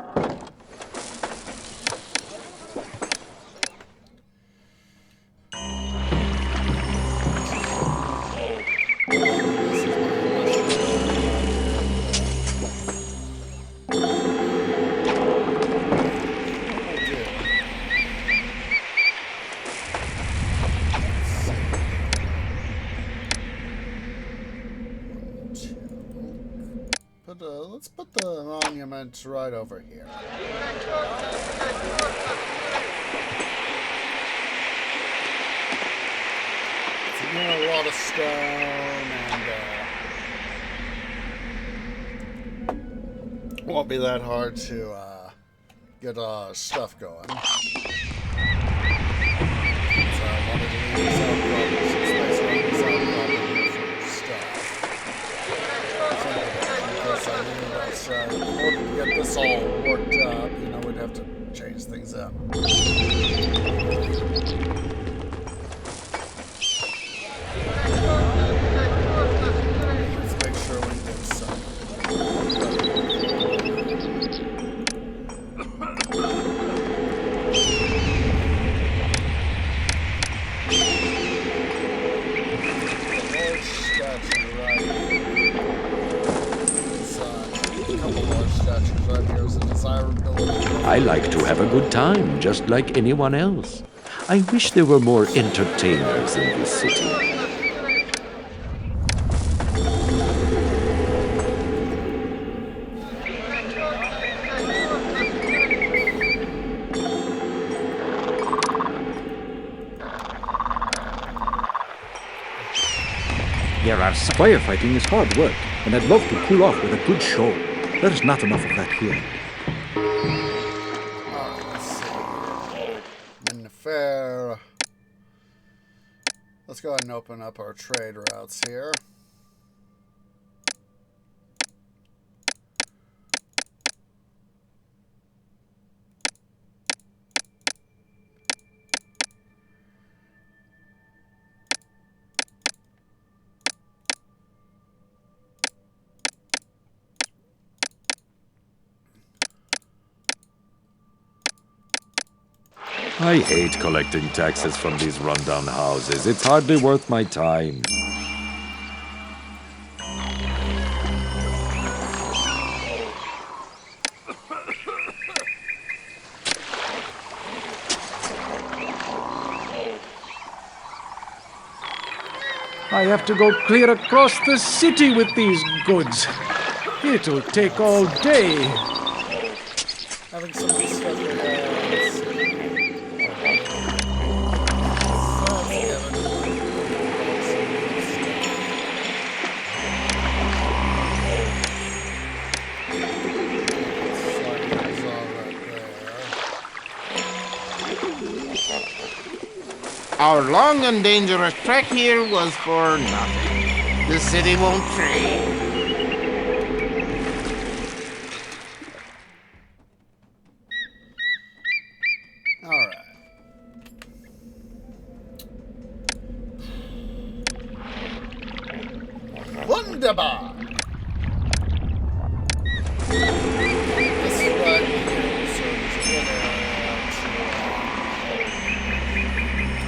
Let's put the monument right over here. It's again a lot of stone, and won't be that hard to get stuff going. So I wanted to leave this out properly, some space around this out properly for stuff. Because I knew that in order to get this all worked up, we'd have to change things up. Let's make sure we get some. I like to have a good time, just like anyone else. I wish there were more entertainers in this city. Firefighting is hard work, and I'd love to cool off with a good show. There's not enough of that here. Let's see. In the fair. Let's go ahead and open up our trade routes here. I hate collecting taxes from these rundown houses. It's hardly worth my time. I have to go clear across the city with these goods. It'll take all day. Having some of this stuff in there. Our long and dangerous trek here was for nothing. The city won't trade. All right. Wunderbar. This is what serves dinner to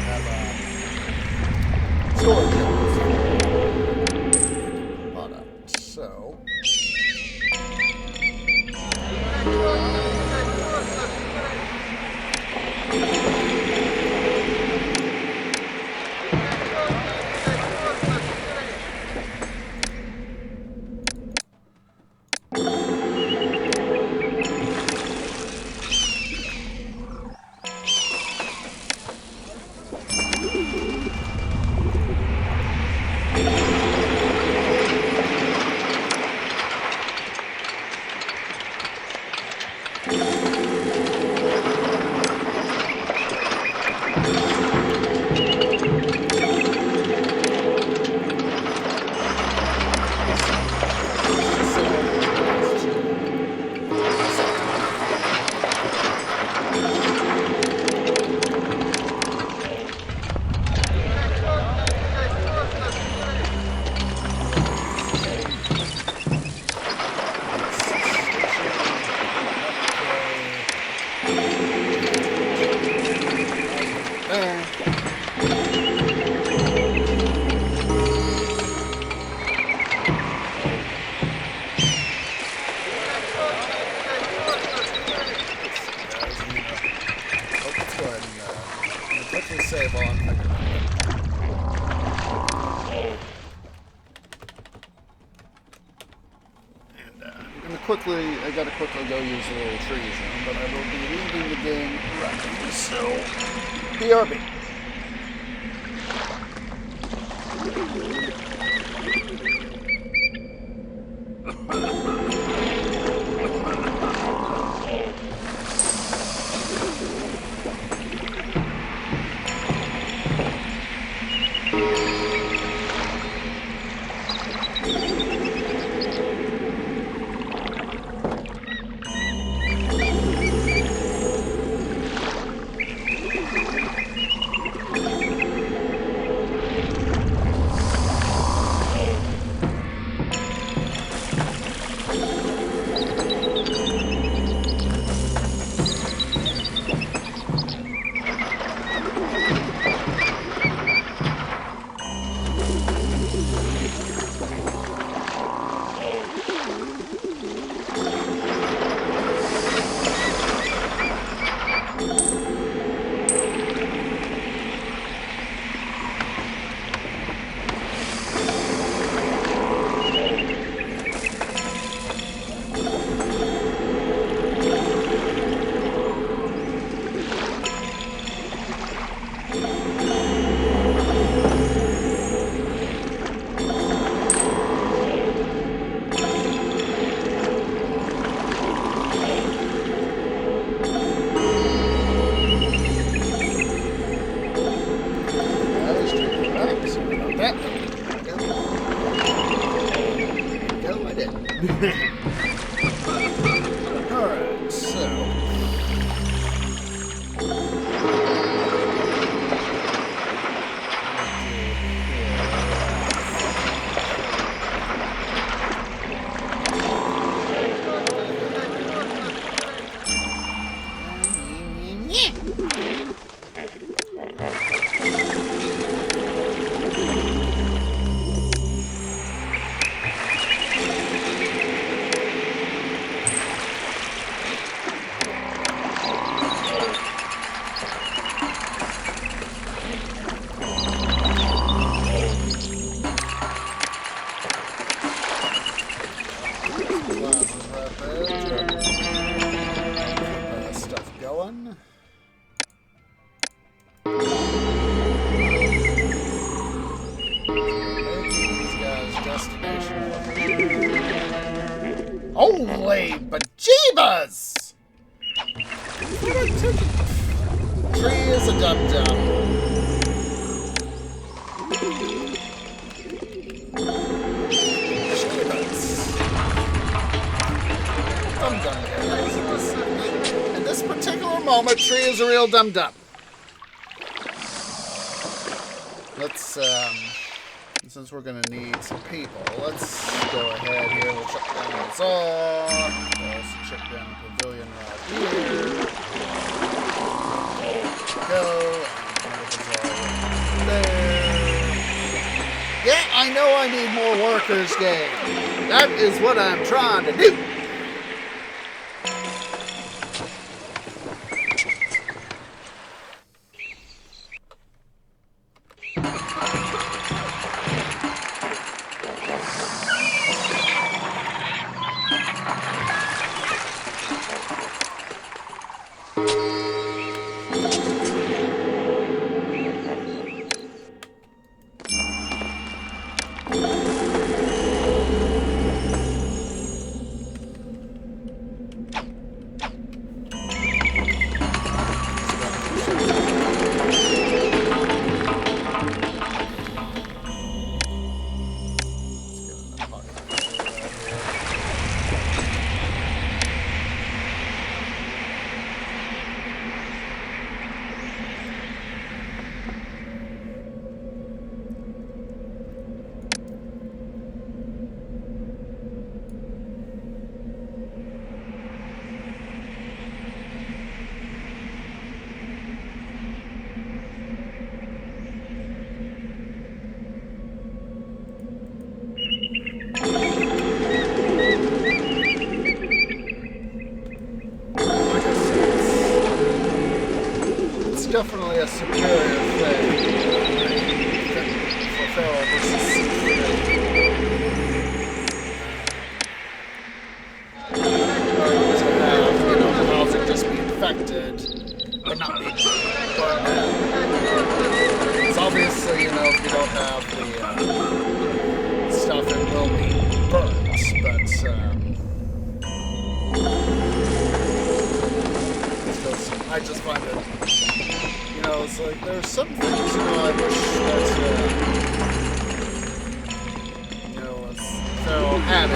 have a storage product. So. Save on. And I gotta quickly go use a little tree zone, but I will be leaving the game running, so BRB. Alright, so. Holy bejeebus! Tree is a dum-dum. In this particular moment, Tree is a real dum-dum. Let's, since we're going to need some people, let's go ahead here. We'll shut down the Bazaar. We'll also shut down the pavilion right here. Go. And the Bazaar right there. Yeah, I know I need more workers, game. That is what I'm trying to do. Definitely a superior thing for Pharaoh versus to have, the housing just be infected, but not be burned down. It's obviously, if you don't have the stuff, it will be burnt, but I just find it. It's like there's some things, I wish that, Pharaoh had it.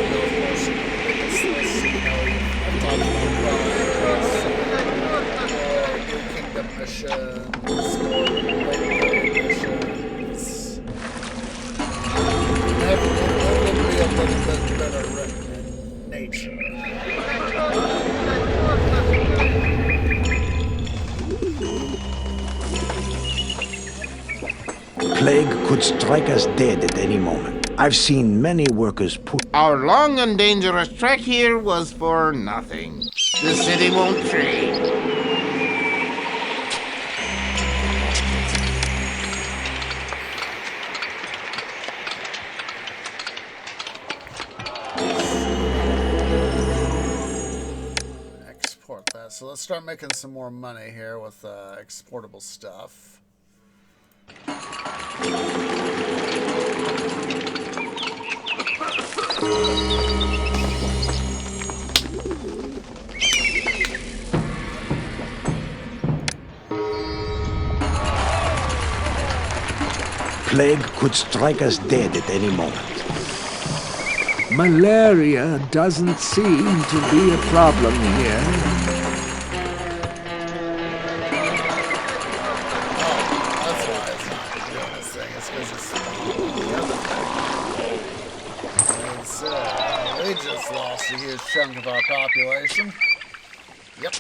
Of course, it's this, I'm talking about New Kingdom missions, or Lake missions. That would be a little bit better written in nature. Plague could strike us dead at any moment. I've seen many workers put... Our long and dangerous trek here was for nothing. The city won't trade. Export that. So let's start making some more money here with exportable stuff. Plague could strike us dead at any moment. Malaria doesn't seem to be a problem here. We just lost a huge chunk of our population. Yep.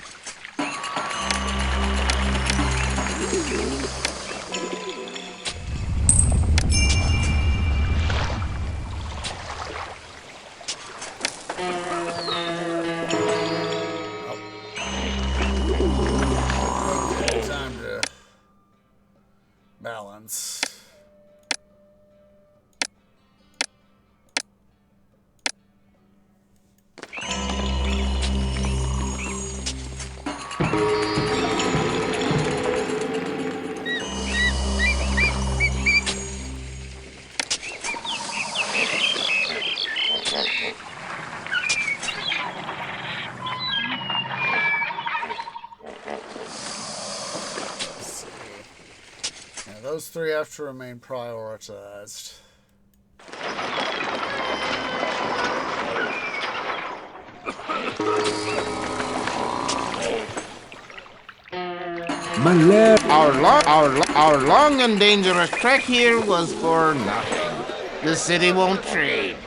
Okay, time to balance. three have to remain prioritized. Our long and dangerous trek here was for nothing. The city won't trade.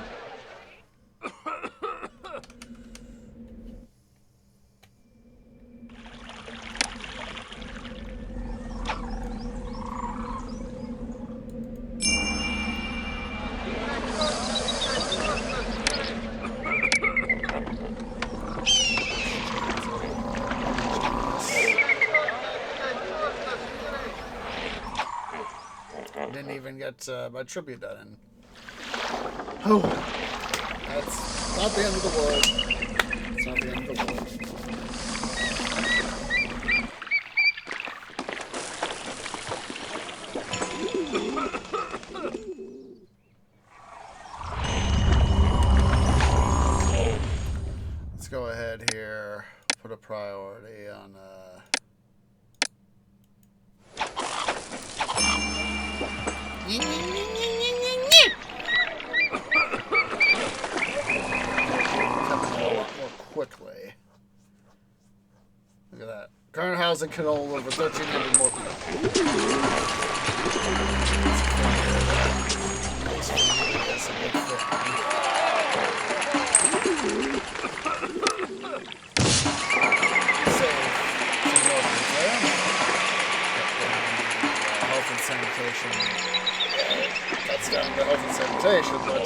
Didn't even get my tribute done. Oh, that's not the end of the world. It's not the end of the world. Let's go ahead here. Put a priority on. Quickly. Look at that. Current housing can hold over 1,300 more people. That's a good thing. Save some locals there. Health and sanitation. That's down to health and sanitation, but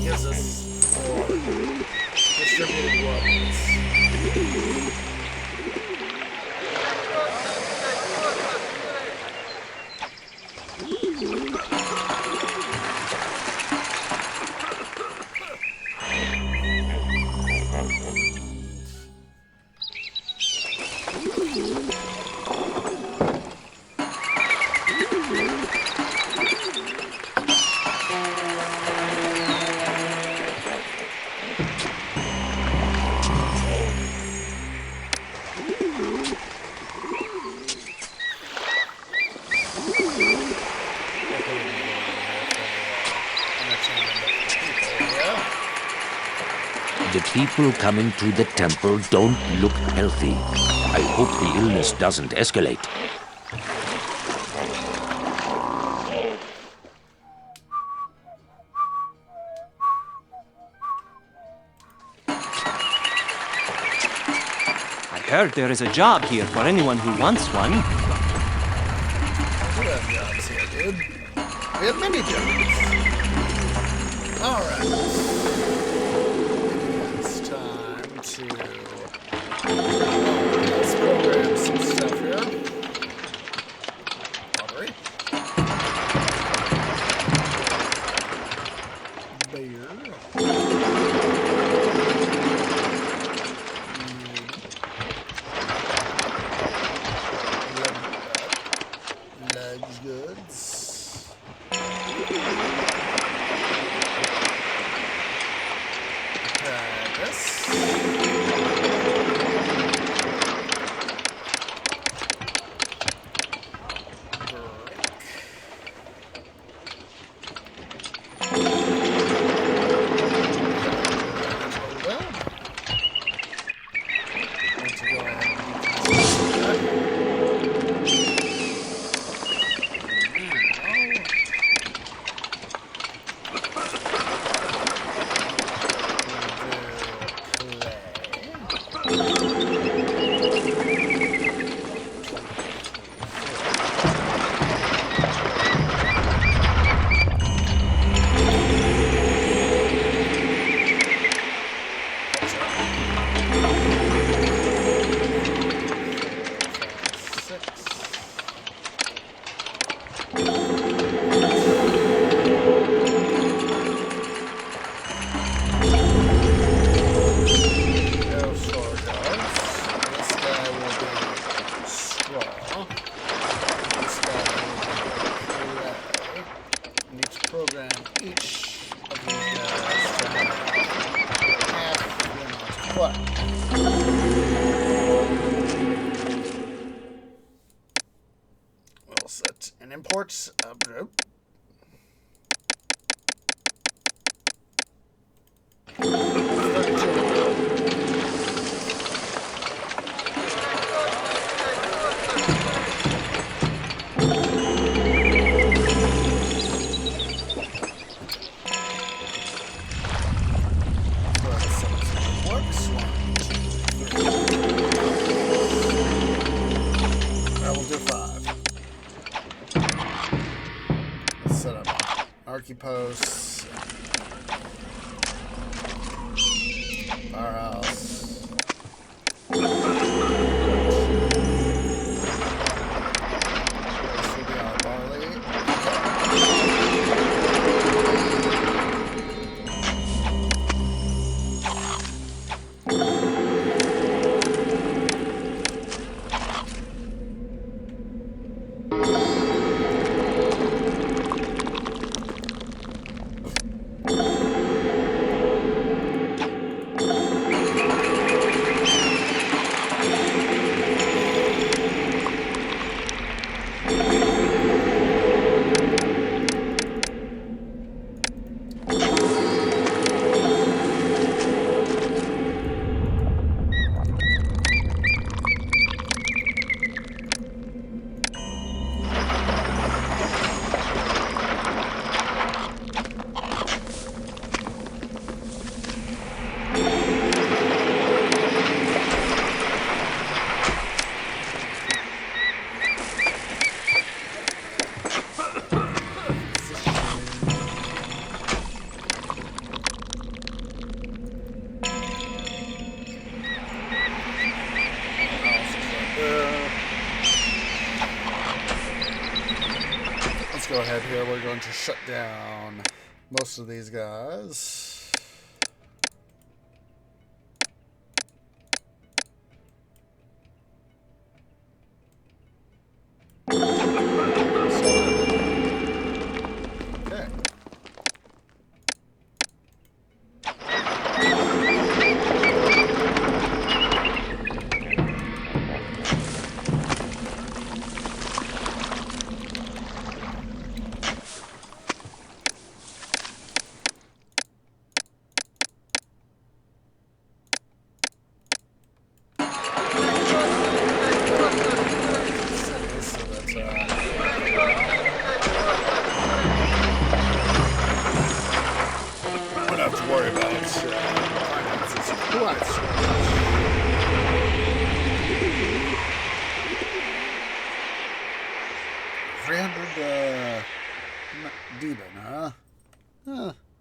gives us more distributed weapons. The people coming to the temple don't look healthy. I hope the illness doesn't escalate. I heard there is a job here for anyone who wants one. We have jobs here, dude. We have many jobs. Alright. It's time to let's program some stuff here. Pottery. Beer. Legs goods. set and import. Posts, Firehouse, barley. Go ahead here. We're going to shut down most of these guys. Okay.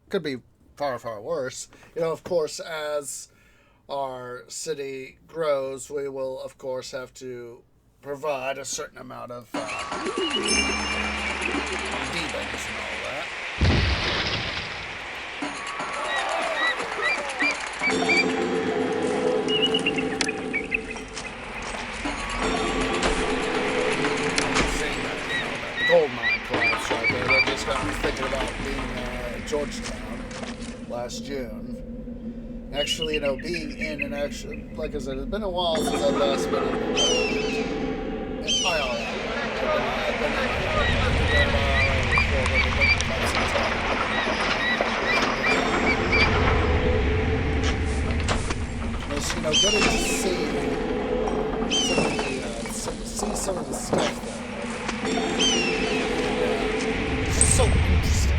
Could be far, far worse. You know, of course, as our city grows, we will, of course, have to provide a certain amount of demons and all that. Gold mine collapse right there. That just got me thinking about being Georgetown last June. Actually, you know, being in an action, like I said, it's been a while since I last been in an IRL. I've been you know, getting to see some of the stuff there. It's so interesting.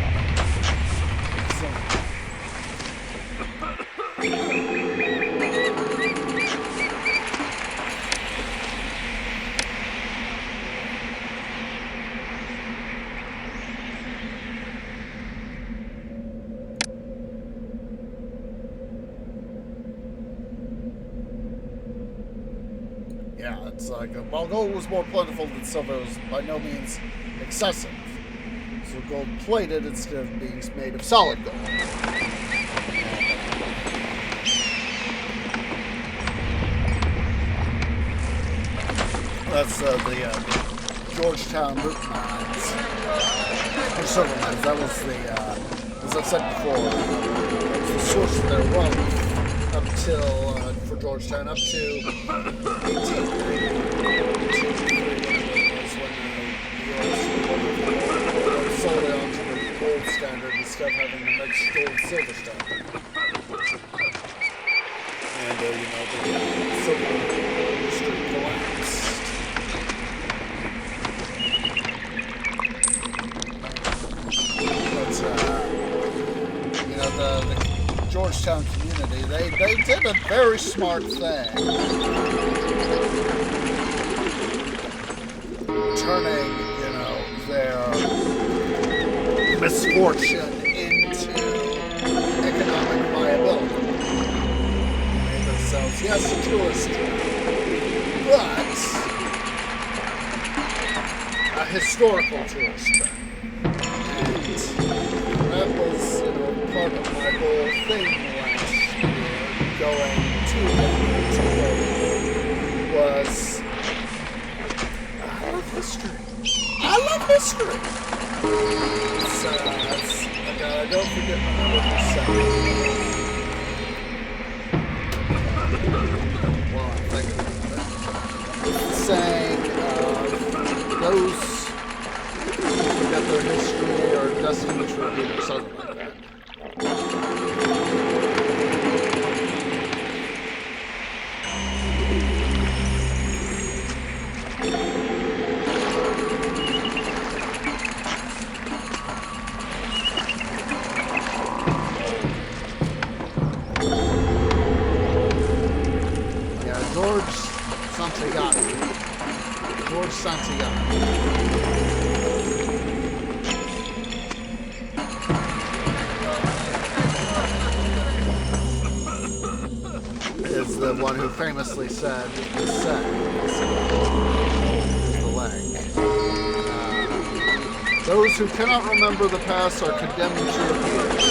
Yeah, it's like, while gold was more plentiful than silver, it was by no means excessive. So gold plated instead of being made of solid gold. That's the Georgetown loot mines. Or silver mines. That was the, as I've said before, that was the source of their wealth up till, for Georgetown, up to 1893, when the instead of having the mixed gold and silver stuff. And, the silver industry collapsed. But, the Georgetown community, they did a very smart thing. Turning, their misfortune into economic viability. They made themselves, yes, a tourist trap, but a historical tourist trap. And that was, part of my whole thing last year, going to Denver was, I love history. I love history. So I don't forget my number for second. While I'm thinking about it. It's the saying those who forget their history are destined to repeat or something like that. George Santayana. Is the one who famously said, the set is the leg. Those who cannot remember the past are condemned to repeat it.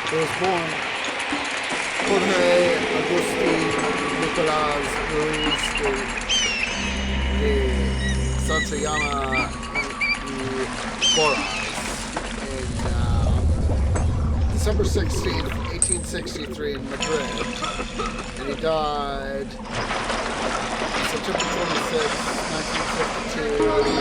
He was born Jorge Agustin Nicolas Ruiz de Santayana y Boras in December 16th, 1863 in Madrid, and he died September 26th, 1952.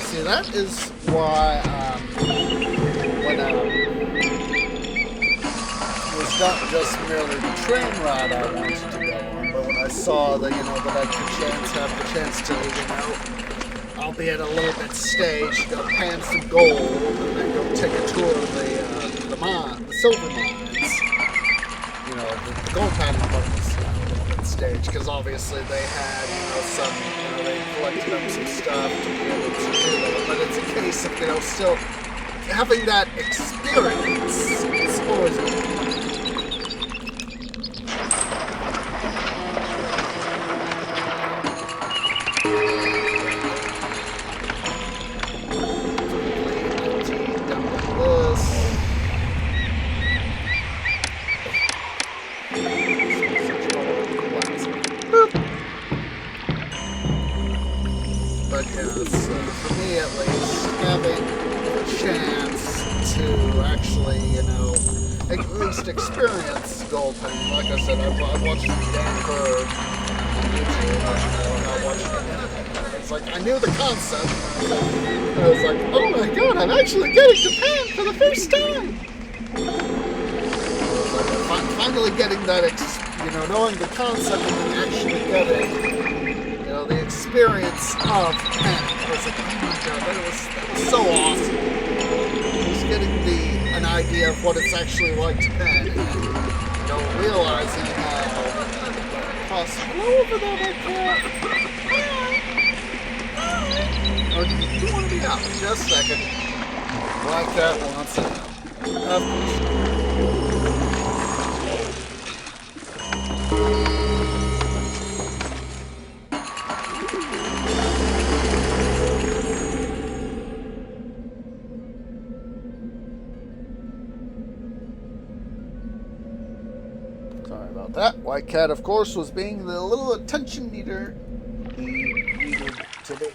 See, that is why when it was not just merely the train ride I wanted to go on, but when I saw that, that I could have the chance to, albeit a little bit staged, go pan some gold and then go take a tour of the silver mines, the gold mining parts. Stage, because obviously they had, some, they collected up some stuff to be able to do that, but it's a case of, still having that experience is always good. For me at least, having the chance to actually, at least experience gold painting. Like I said, I've watched Dan Bird on YouTube, and I watched it. It's like, I knew the concept, and I was like, oh my god, I'm actually getting to paint for the first time! Like, finally getting that, knowing the concept and then actually getting, the experience of painting. I was like, oh my god, that was so awesome. Just getting an idea of what it's actually like to paint, and realizing how possible. Hello over there, my cat. Or do you want to be out? Just a second. Black cat wants out. Of Sorry about that. White Cat, of course, was being the little attention needer he needed to be.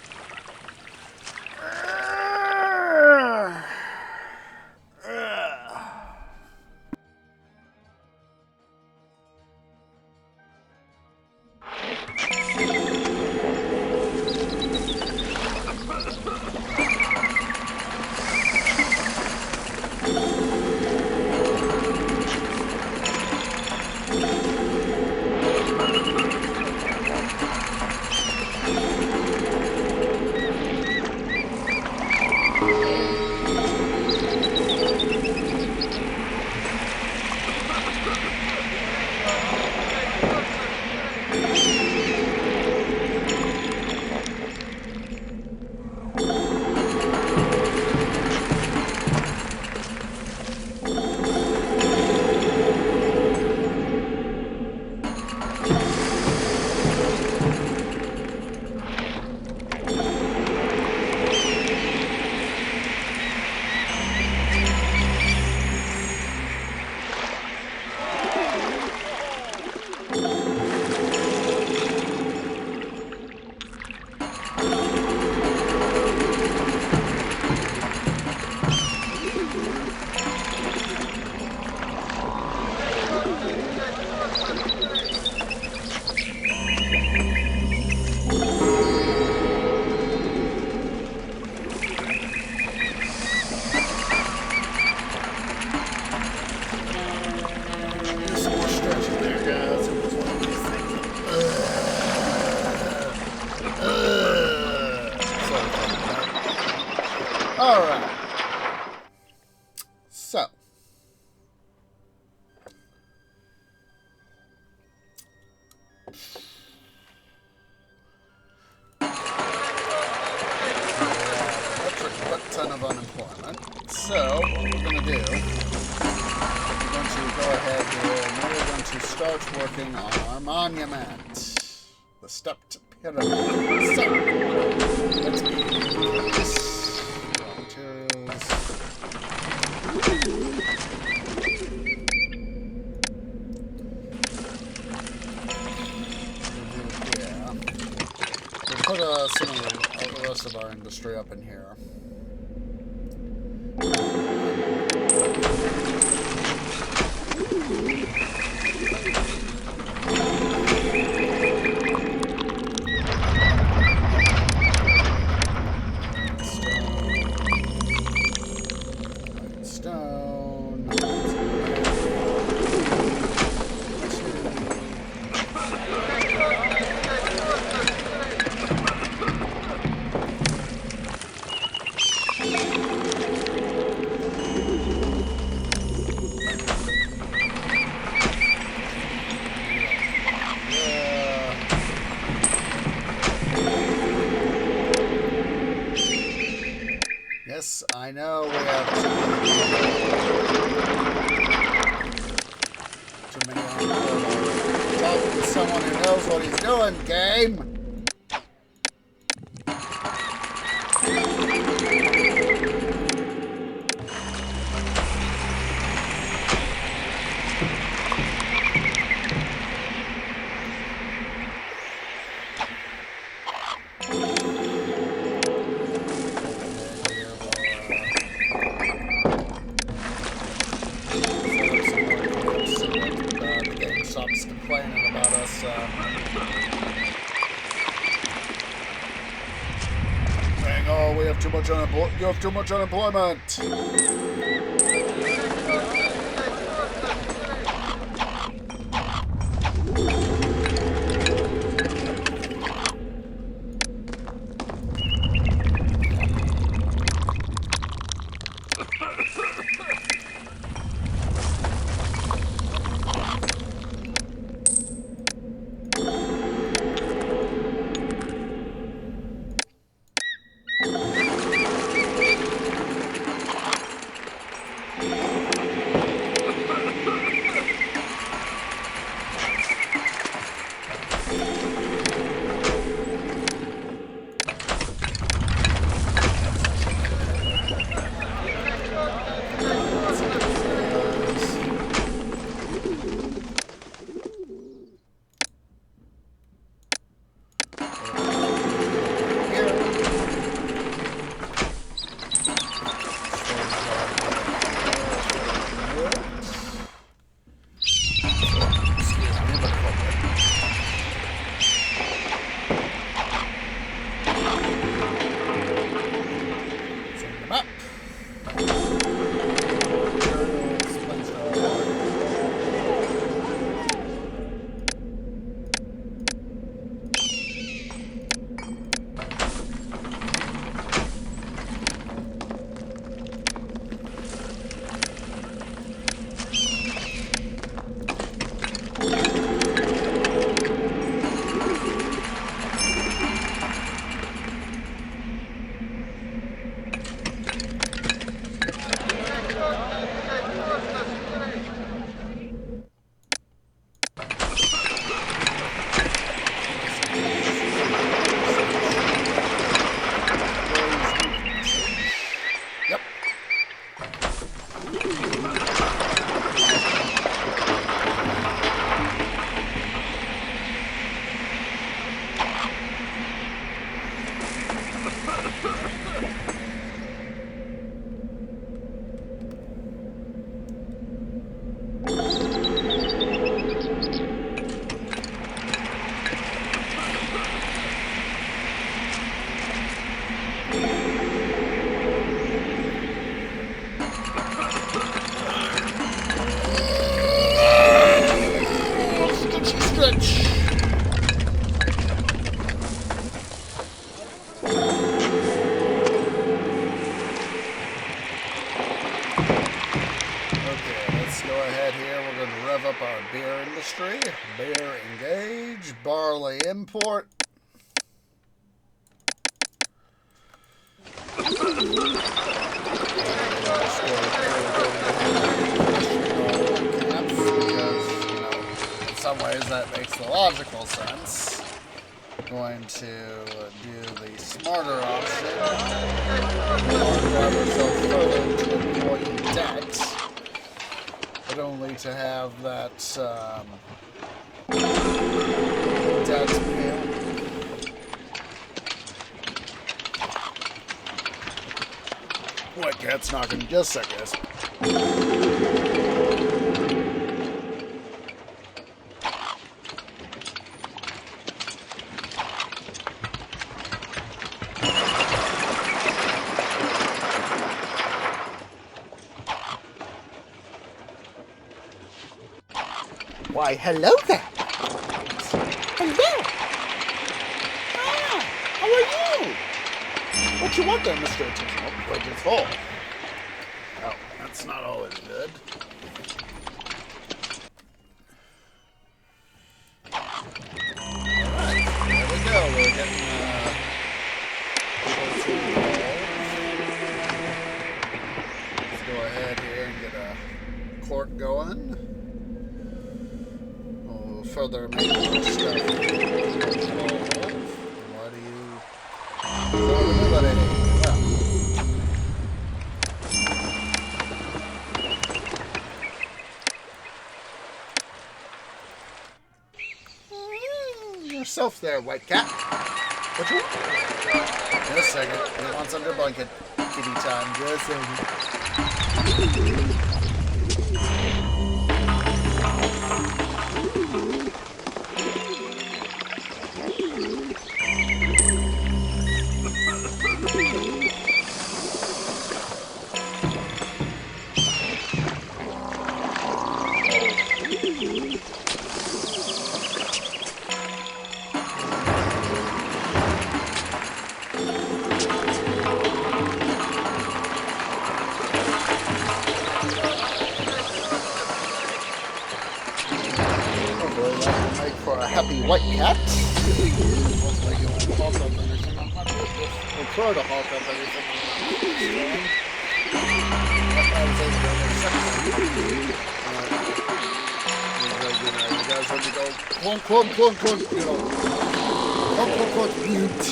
Alright. So. A ton of unemployment. So, what we're going to do, we're going to go ahead here and we're going to start working on our monument. The stepped pyramid. So, let's begin this. Raw materials. Yeah. We'll put some of the rest of our industry up in here. Yes, I know we have too many on board. Talking to someone who knows what he's doing, game. Complaining about us. Saying, "Oh, we have too much unemployment. You have too much unemployment." go ahead here. We're going to rev up our beer industry. Beer engage. Barley import. In some ways that makes the logical sense. Going to do the smarter option. Drive ourselves further into employee debt, but only to have that debt payable. White cat's knocking just a sec, guys. Why, hello there. Hello. Ah, how are you? What you want there, Mr. Attention? Oh, plate is full. Oh, that's not always good. Alright, there we go. We're getting, let's go ahead here and get a court going. We'll further make more stuff. Why do you... Yourself there, white cat. What you want? Just a second. He wants under blanket. Kitty time. Just a second. For a happy white cat. We'll try to hawk up everything. You guys have to go clunk, clunk, clunk, clunk, you know. Clunk, clunk, clunk, mute.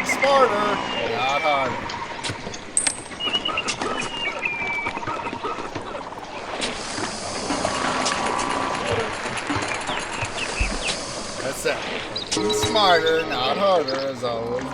Smarter, not harder. That's it. Be smarter, not harder, as always.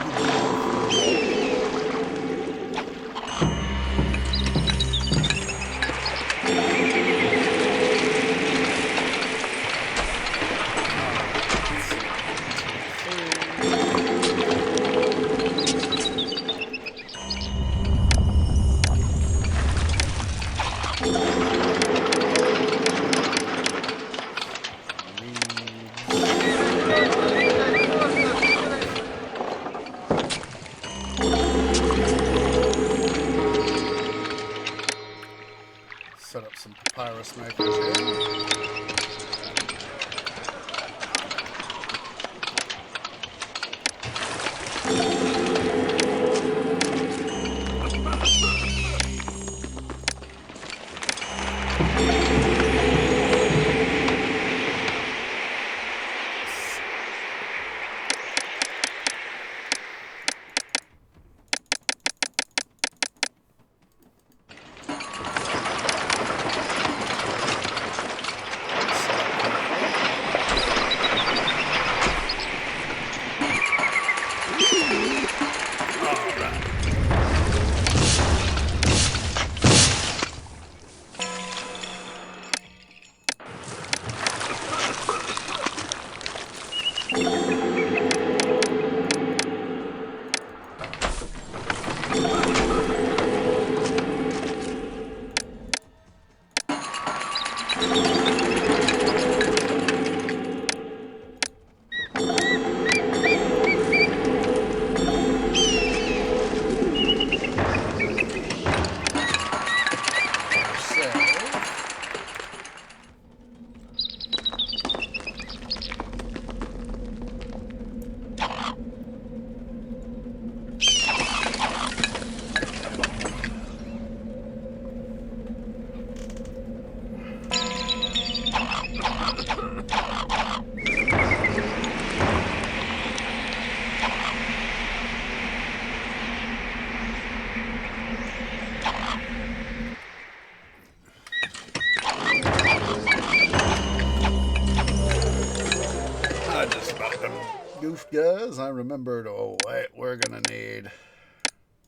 Goof guys, I remembered, oh wait, we're gonna need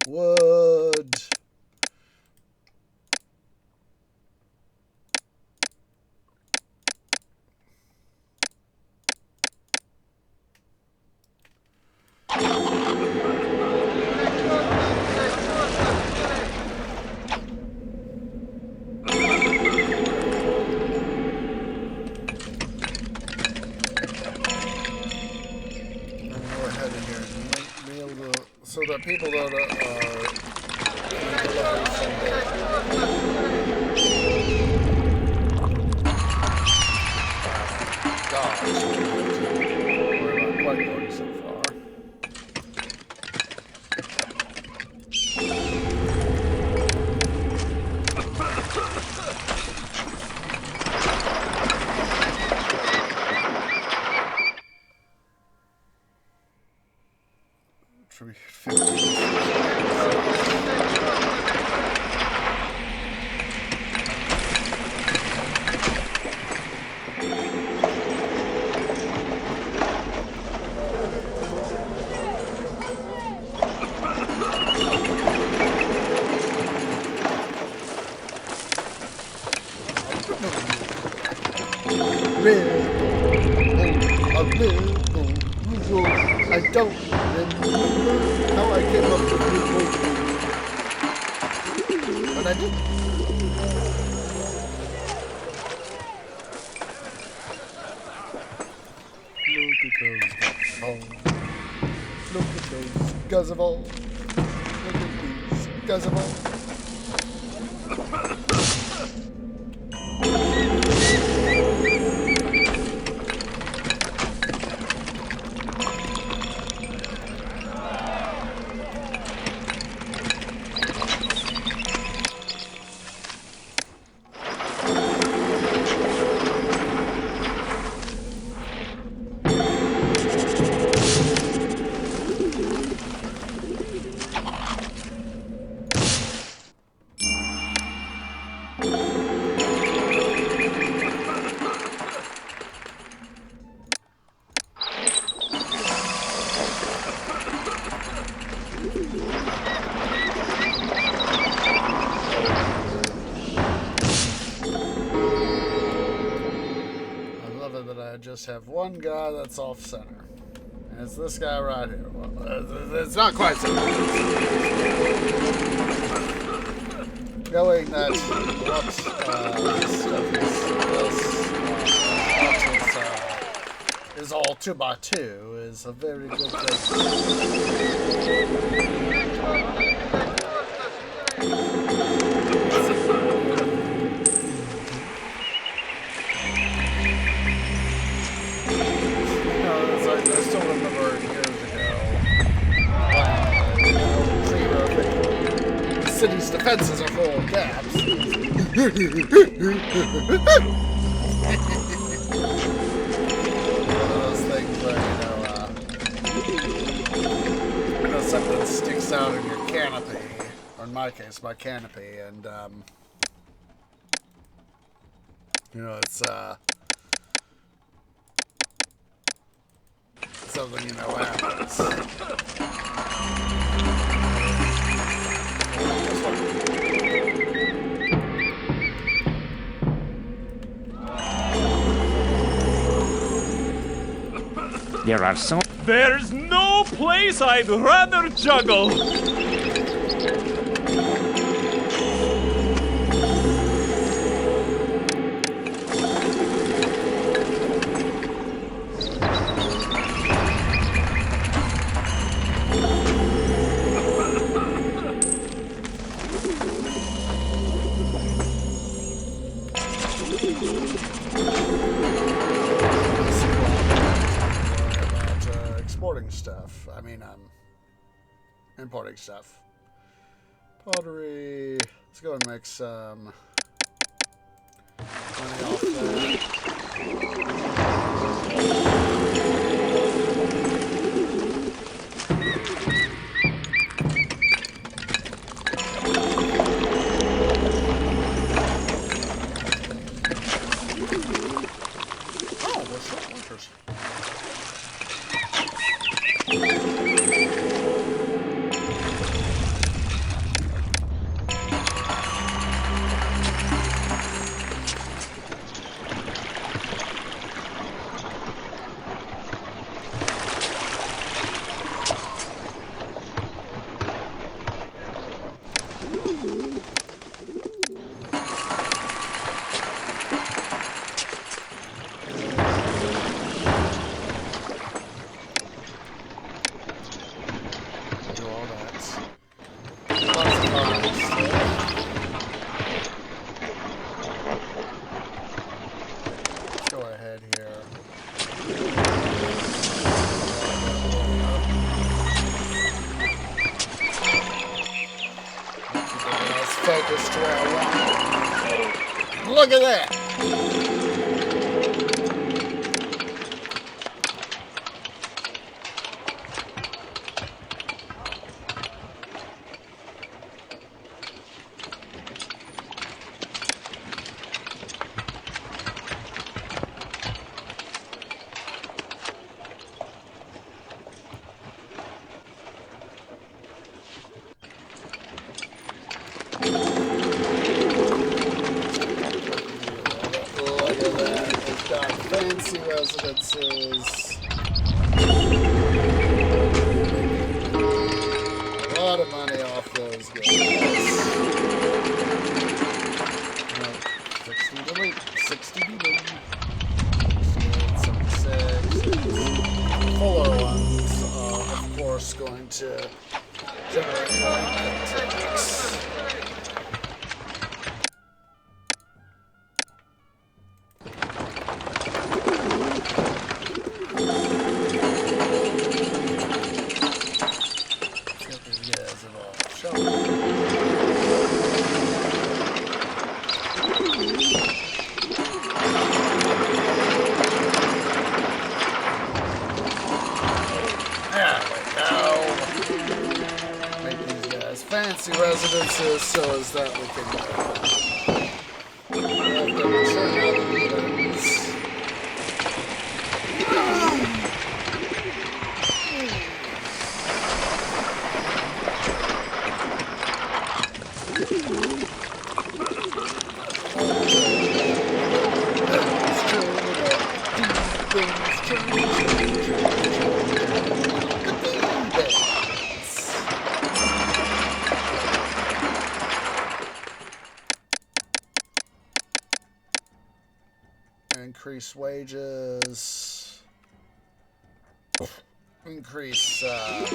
wood. So that people that we're not quite going so far. Should be 15. I don't remember how I came up with it, but I did. Look at those gazzaballs. Look at these gazzaballs. Just have one guy that's off center, and it's this guy right here. Well, it's not quite so. Knowing that what stuff is all 2x2 is a very good thing. I still remember years ago when the city's defenses are full of gaps. One of those things where, something sticks out in your canopy, or in my case, my canopy, and, it's, something happens. There are so... There's no place I'd rather juggle. Exporting stuff. I mean, importing stuff. Pottery. Let's go and make some money off that. Oh, we're short workers. Focused where I want. Look at that! Fancy residences. A lot of money off those guys. 60 delete. 60 delete. 76. Fuller ones are, of course, going to generate more tax. Fancy residences so as that we can have them churn out the meetings. Increase wages. Increase I'd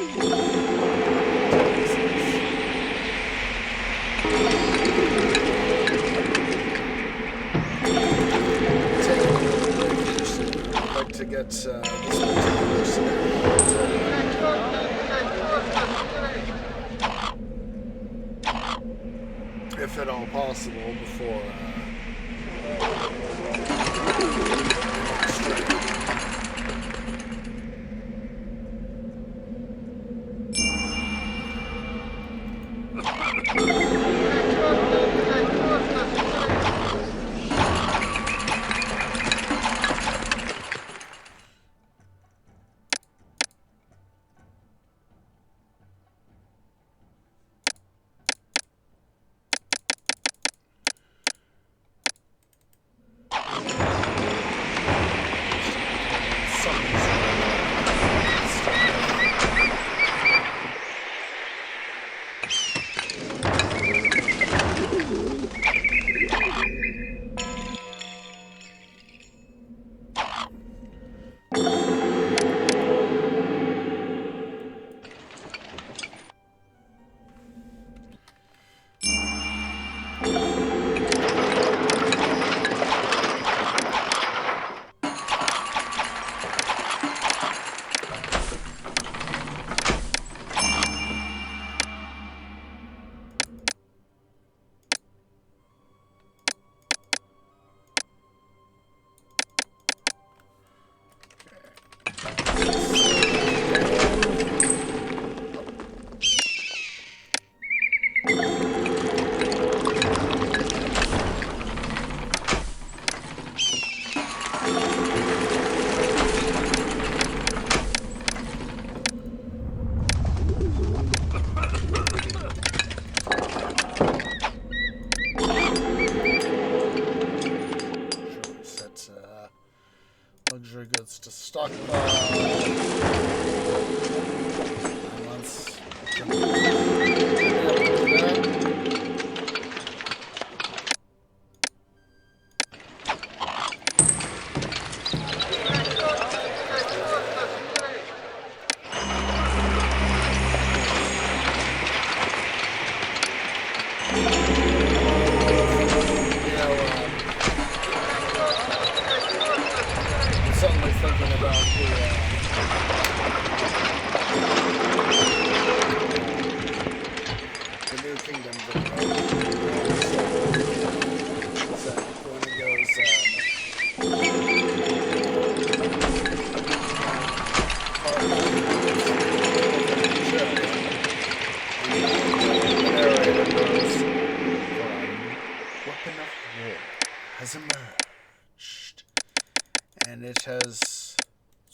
like to get this particular scenario if at all possible before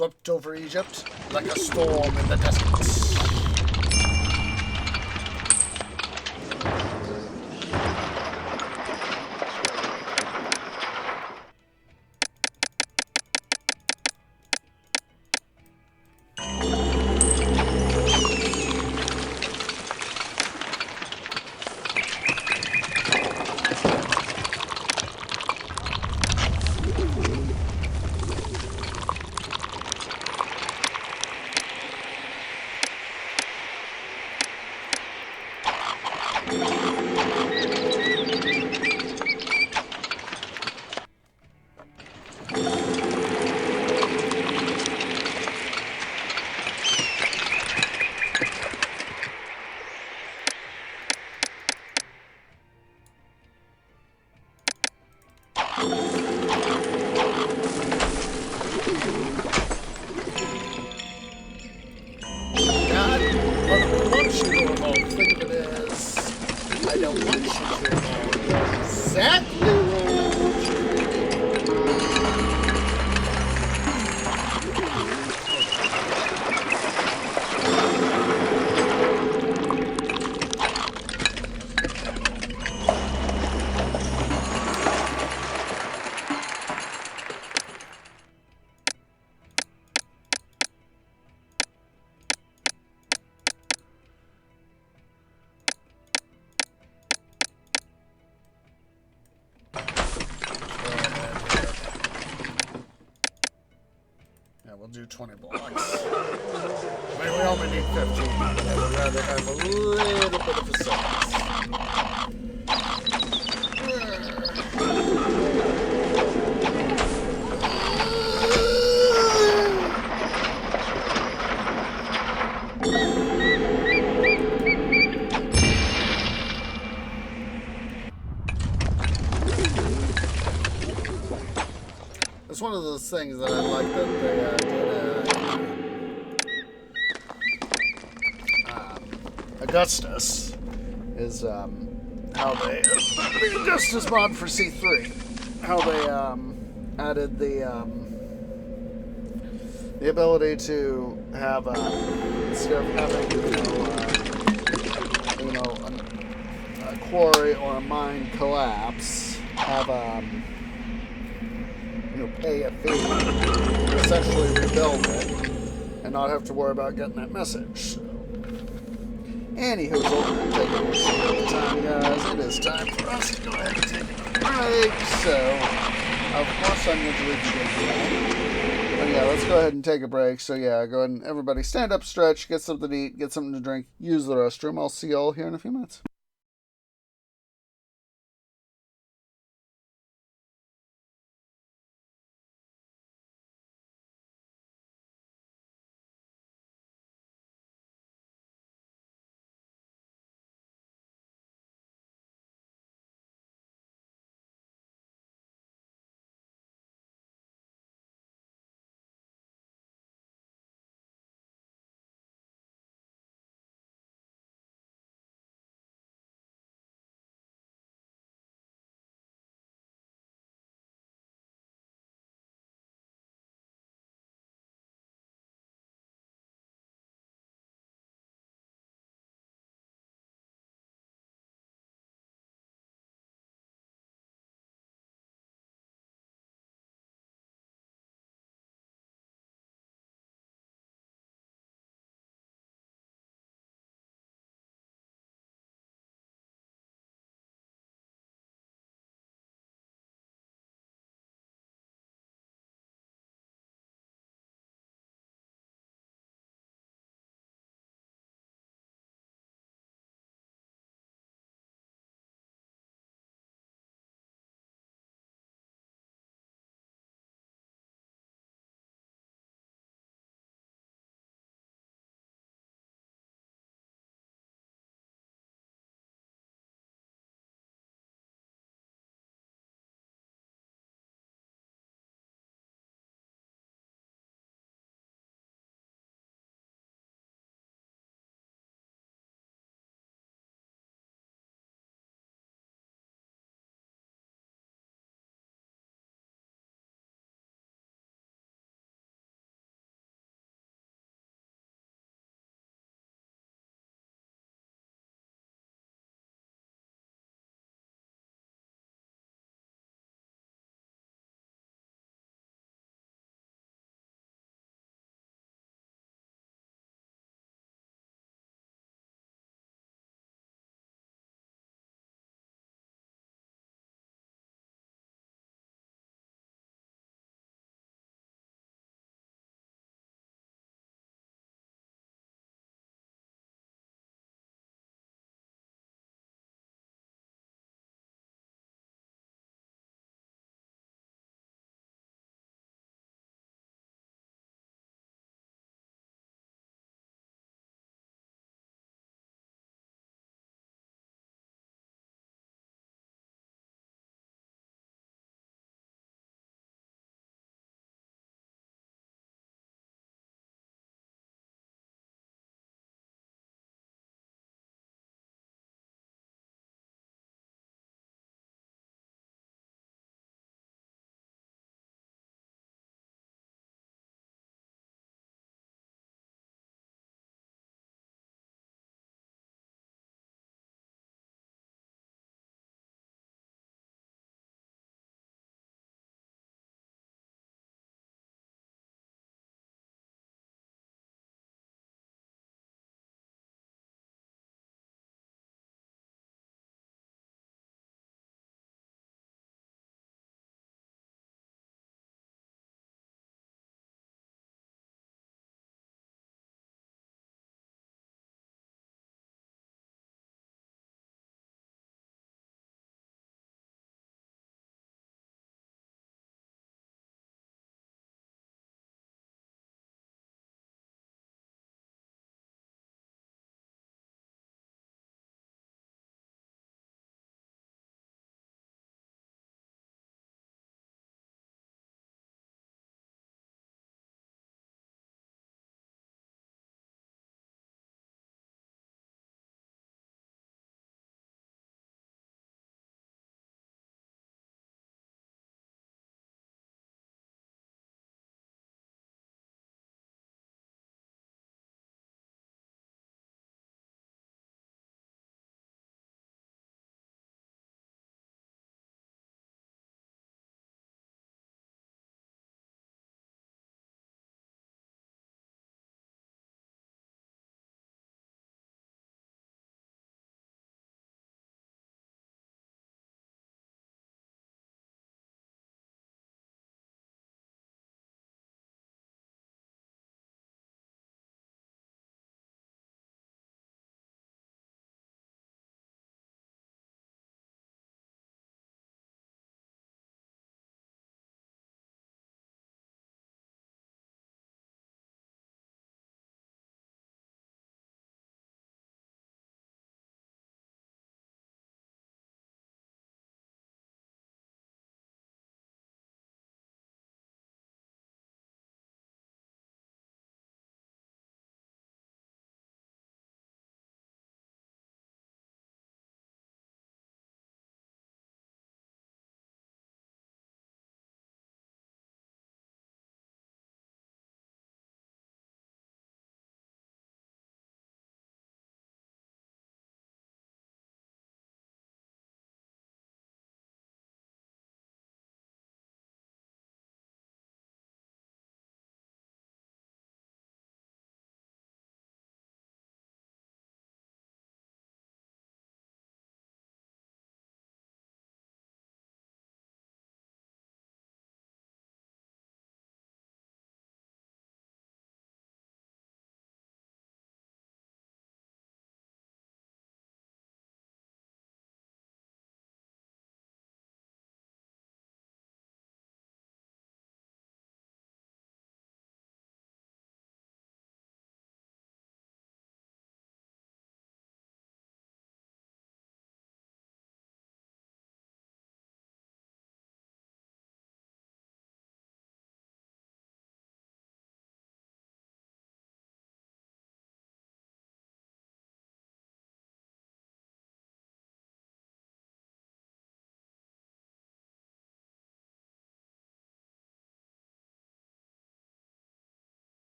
swept over Egypt like a storm in the desert. We'll do 20 blocks. I mean, we only need 15, but I would rather have a little bit of facilities. It's one of those things that I like that they did Augustus is how they the Augustus mod for C3, how they added the ability to have instead of having a quarry or a mine collapse, have pay a fee to essentially rebuild it and not have to worry about getting that message. So, anywho, I'm taking a time, guys. It is time for us to go ahead and take a break. So, of course, I'm going to leave you guys. But yeah, let's go ahead and take a break. So yeah, go ahead and everybody stand up, stretch, get something to eat, get something to drink, use the restroom. I'll see y'all here in a few minutes.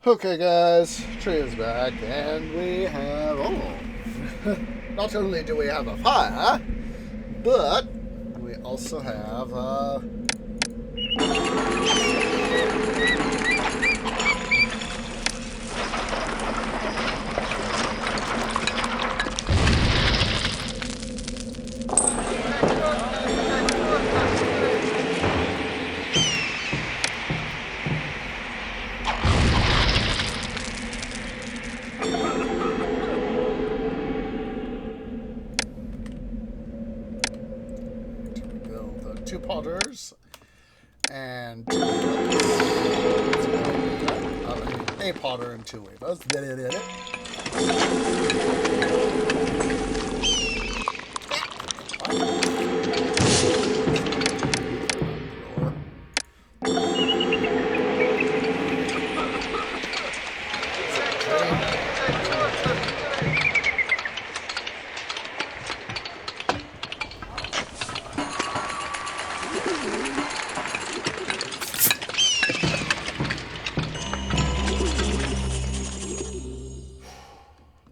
Okay, guys, tree is back, and we have, not only do we have a fire, but we also have, two potters and two weavers. A potter and two weavers.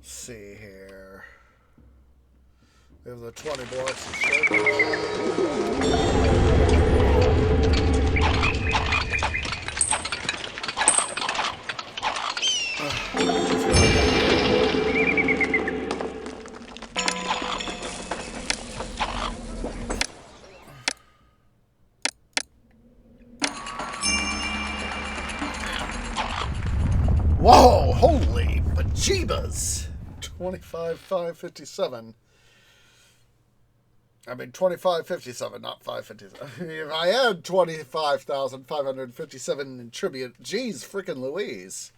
See here. We have the 20 blocks of sugar. Whoa, holy bejeebas! 25,557. I mean, 2557, not 557. If I had 25,557 in tribute, geez, freaking Louise.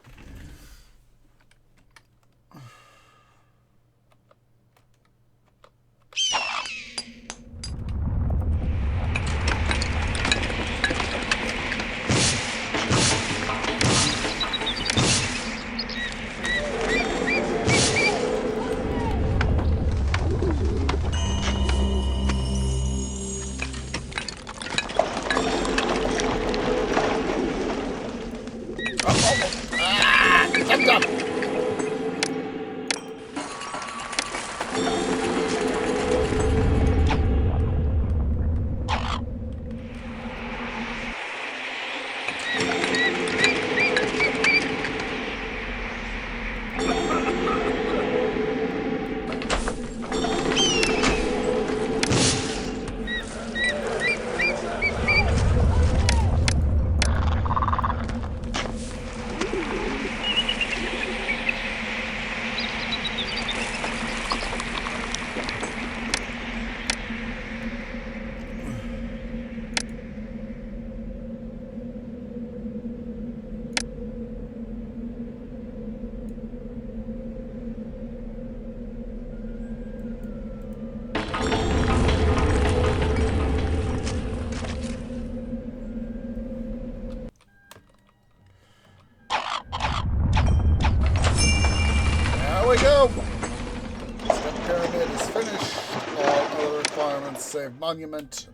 Save monument.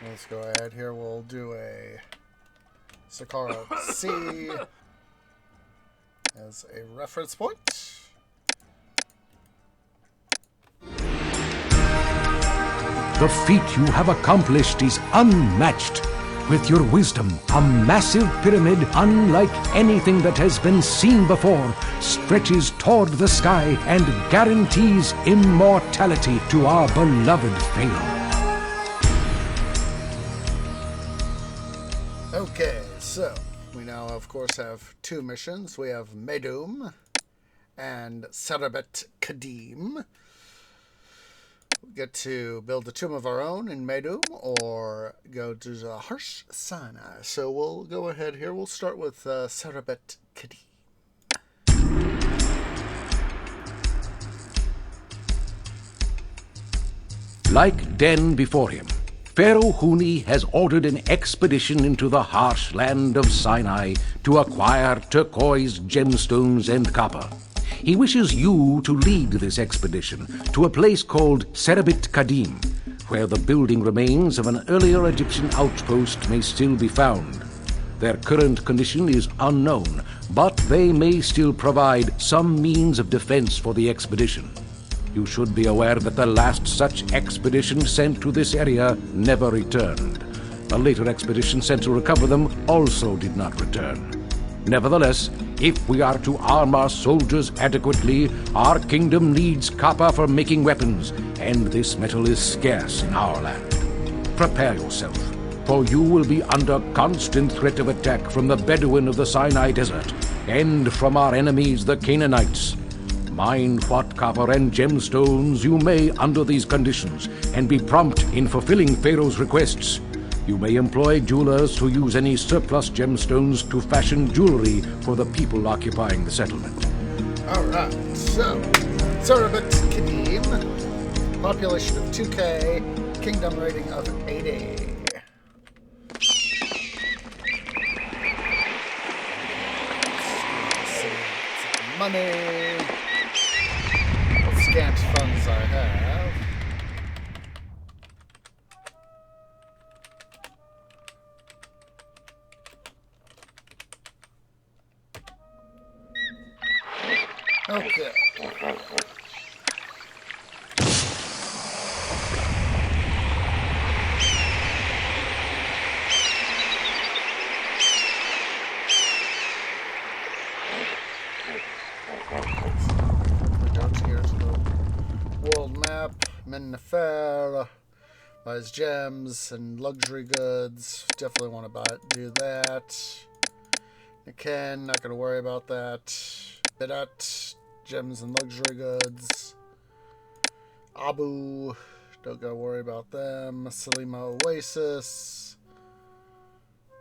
Let's go ahead here. We'll do a Sakara C as a reference point. The feat you have accomplished is unmatched. With your wisdom, a massive pyramid unlike anything that has been seen before stretches toward the sky and guarantees immortality to our beloved Pharaoh. Okay, so we now, of course, have two missions. We have Medum and Sarabet Kadim. We get to build a tomb of our own in Medum or go to the harsh Sinai. So we'll go ahead here. We'll start with Sarabet Kadim. Like Den before him, Pharaoh Huni has ordered an expedition into the harsh land of Sinai to acquire turquoise, gemstones, and copper. He wishes you to lead this expedition to a place called Serabit Kadim, where the building remains of an earlier Egyptian outpost may still be found. Their current condition is unknown, but they may still provide some means of defense for the expedition. You should be aware that the last such expedition sent to this area never returned. A later expedition sent to recover them also did not return. Nevertheless, if we are to arm our soldiers adequately, our kingdom needs copper for making weapons, and this metal is scarce in our land. Prepare yourself, for you will be under constant threat of attack from the Bedouin of the Sinai Desert, and from our enemies, the Canaanites. Mine what copper and gemstones you may under these conditions, and be prompt in fulfilling Pharaoh's requests. You may employ jewelers to use any surplus gemstones to fashion jewelry for the people occupying the settlement. Alright, so Sarabet Kadim, population of 2K, kingdom rating of 80. Money. What scant funds I have. Okay. We go here to the world map. Mennefer buys gems and luxury goods. Definitely want to do that. Niken, not going to worry about that. Bedat, gems and luxury goods. Abu, don't gotta worry about them. Salima Oasis.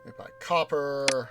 They buy copper.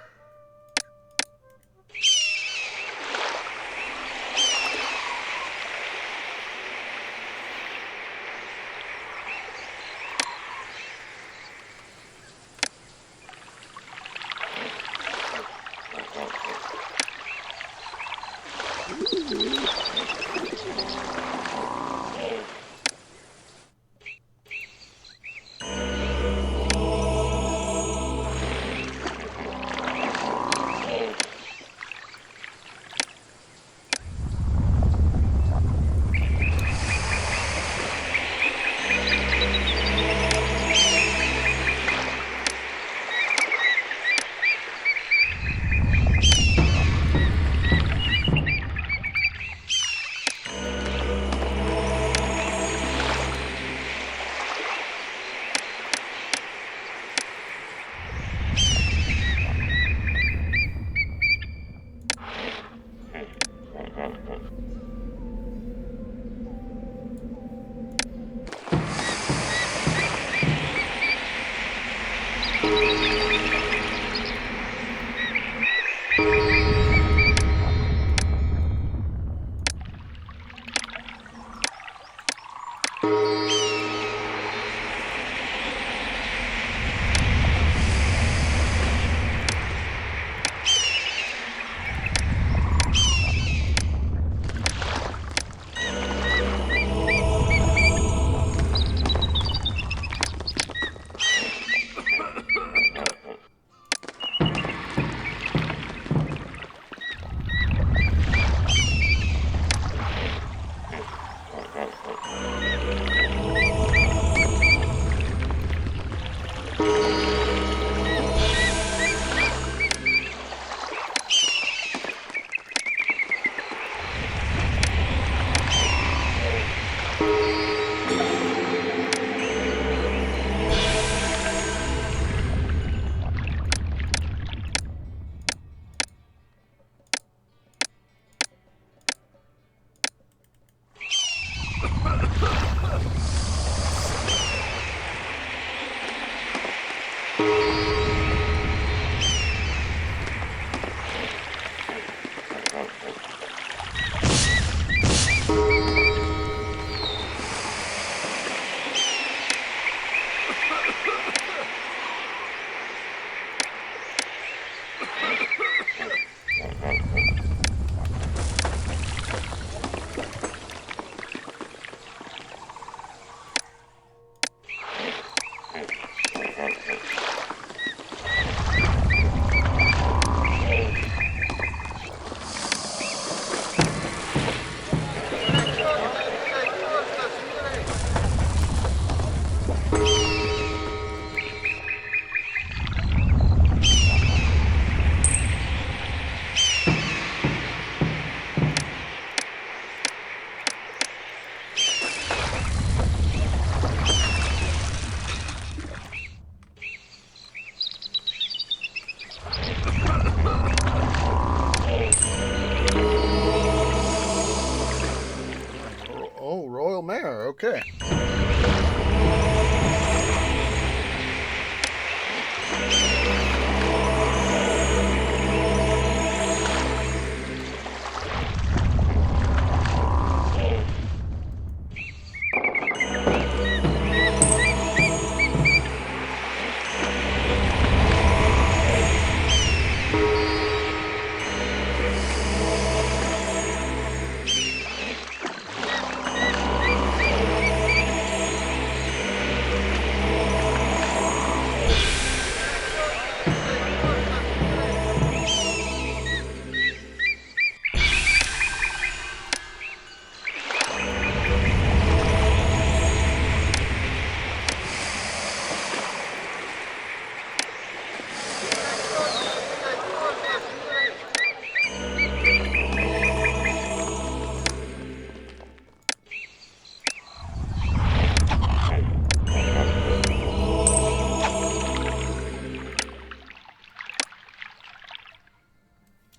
Oh, Royal Mare, okay.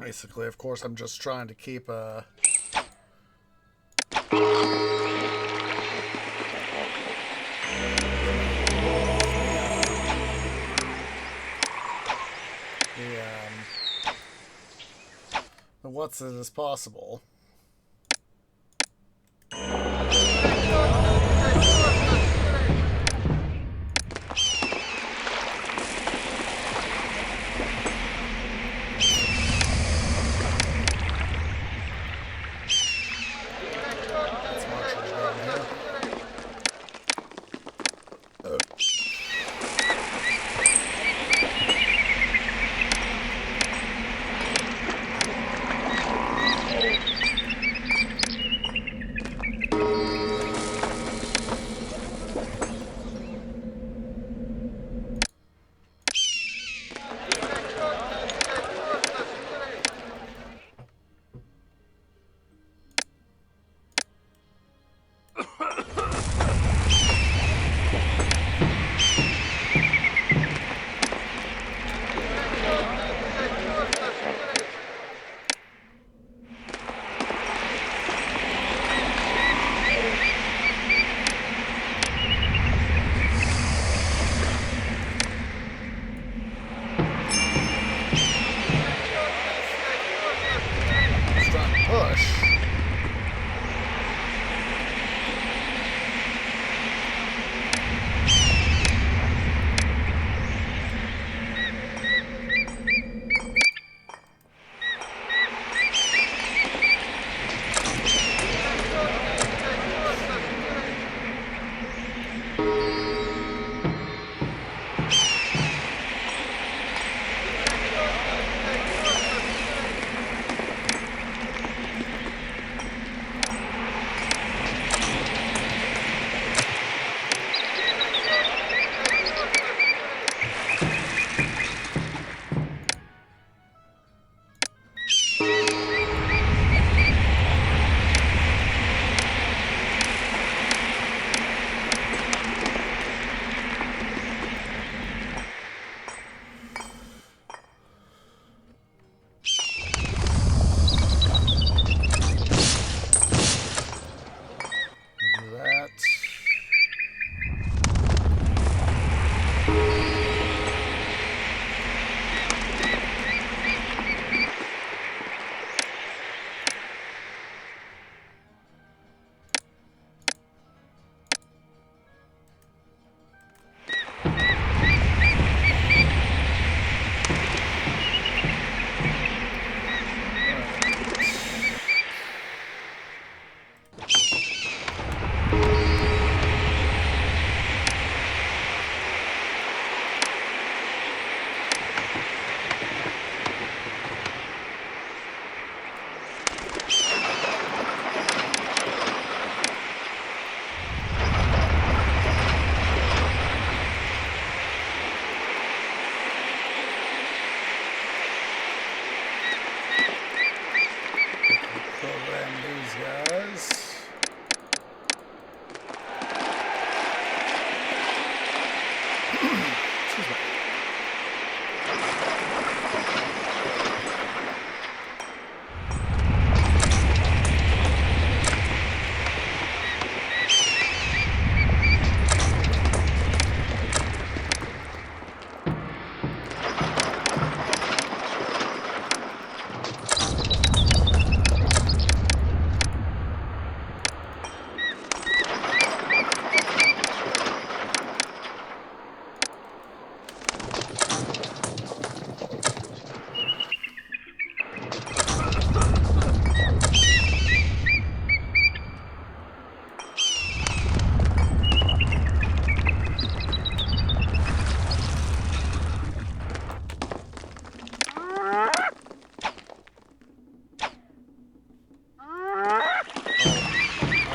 Basically, of course, I'm just trying to keep what's it as possible.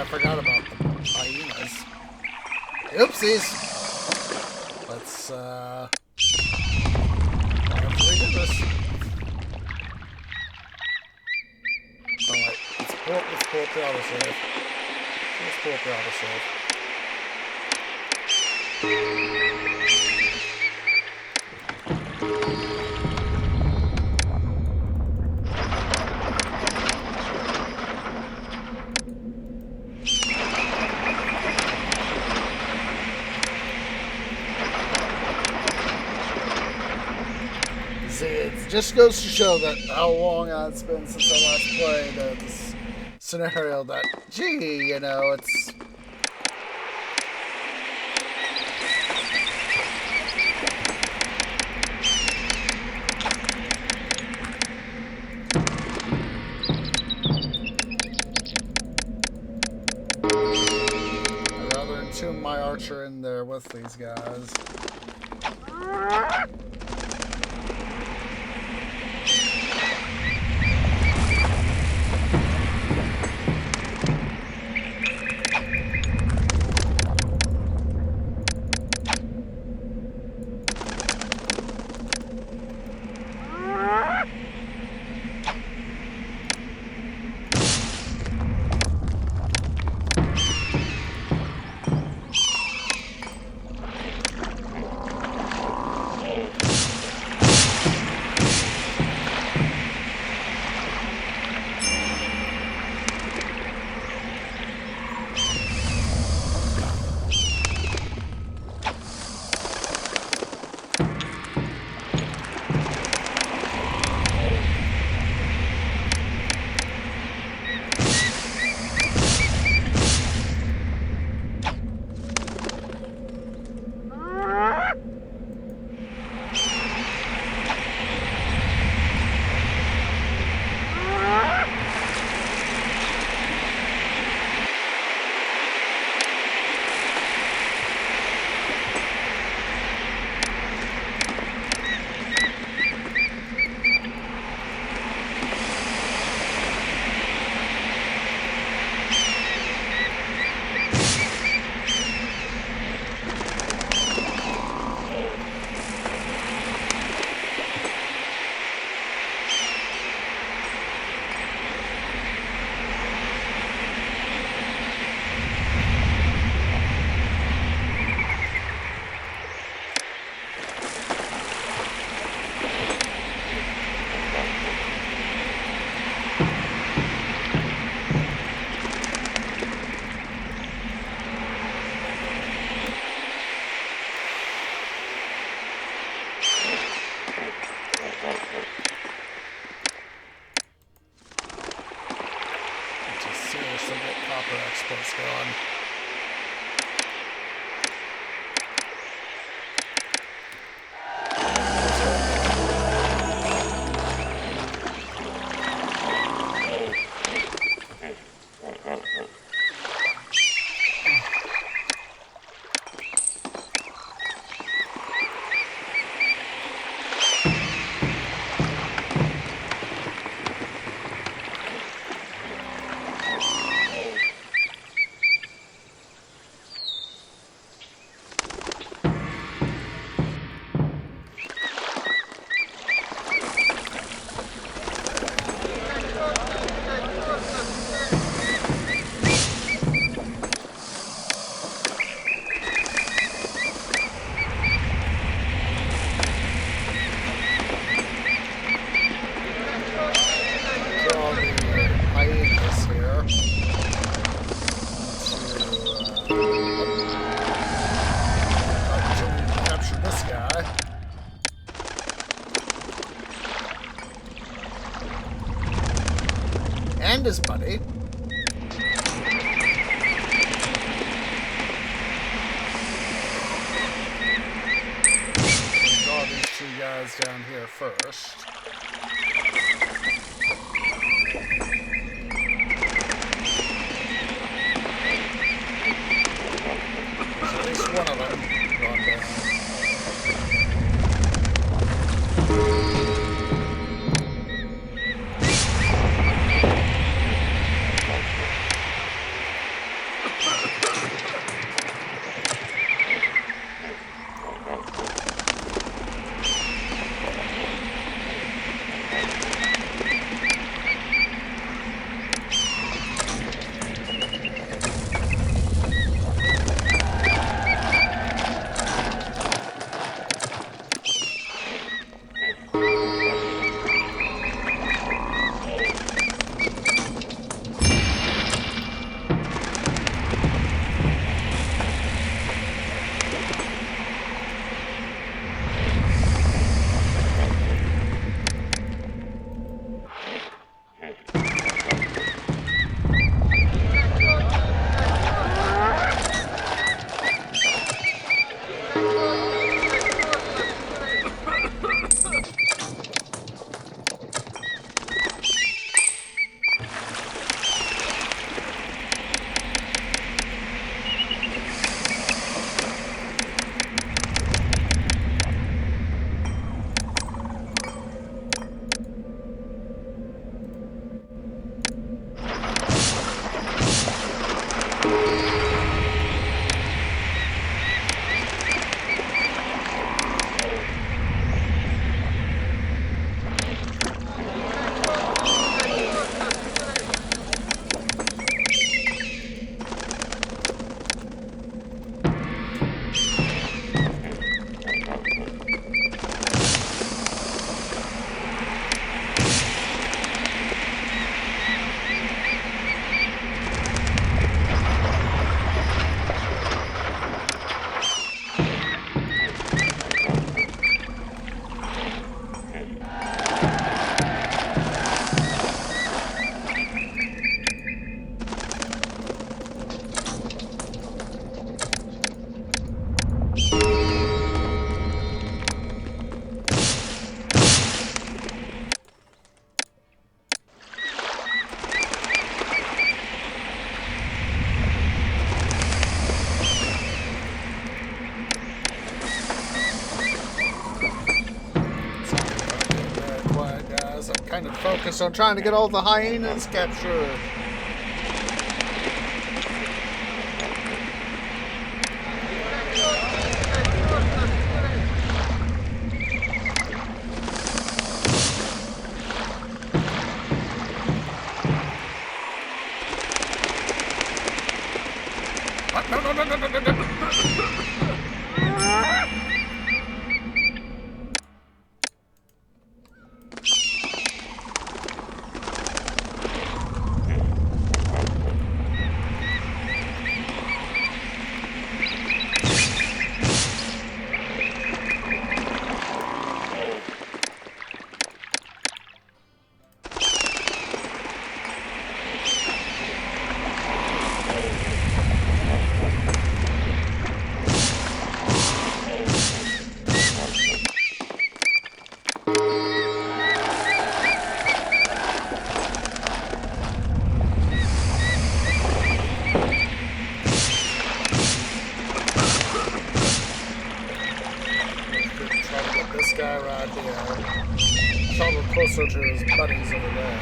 I forgot about the hyenas. Oopsies! Let's, redo this. Oh, wait. Let's pull up the autosave. Let's pull up the autosave. See, it just goes to show that how long it's been since I last played this scenario that, gee, you know, it's... I'd rather entomb my archer in there with these guys. Seriously get copper exports going. And his buddy. Draw these two guys down here first. There's at least one of them drawn down. Kind of focused on trying to get all the hyenas captured. Closer to his buddies over there.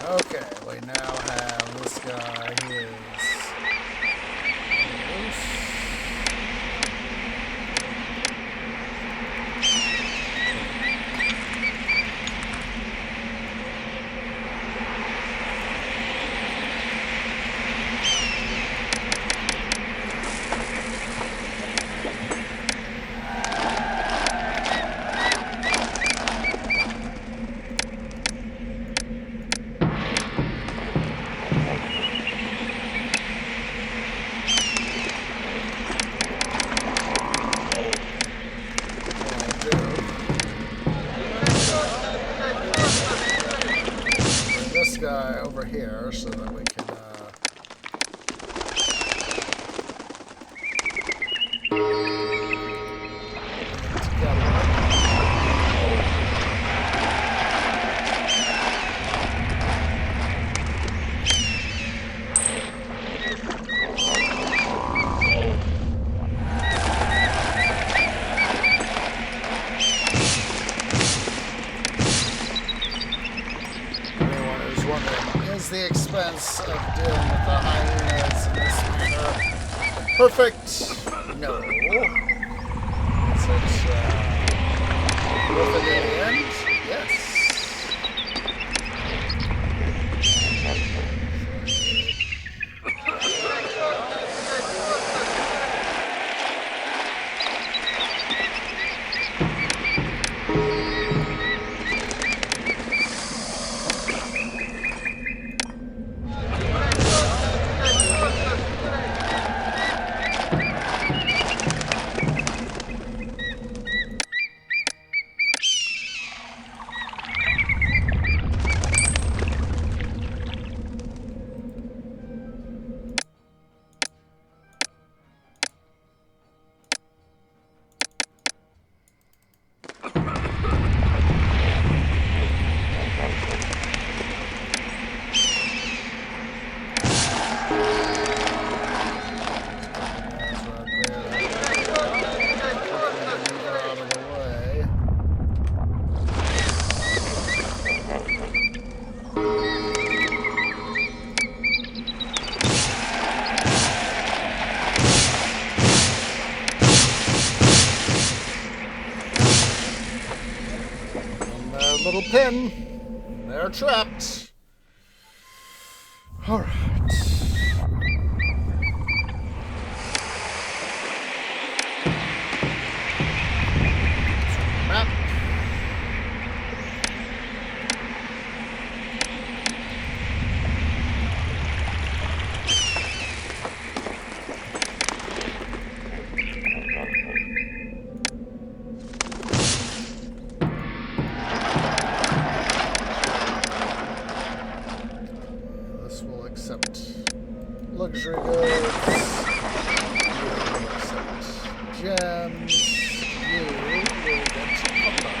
Okay, we now have this guy. He is loose. this guy over here so that we can, the expense of dealing with the hyenas in this manner perfect? No. Is it worth it in the end? Yes. Little pin. They're trapped. All right. Map. Luxury goods. Gems. You will get copper.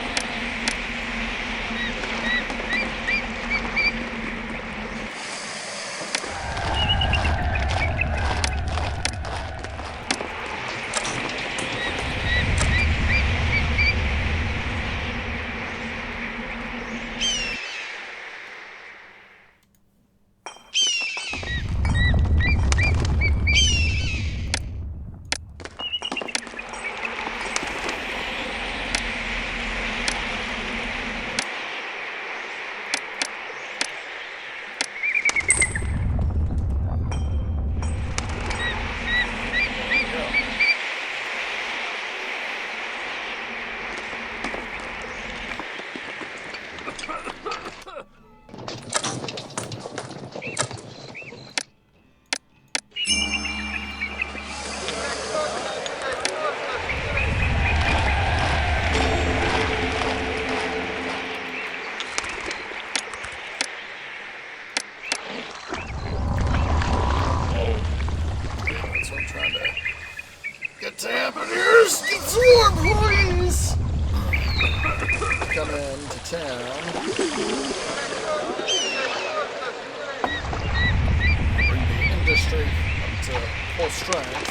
Tappers, get some more, please! Come into town. Bring the industry up to full strength.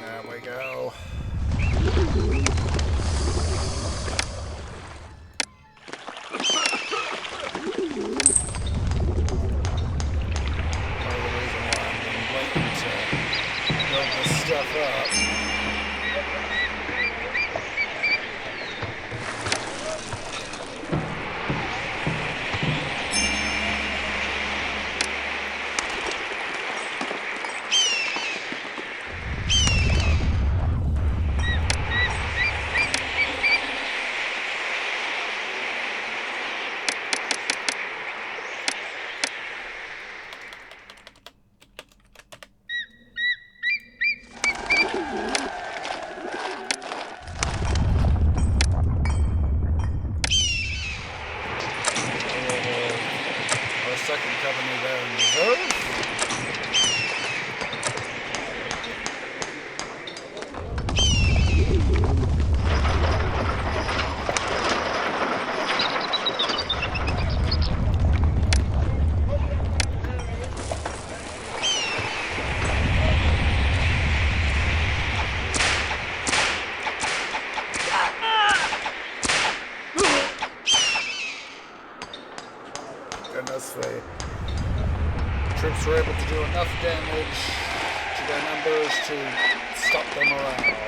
There we go. Stuff up. enough damage to their numbers to stop them around.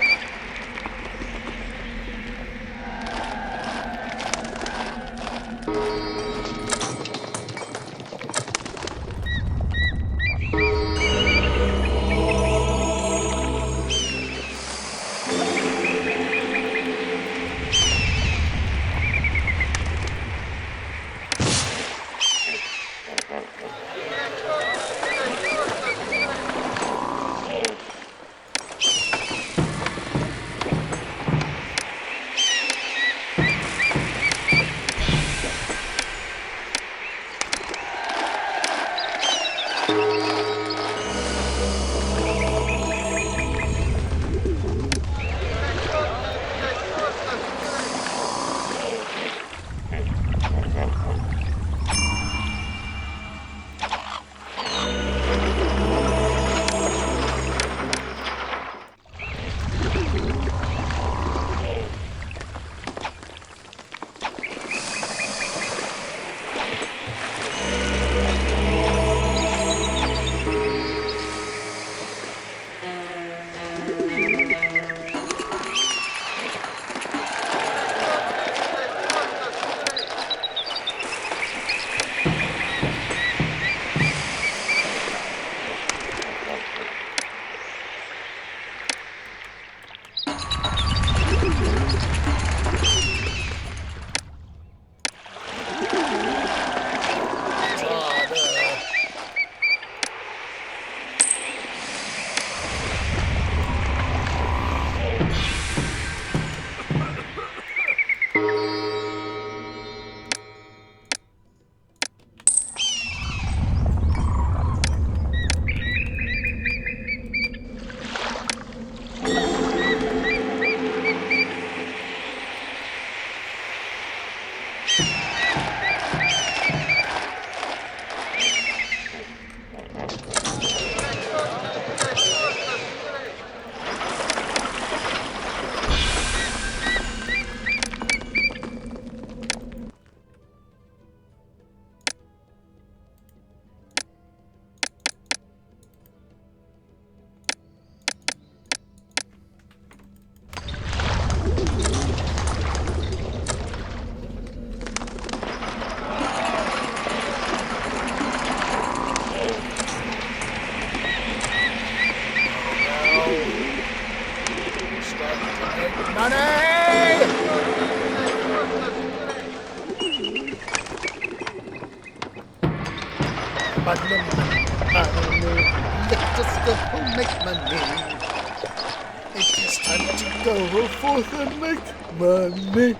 Go forth and make money.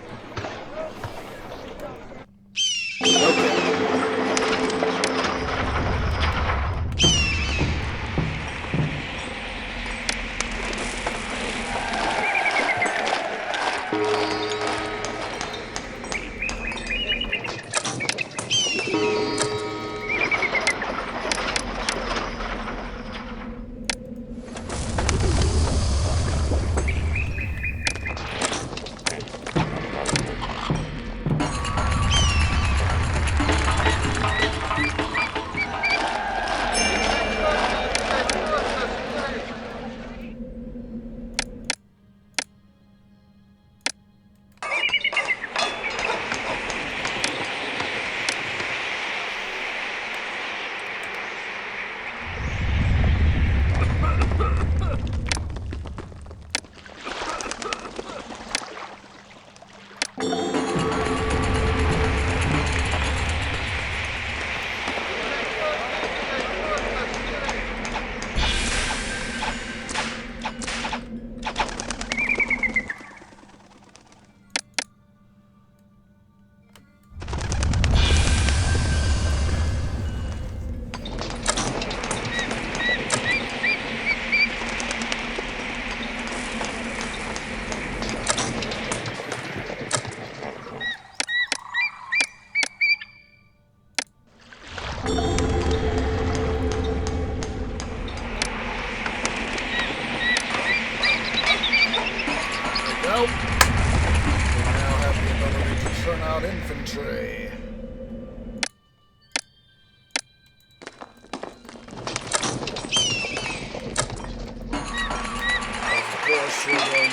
course, we're going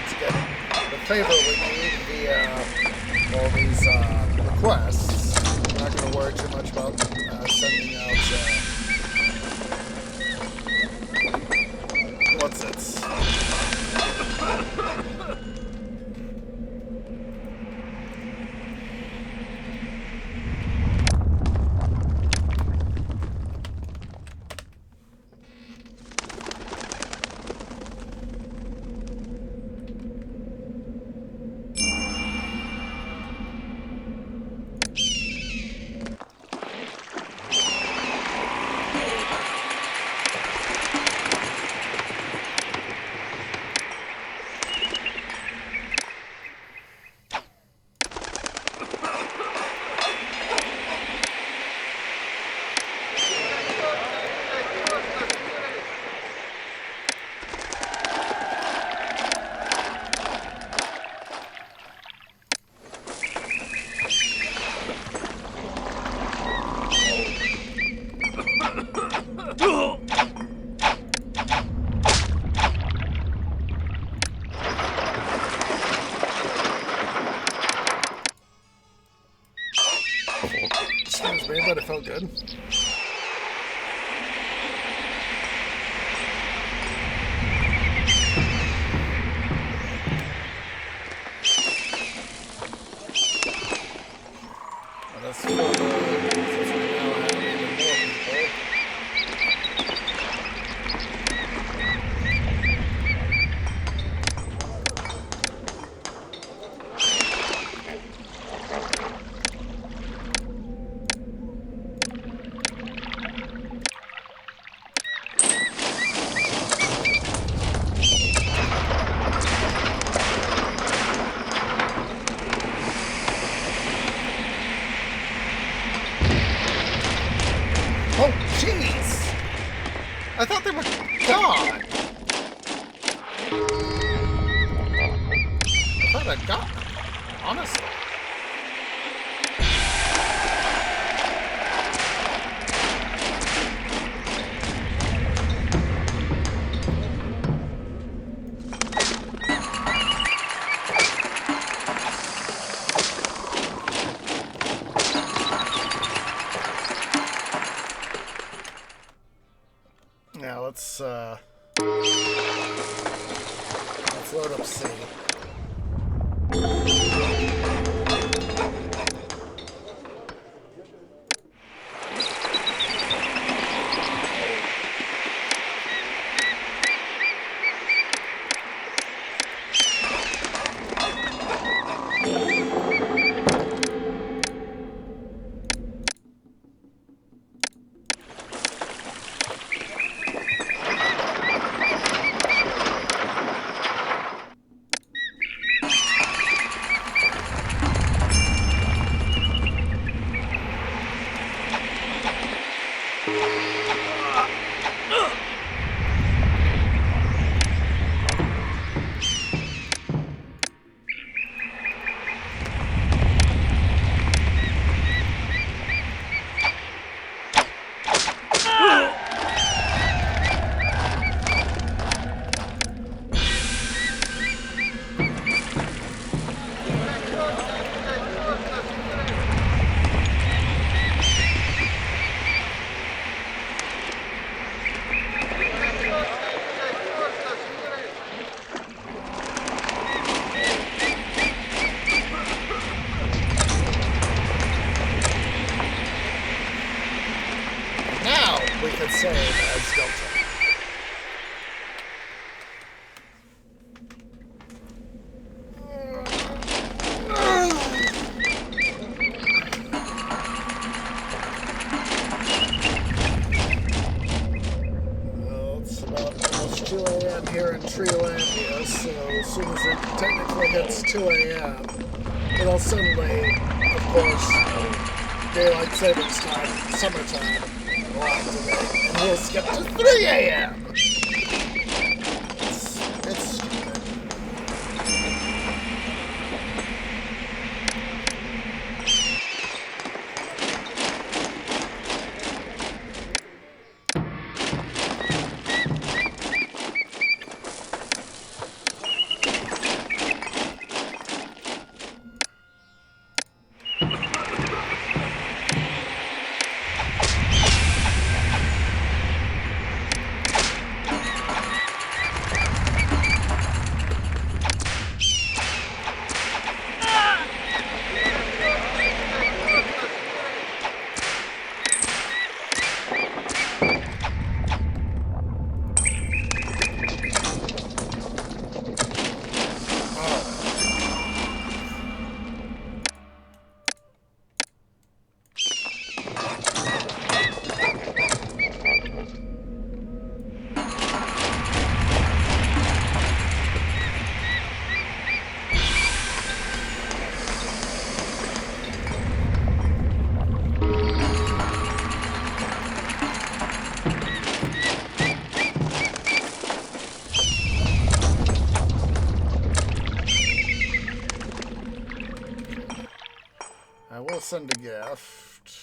to get the favor we need via all these requests. We're not going to worry too much about sending out what's it? Excuse me, but it felt good. Well, that's since we now have even more people. Oh, jeez! I thought they were gone! I thought I'd got them, honestly. Now let's load up C. We could save as Delta. Well, it's about almost 2 a.m. here in Treelandia, so as soon as it technically hits 2 a.m., it'll suddenly, of course, daylight savings time, summertime, will activate, and we'll skip to 3 a.m. It's stupid. send a gift.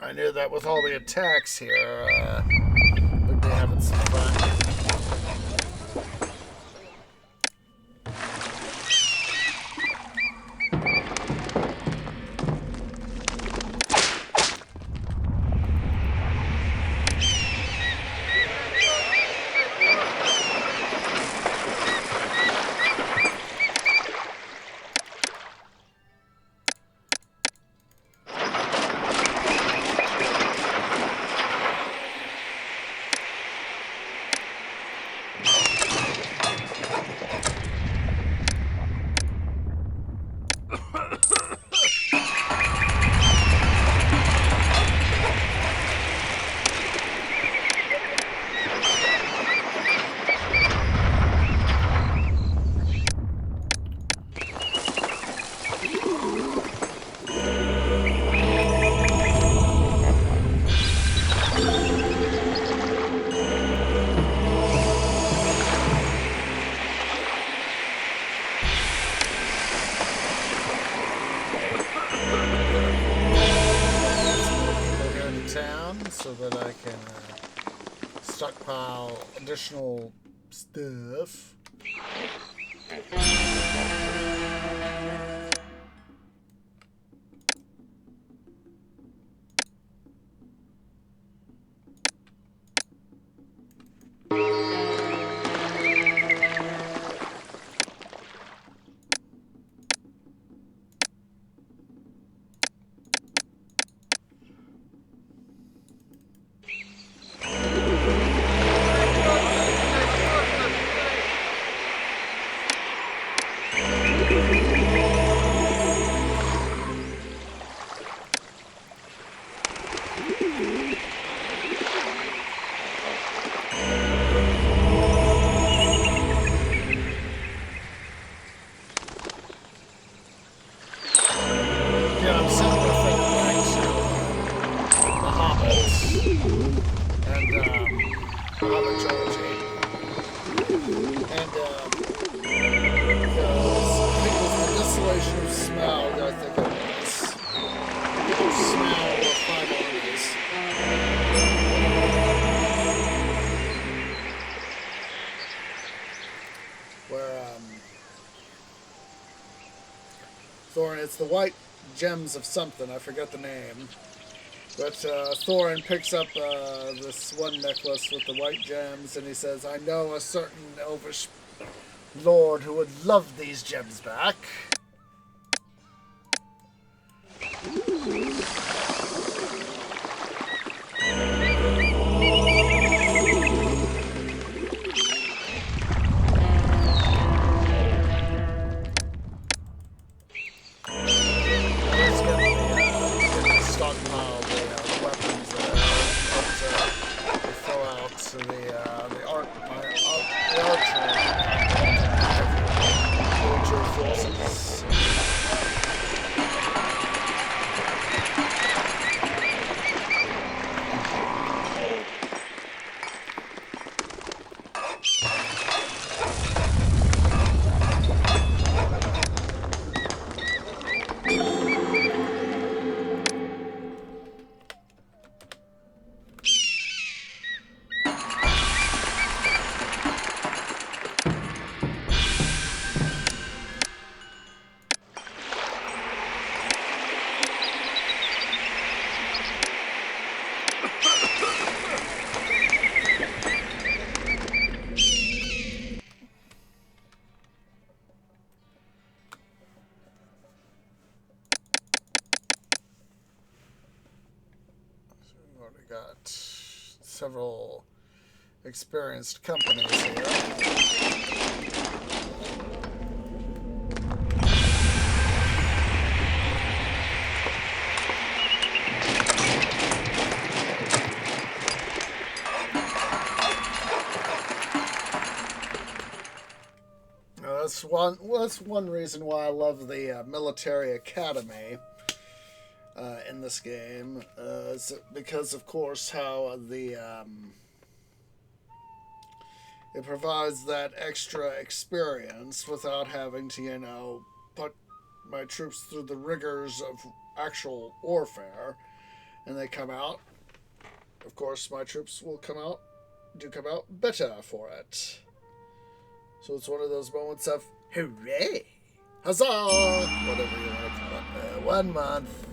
I knew that with all the attacks here, we'd be having some fun. So that I can stockpile additional stuff. It's the white gems of something. I forget the name. But Thorin picks up this one necklace with the white gems, and he says, I know a certain elvish lord who would love these gems back. Forces. several experienced companies here. That's one reason why I love the military academy in this game, because of course how it provides that extra experience without having to put my troops through the rigors of actual warfare, and they come out. Of course, my troops will come out better for it. So it's one of those moments of hooray, huzzah, whatever you want to call it. 1 month.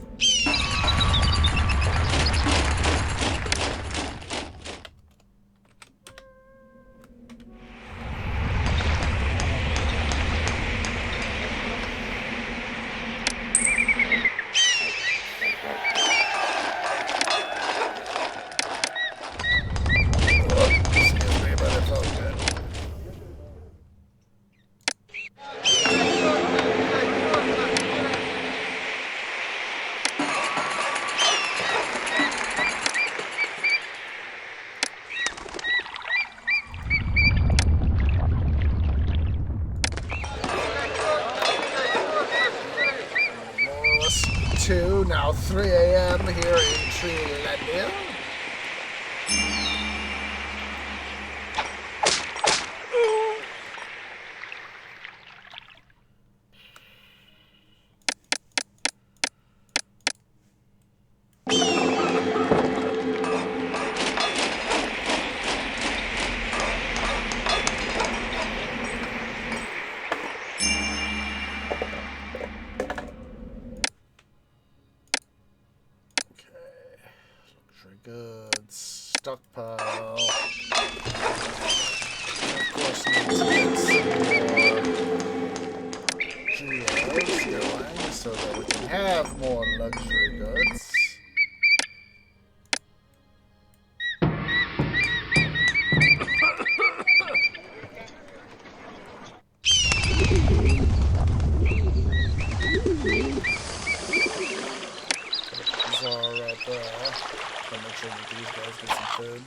Now 3 a.m. here in Treelandia. Goods, stockpile. And of course, need to get some more geos going so that we can have more luxury goods. Right there. I'll make sure that these guys get some food.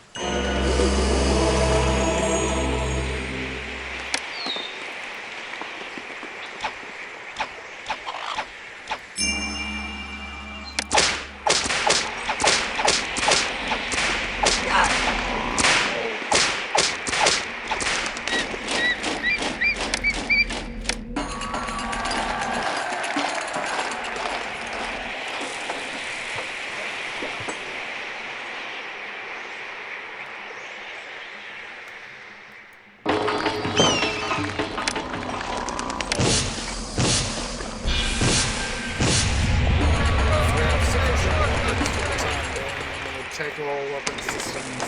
Take all weapon systems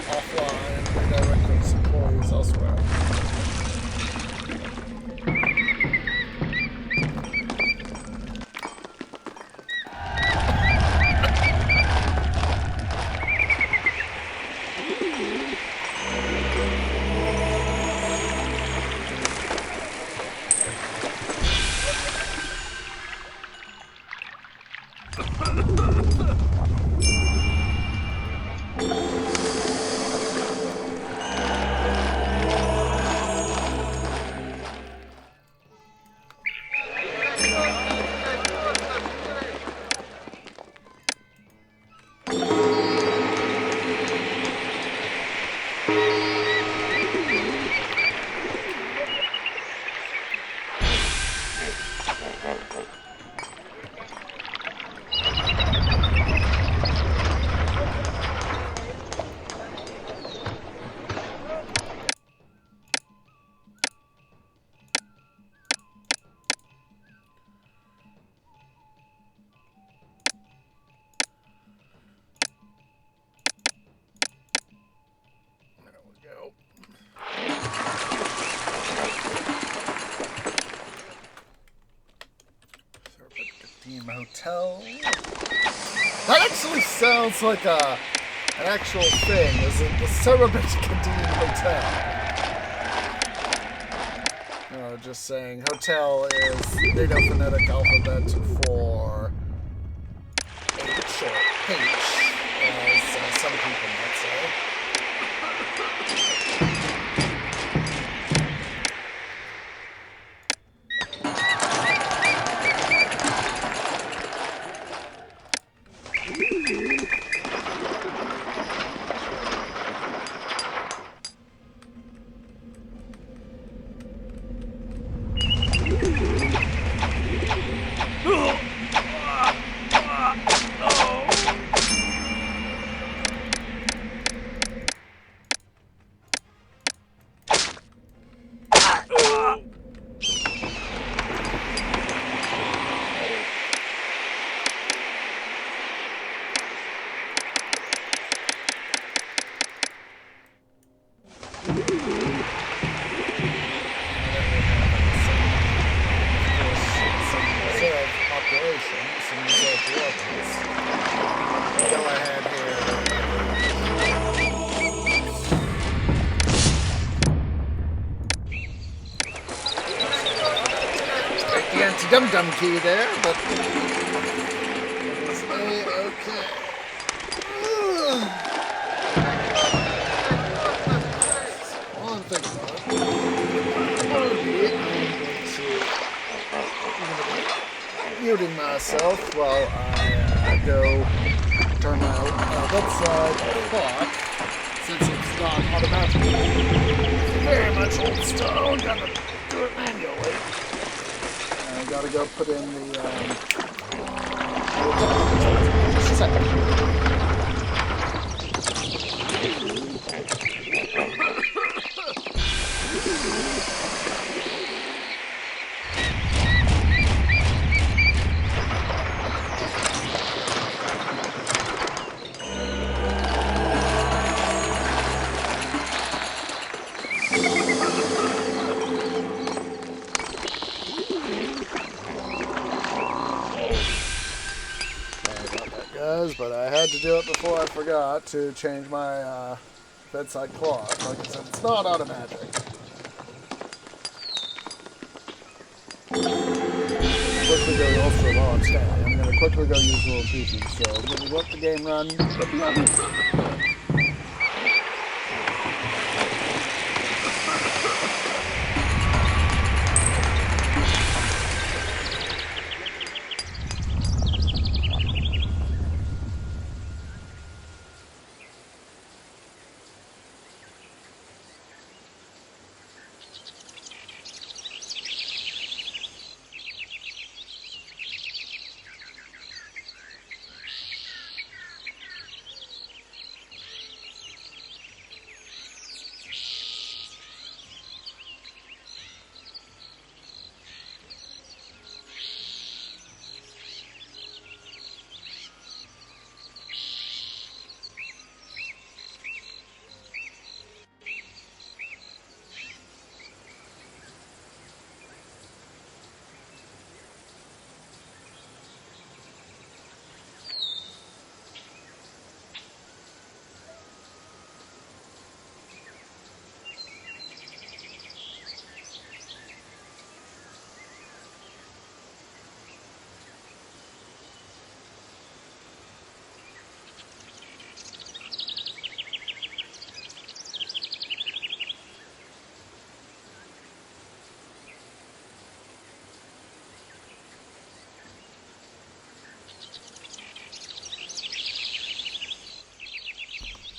offline and redirect those employees elsewhere. Hotel. That actually sounds like an an actual thing is the Cerebit Kadim Hotel. Just saying, hotel is Native phonetic alphabet for H or H, as some people might say. Dum-dum key there, but it's okay. All I'm thinking about muting myself while I go turn my bedside clock, since it's not automatically. Very much old style, gotta do it manually. I gotta go put in the, just a second. But I had to do it before I forgot to change my bedside clock. Like I said, it's not automatic. Quickly go also while I'm standing. I'm going to quickly go use a little TV. So I'm going to let the game run.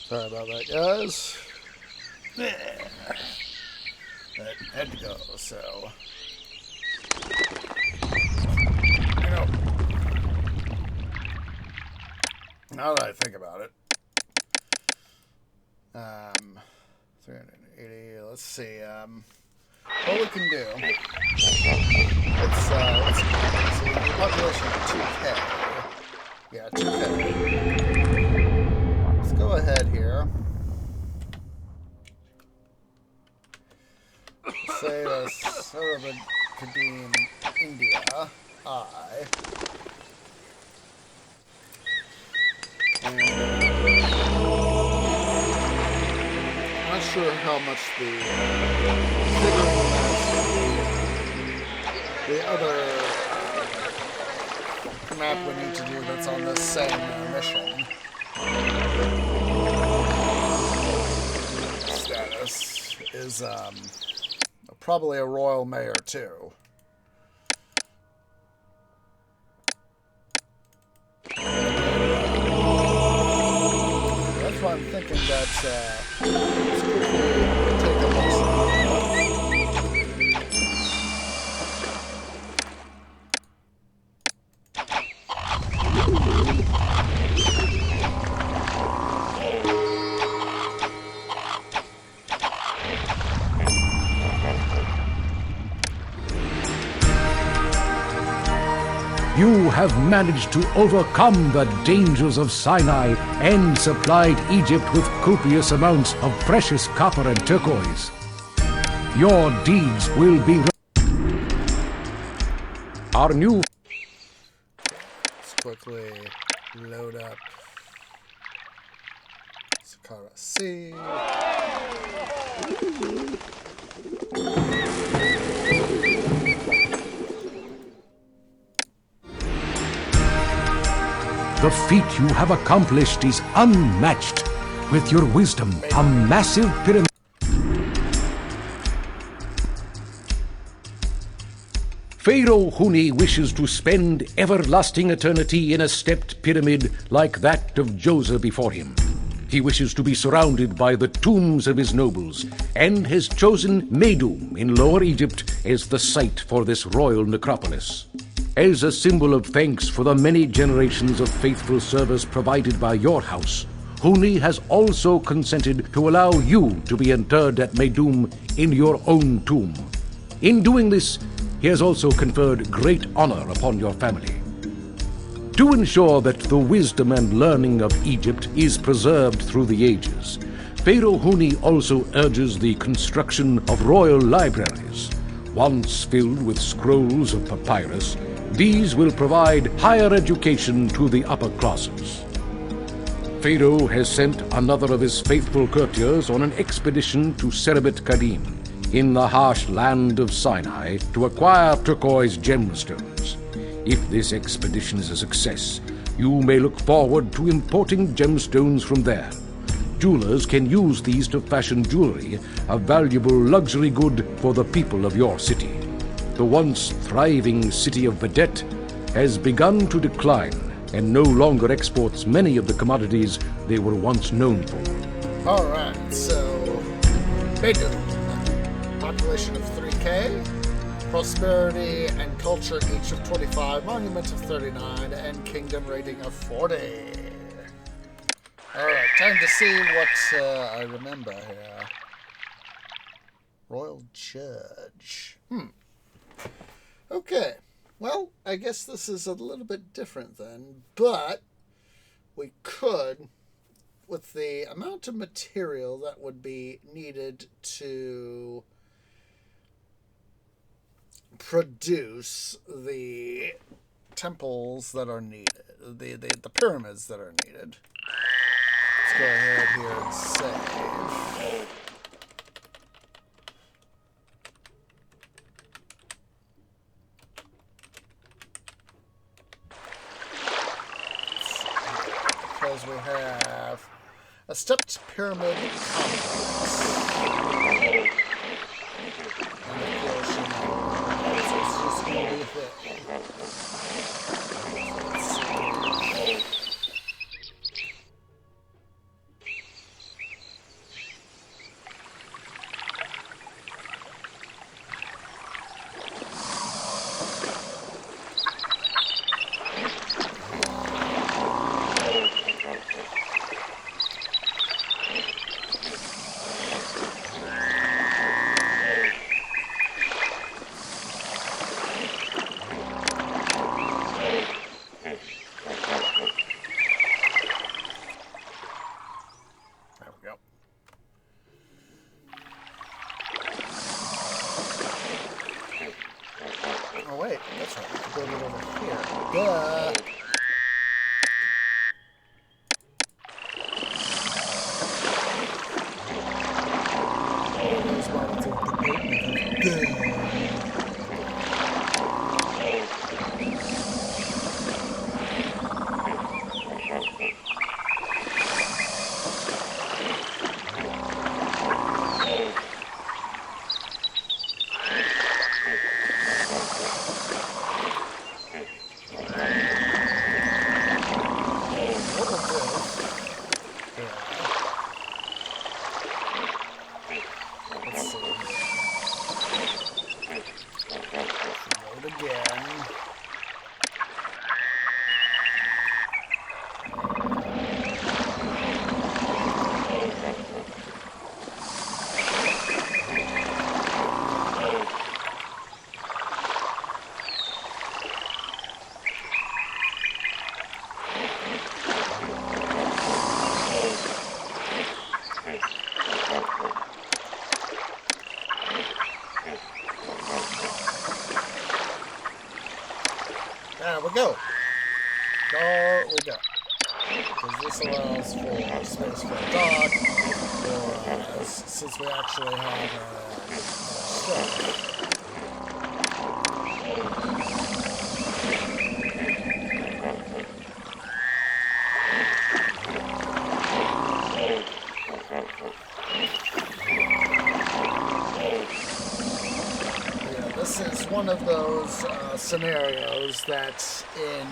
Sorry about that, guys. That had to go, so... You know, now that I think about it, 380, let's see, what we can do, let's see, the population of 2K, yeah, 2K, let's go ahead here, say the Cerebit Kadim India, and not sure how much the other map we need to do that's on this same mission. Status is probably a royal mayor too. That's why I'm thinking that let's quickly take a look. You have managed to overcome the dangers of Sinai and supplied Egypt with copious amounts of precious copper and turquoise. Your deeds will be... Our new... Let's quickly load up Saqqara Sea. The feat you have accomplished is unmatched. With your wisdom, a massive pyramid... Pharaoh Huni wishes to spend everlasting eternity in a stepped pyramid like that of Djoser before him. He wishes to be surrounded by the tombs of his nobles, and has chosen Meidum in Lower Egypt as the site for this royal necropolis. As a symbol of thanks for the many generations of faithful service provided by your house, Huni has also consented to allow you to be interred at Meidum in your own tomb. In doing this, he has also conferred great honor upon your family. To ensure that the wisdom and learning of Egypt is preserved through the ages, Pharaoh Huni also urges the construction of royal libraries. Once filled with scrolls of papyrus, these will provide higher education to the upper classes. Pharaoh has sent another of his faithful courtiers on an expedition to Serebet Kadim, in the harsh land of Sinai, to acquire turquoise gemstones. If this expedition is a success, you may look forward to importing gemstones from there. Jewelers can use these to fashion jewelry, a valuable luxury good for the people of your city. The once thriving city of Vedette has begun to decline and no longer exports many of the commodities they were once known for. Alright, so Meidum, population of 3K, prosperity and culture each of 25, monument of 39, and kingdom rating of 40. Alright, time to see what I remember here. Royal Judge. Okay, well, I guess this is a little bit different then, but we could, with the amount of material that would be needed to produce the temples that are needed, the pyramids that are needed. Let's go ahead here and save. Because we have a stepped pyramid complex. And of course, you know, it's just going to be a thing. Let's see. Oh wait, that's right. We can build it over here. Duh. again. There we go. There we go. Because this allows for space for a dog, or since we actually have a stuff. This is one of those scenarios that in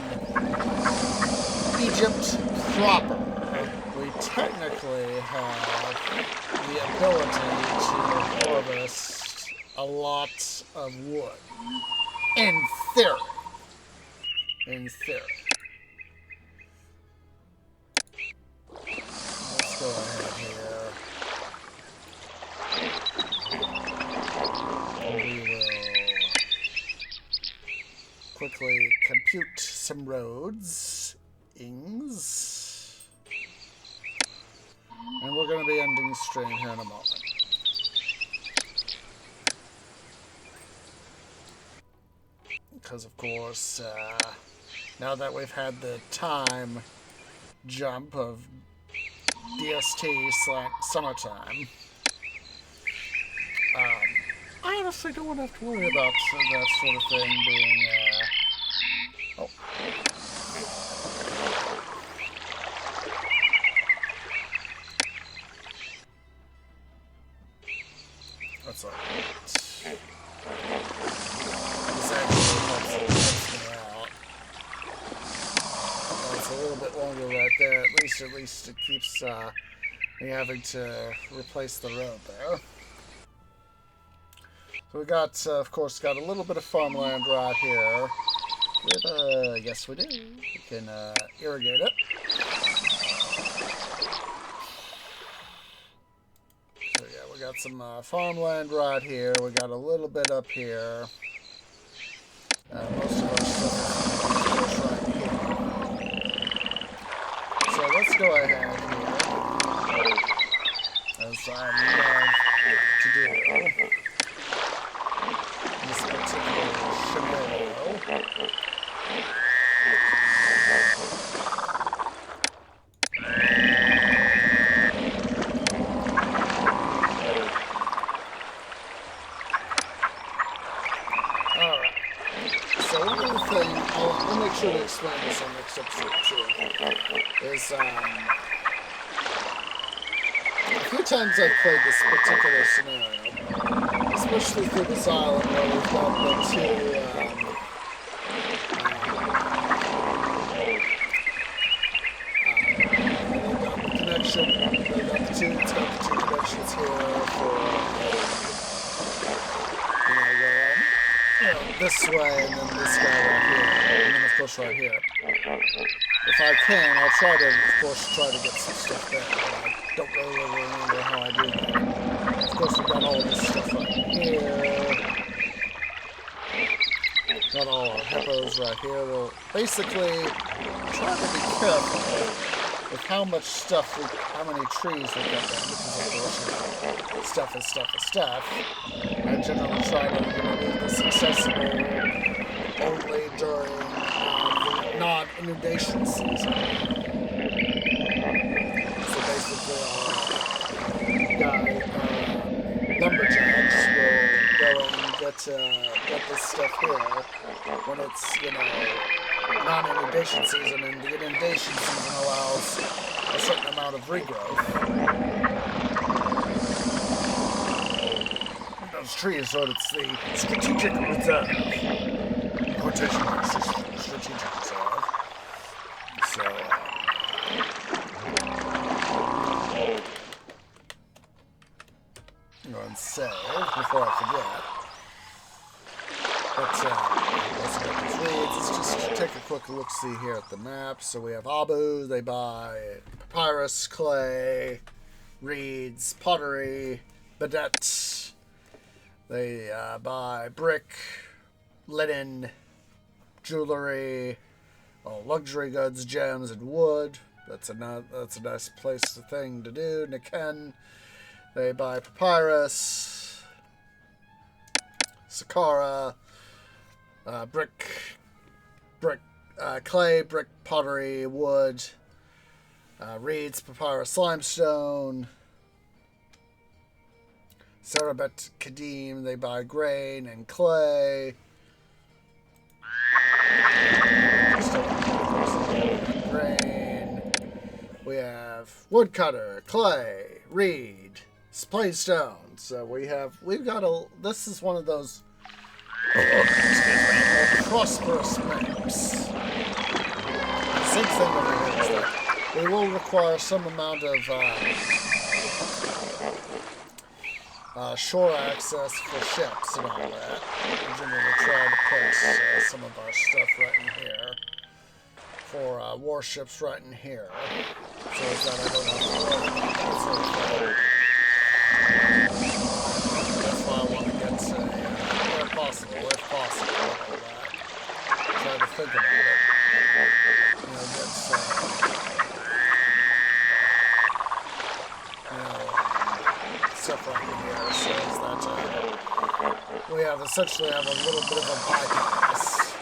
Egypt proper, we technically have the ability to harvest a lot of wood. In theory. In theory. Let's go ahead here. We will quickly compute some roads. Ings. And we're going to be ending stream here in a moment. Because, of course, now that we've had the time jump of DST/summertime, I honestly don't want to have to worry about that sort of thing being, oh. That's all right. This actually helps me out. It's a little bit longer right there. At least it keeps me having to replace the road there. So we got, of course, got a little bit of farmland right here. Yes we do. We can irrigate it. So yeah, we got some farmland right here. We got a little bit up here. Most of our stuff is right here. So let's go ahead here, as I love to do. This particular scenario. Alright. So one other thing, I'll make sure to explain this on next episode too, is a few times I've played this particular scenario, especially through this island where we've got the two, it's got the two connections here for, this way and then this guy right here, and then of course right here. If I can, I'll try to, of course, get some stuff there, but I don't really remember how I do that. Of course, we've got all this stuff right here. Got all our hippos right here. We'll basically try to be careful with how much stuff, how many trees we've got there, because of course, stuff is stuff is stuff. I generally try to leave this accessible only during the non-inundation season. So basically, lumberjacks will go and get this stuff here when it's, non-inundation season, and the inundation season allows a certain amount of regrowth. Those trees, so it's the strategic reserve. Quotation marks, strategic reserve. So, I'm going to save before I forget. But, take a quick look-see here at the map. So we have Abu. They buy papyrus, clay, reeds, pottery, badet. They buy brick, linen, jewelry, luxury goods, gems, and wood. That's a nice thing to do. Niken. They buy papyrus, sakara, clay, brick, pottery, wood, reeds, papyrus, limestone. Sarabet Kadim, they buy grain and clay. Grain. We have woodcutter, clay, reed, plain stone. So we've got this is one of those prosperous maps. The same thing over here is that we will require some amount of shore access for ships and all that. And then we'll try to put some of our stuff right in here for warships right in here, so that I don't have to worry about that sort of thing. That's why I want to get if possible, all that. Try to think about it. Stuff right in here says that we essentially have a little bit of a bypass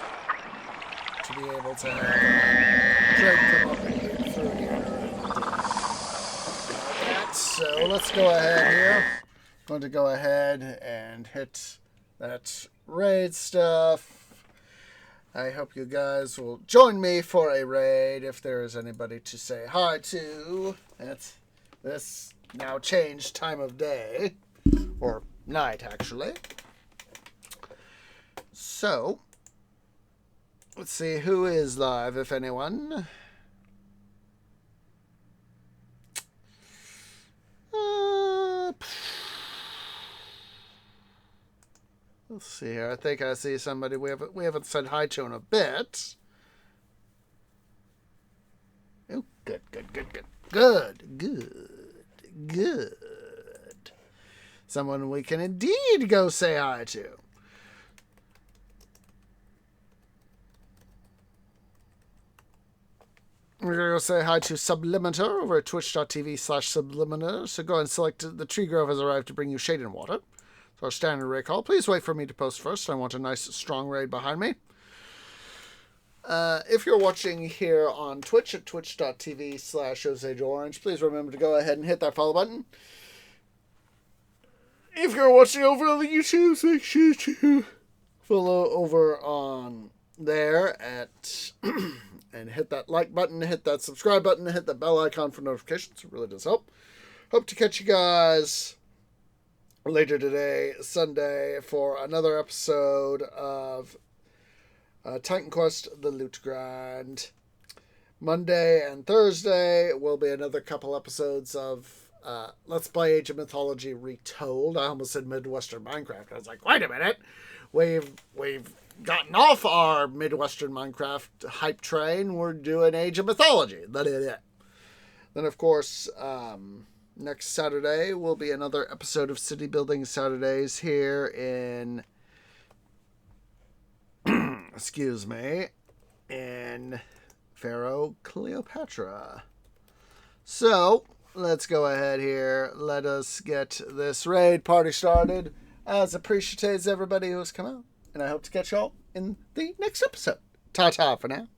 to be able to have trade come up and get through here. So let's go ahead here. I'm going to go ahead and hit that raid stuff. I hope you guys will join me for a raid if there is anybody to say hi to at this now changed time of day, or night actually. So let's see who is live, if anyone. Let's see here. I think I see somebody we haven't said hi to in a bit. Oh, good. Someone we can indeed go say hi to. We're going to go say hi to Subliminator over at twitch.tv/Subliminator. So go ahead and select the tree grove has arrived to bring you shade and water. So our standard raid call. Please wait for me to post first. I want a nice, strong raid behind me. If you're watching here on Twitch at twitch.tv/OsageOrange, please remember to go ahead and hit that follow button. If you're watching over on the YouTube, make sure to follow over on there at and hit that like button, hit that subscribe button, hit that bell icon for notifications. It really does help. Hope to catch you guys later today, Sunday, for another episode of Titan Quest: The Loot Grind. Monday and Thursday will be another couple episodes of Let's Play Age of Mythology Retold. I almost said Midwestern Minecraft. I was like, wait a minute. We've gotten off our Midwestern Minecraft hype train. We're doing Age of Mythology. Then, of course, next Saturday will be another episode of City Building Saturdays here in in Pharaoh, Cleopatra. So, let's go ahead here. Let us get this raid party started. As appreciates everybody who's come out. And I hope to catch y'all in the next episode. Ta-ta for now.